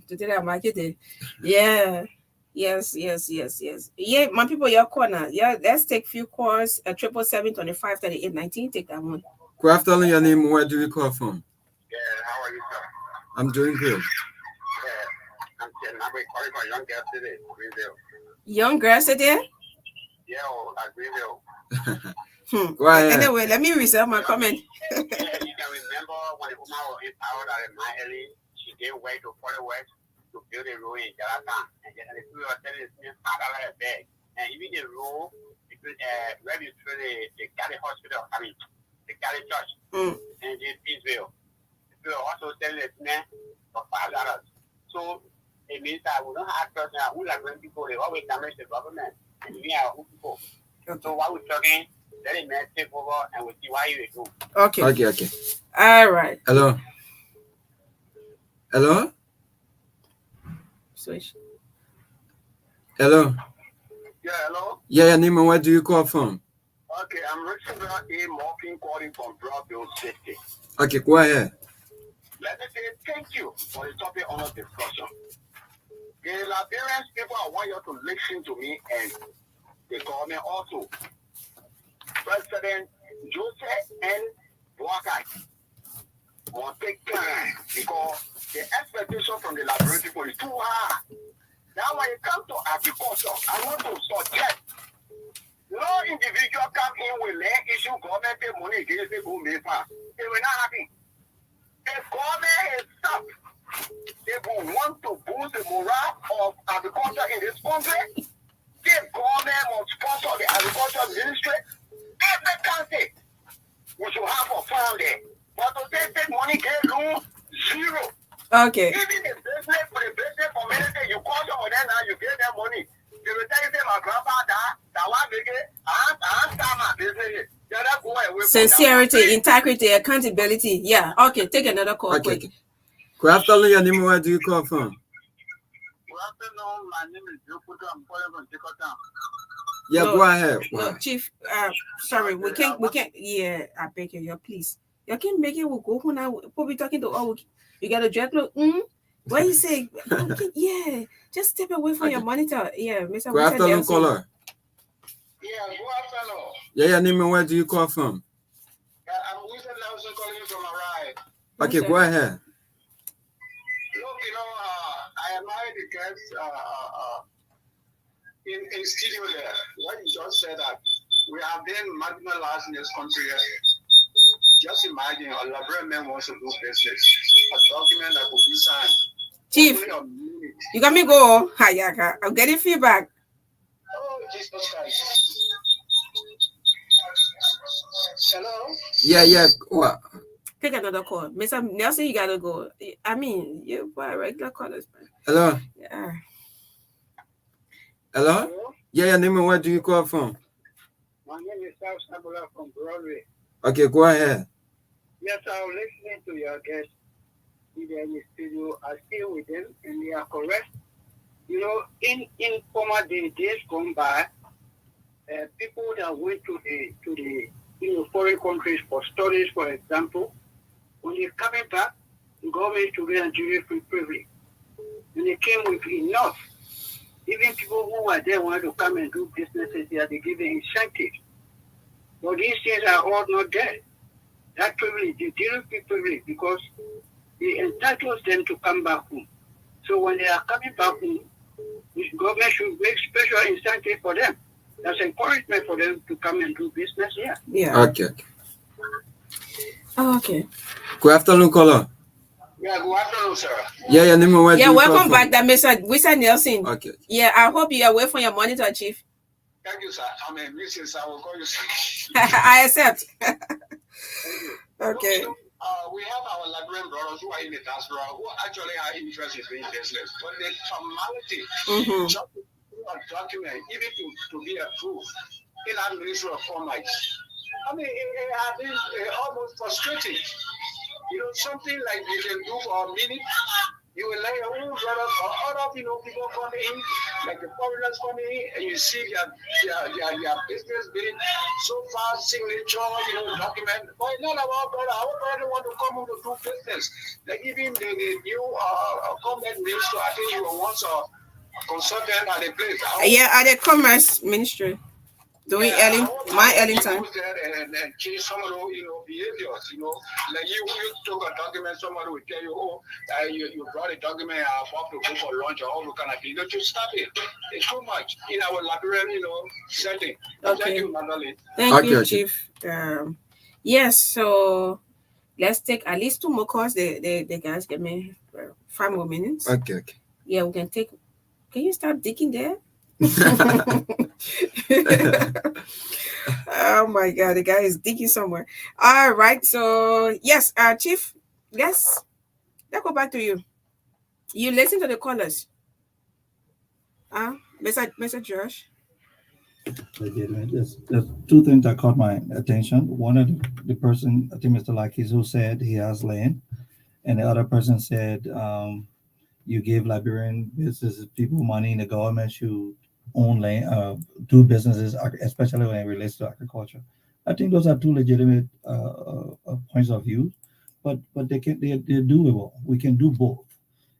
[SPEAKER 2] Today I'm marketing. Yeah. Yes. Yeah, my people, your corner. Yeah, let's take few calls. 777-25-38-19. Take that one.
[SPEAKER 17] Good afternoon, your name. Where do you call from?
[SPEAKER 12] Yeah, how are you, sir?
[SPEAKER 17] I'm doing good.
[SPEAKER 12] Yeah, I'm calling for Young Girl City, Greenville.
[SPEAKER 2] Young girl today?
[SPEAKER 12] Yeah, at Greenville.
[SPEAKER 17] Go ahead.
[SPEAKER 2] Anyway, let me reserve my comment.
[SPEAKER 12] Yeah, you can remember when the woman was empowered at Myean, she gave way to Port West to build a road in Jalatan. And the people were telling the students how to beg. And even the road between where between the Cali Hospital, the Cali Church, and the Peaceville. We were also selling it for $5. So it means that we don't have person who are going people, they always damage the government. And we are who people. So while we're talking, let it man take over and we'll see why you do.
[SPEAKER 2] Okay. All right.
[SPEAKER 17] Hello?
[SPEAKER 2] Switch.
[SPEAKER 17] Hello?
[SPEAKER 12] Yeah, hello?
[SPEAKER 17] Yeah, your name and where do you call from?
[SPEAKER 12] Okay, I'm Richard A. Morgan calling from Broadville City.
[SPEAKER 17] Okay, go ahead.
[SPEAKER 12] Let me say thank you for the topic on the discussion. The Liberian people, I want you to listen to me and the government also. President Joseph N. Boakai will take time because the expectation from the Liberian people is too high. Now when it comes to agriculture, I want to suggest no individual come in with land issue government pay money against the go make farm. They will not happen. The government itself, they will want to boost the morale of agriculture in this country. The government must sponsor the agriculture ministry. Every country, we should have a farm there. But to take money, get loan, zero.
[SPEAKER 2] Okay.
[SPEAKER 12] Even the business for the business community, you call them on them now, you give them money. They will tell you, my grandfather, that one big, I start my business.
[SPEAKER 2] Sincerity, integrity, accountability. Yeah. Okay. Take another call. Quick.
[SPEAKER 17] Good afternoon, your name. Where do you call from?
[SPEAKER 12] Good afternoon. My name is Joe Puto. I'm calling from Jakarta.
[SPEAKER 17] Yeah,
[SPEAKER 2] no,
[SPEAKER 17] go ahead.
[SPEAKER 2] No, Chief. Sorry, we can't. Yeah, I beg you, please. You can't make it. We'll go now. We'll be talking to all. You got a dread look. What you say? Okay, yeah, just step away from your monitor. Yeah, Mr.
[SPEAKER 17] Good afternoon, caller.
[SPEAKER 12] Yeah, good afternoon.
[SPEAKER 17] Yeah, your name and where do you call from?
[SPEAKER 12] I'm Wilson Nelson calling from Arai.
[SPEAKER 17] Okay, go ahead.
[SPEAKER 12] Look, I admire the guys in studio there. What you just said that we have been marginalized in this country. Just imagine a Liberian man wants to do business. A document that could be signed.
[SPEAKER 2] Chief, you got me go. Hayaka. I'm getting feedback.
[SPEAKER 12] Oh, Jesus Christ. Hello?
[SPEAKER 17] Yeah. What?
[SPEAKER 2] Take another call. Mr. Nelson, you gotta go. I mean, you buy regular callers.
[SPEAKER 17] Hello?
[SPEAKER 2] Yeah.
[SPEAKER 17] Hello? Yeah, your name and where do you call from?
[SPEAKER 12] My name is Saah from Broadway.
[SPEAKER 17] Okay, go ahead.
[SPEAKER 12] Yes, I was listening to your guest in the studio. I stay with them, and they are correct. In former days gone by, people that went to the
[SPEAKER 18] foreign countries for studies, for example. When they're coming back, the government to grant duty-free privilege. When they came with enough, even people who were there wanted to come and do businesses there, they give them incentives. But these things are all not there. That privilege, the duty-free privilege, because it entitles them to come back home. So when they are coming back home, the government should make special incentive for them. That's encouragement for them to come and do business here.
[SPEAKER 2] Yeah.
[SPEAKER 17] Okay.
[SPEAKER 2] Oh, okay.
[SPEAKER 17] Good afternoon, caller.
[SPEAKER 12] Yeah, good afternoon, sir.
[SPEAKER 17] Yeah, name and where do
[SPEAKER 2] Yeah,
[SPEAKER 17] you
[SPEAKER 2] welcome
[SPEAKER 17] call
[SPEAKER 2] back,
[SPEAKER 17] from?
[SPEAKER 2] Mr. Nelson.
[SPEAKER 17] Okay.
[SPEAKER 2] Yeah, I hope you are away from your monitor, Chief.
[SPEAKER 12] Thank you, sir. I'm a Mrs. I will call you sir.
[SPEAKER 2] I accept.
[SPEAKER 12] Okay.
[SPEAKER 2] Okay.
[SPEAKER 12] We have our Liberian brothers who are in the diaspora who actually are interested in doing business, but the formality, just to do a document, even to be approved in our Ministry of Commerce. I mean, it has been almost frustrating. Something like you can do for a minute, you will let your own brothers or other people come in, like the foreigners come in, and you see their business being so far signature, document. But not our brother. Our brother want to come to do business. Like even the new comment minister, I think you were once a consultant at the place.
[SPEAKER 2] Yeah, at the Commerce Ministry. Doing my early time.
[SPEAKER 12] And change some of those, behaviors, like you took a document, somebody will tell you, you brought a document, I have to go for lunch or all the kind of thing. Don't you stop it. It's too much in our Liberian, setting.
[SPEAKER 2] Okay.
[SPEAKER 12] Thank you, Magdalene.
[SPEAKER 2] Thank you, Chief. Yes, so let's take at least 2 more calls. The guys give me 5 more minutes.
[SPEAKER 17] Okay.
[SPEAKER 2] Yeah, we can take. Can you start digging there? Oh my God, the guy is digging somewhere. All right, so yes, Chief, let's go back to you. You listen to the callers. Mr. Josh.
[SPEAKER 16] I did. There's 2 things that caught my attention. One of the person, I think Mr. Lakis, who said he has land, and the other person said you give Liberian businesses people money, and the government should own land, do businesses, especially when it relates to agriculture. I think those are 2 legitimate points of view, but they're doable. We can do both.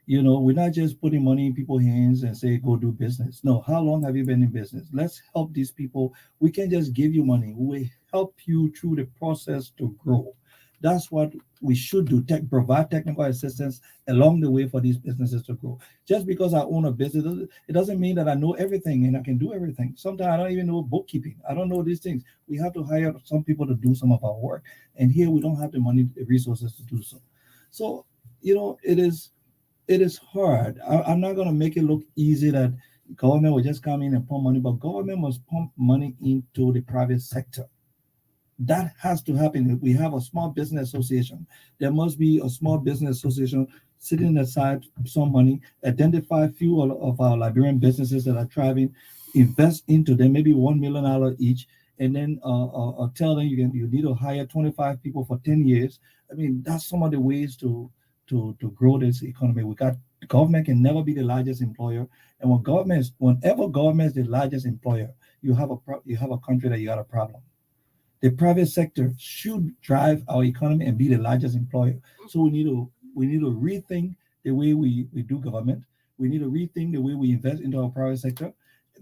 [SPEAKER 16] We're not just putting money in people's hands and say, go do business. No, how long have you been in business? Let's help these people. We can't just give you money. We help you through the process to grow. That's what we should do, provide technical assistance along the way for these businesses to grow. Just because I own a business, it doesn't mean that I know everything and I can do everything. Sometimes I don't even know bookkeeping. I don't know these things. We have to hire some people to do some of our work. And here we don't have the money, the resources to do so. So, it is hard. I'm not going to make it look easy that government will just come in and pump money, but government must pump money into the private sector. That has to happen. If we have a small business association, there must be a small business association sitting aside some money, identify a few of our Liberian businesses that are thriving, invest into them, maybe $1 million each, and then tell them you need to hire 25 people for 10 years. I mean, that's some of the ways to grow this economy. Government can never be the largest employer, and whenever government is the largest employer, you have a country that you got a problem. The private sector should drive our economy and be the largest employer. So we need to rethink the way we do government. We need to rethink the way we invest into our private sector.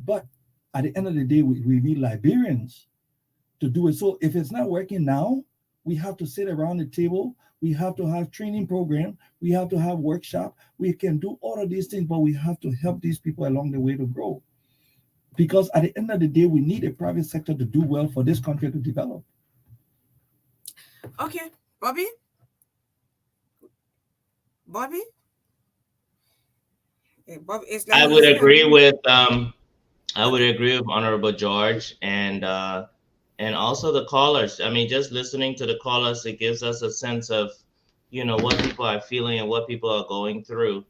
[SPEAKER 16] But at the end of the day, we need Liberians to do it. So if it's not working now, we have to sit around the table. We have to have training program. We have to have workshop. We can do all of these things, but we have to help these people along the way to grow. Because at the end of the day, we need a private sector to do well for this country to develop.
[SPEAKER 2] Okay, Bobby? Hey, Bobby,
[SPEAKER 15] I would agree with Honorable George and also the callers. I mean, just listening to the callers, it gives us a sense of, what people are feeling and what people are going through.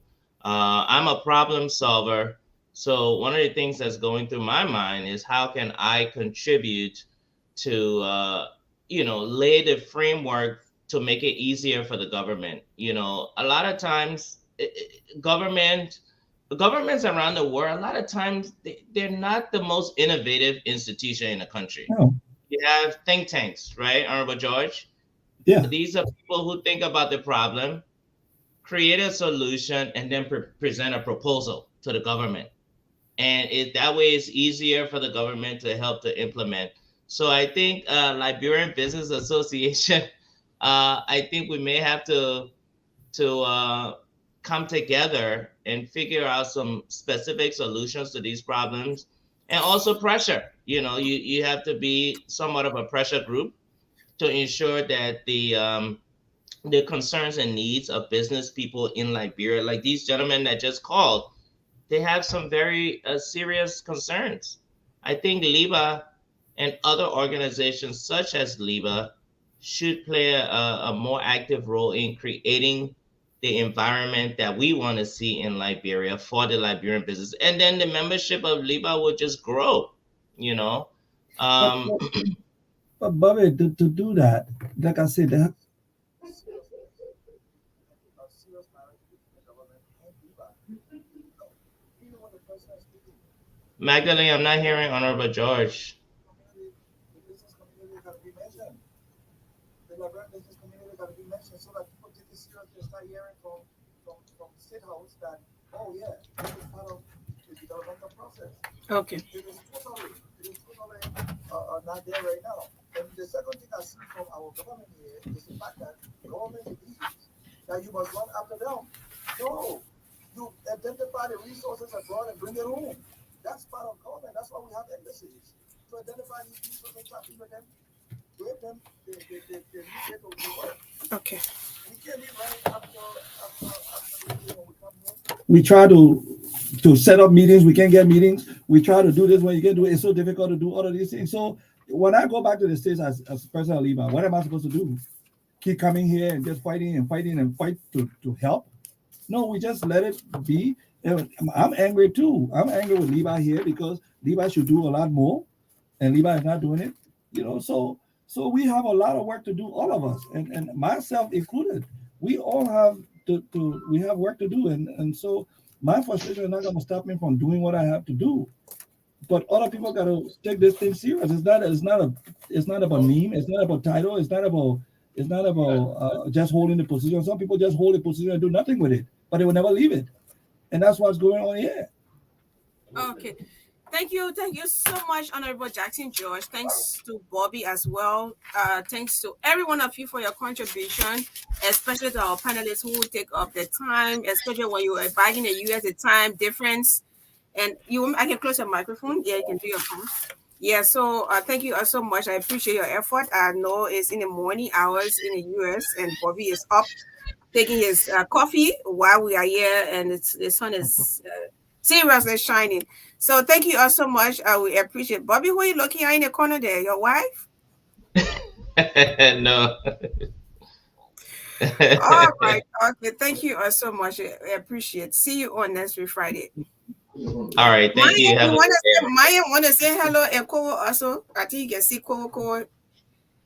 [SPEAKER 15] I'm a problem solver. So one of the things that's going through my mind is how can I contribute to, lay the framework to make it easier for the government. A lot of times governments around the world, a lot of times they're not the most innovative institution in the country.
[SPEAKER 16] No.
[SPEAKER 15] you have think tanks, right, Honorable George?
[SPEAKER 16] Yeah.
[SPEAKER 15] These are people who think about the problem, create a solution, and then present a proposal to the government. And that way it's easier for the government to help to implement. So I think Liberian Business Association, I think we may have to come together and figure out some specific solutions to these problems, and also pressure. You have to be somewhat of a pressure group to ensure that the concerns and needs of business people in Liberia, like these gentlemen that just called, they have some very serious concerns. I think LIBA and other organizations such as LIBA should play a more active role in creating the environment that we want to see in Liberia for the Liberian business. And then the membership of LIBA will just grow,
[SPEAKER 16] But Bobby, to do that, like I said,
[SPEAKER 15] Magdalene, I'm not hearing Honorable George.
[SPEAKER 9] The Liberian business community got to be mentioned so that people take this serious. They start hearing from the state house that, oh yeah, this is part of the developmental process.
[SPEAKER 2] Okay.
[SPEAKER 9] It is totally not there right now. And the second thing I see from our government here is the fact that the government believes that you must run after them. No, you identify the resources abroad and bring it home. That's part of government. That's why we have embassies. To identify these resources, tap in with them, give them the work.
[SPEAKER 2] Okay.
[SPEAKER 9] We can't be running after when we come home.
[SPEAKER 16] we try to set up meetings. We can't get meetings. We try to do this when you can do it. It's so difficult to do all of these things. So when I go back to the States as president of LIBA, what am I supposed to do? Keep coming here and just fight to help? No, we just let it be. I'm angry too. I'm angry with LIBA here because LIBA should do a lot more, and LIBA is not doing it. So we have a lot of work to do, all of us, and myself included. We all have we have work to do, and so my frustration is not going to stop me from doing what I have to do. But other people got to take this thing serious. It's not about meme. It's not about title. It's not about just holding the position. Some people just hold the position and do nothing with it, but they will never leave it, and that's what's going on here.
[SPEAKER 2] Okay. Thank you so much, Honorable Jackson George. Thanks to Bobby as well. Thanks to every one of you for your contribution, especially to our panelists who will take up the time, especially when you are back in the US, the time difference. And I can close your microphone. Yeah, you can do your phone. Yeah, so thank you so much. I appreciate your effort. I know it's in the morning hours in the US, and Bobby is up taking his coffee while we are here, and the sun is seriously shining. So thank you all so much. We appreciate it. Bobby, who are you looking at in the corner there? Your wife?
[SPEAKER 15] No.
[SPEAKER 2] All right. Okay. Thank you all so much. I appreciate it. See you on next week Friday.
[SPEAKER 15] All right. Thank you.
[SPEAKER 2] Myean want to say hello and Kowo also. I think you can see Kowo.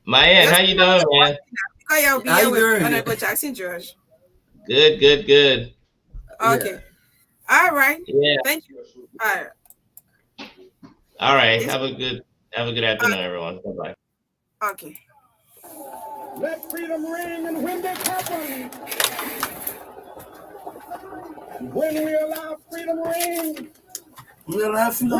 [SPEAKER 15] Myean, how you doing, man?
[SPEAKER 2] Because you'll be here with Honorable Jackson George.
[SPEAKER 15] Good.
[SPEAKER 2] Okay.
[SPEAKER 15] Yeah.
[SPEAKER 2] All right.
[SPEAKER 15] Yeah.
[SPEAKER 2] Thank you.
[SPEAKER 15] All right. Have a good afternoon, everyone. Bye-bye.
[SPEAKER 2] Okay.
[SPEAKER 3] Let freedom ring, and when that happens, when we allow freedom ring, we allow freedom.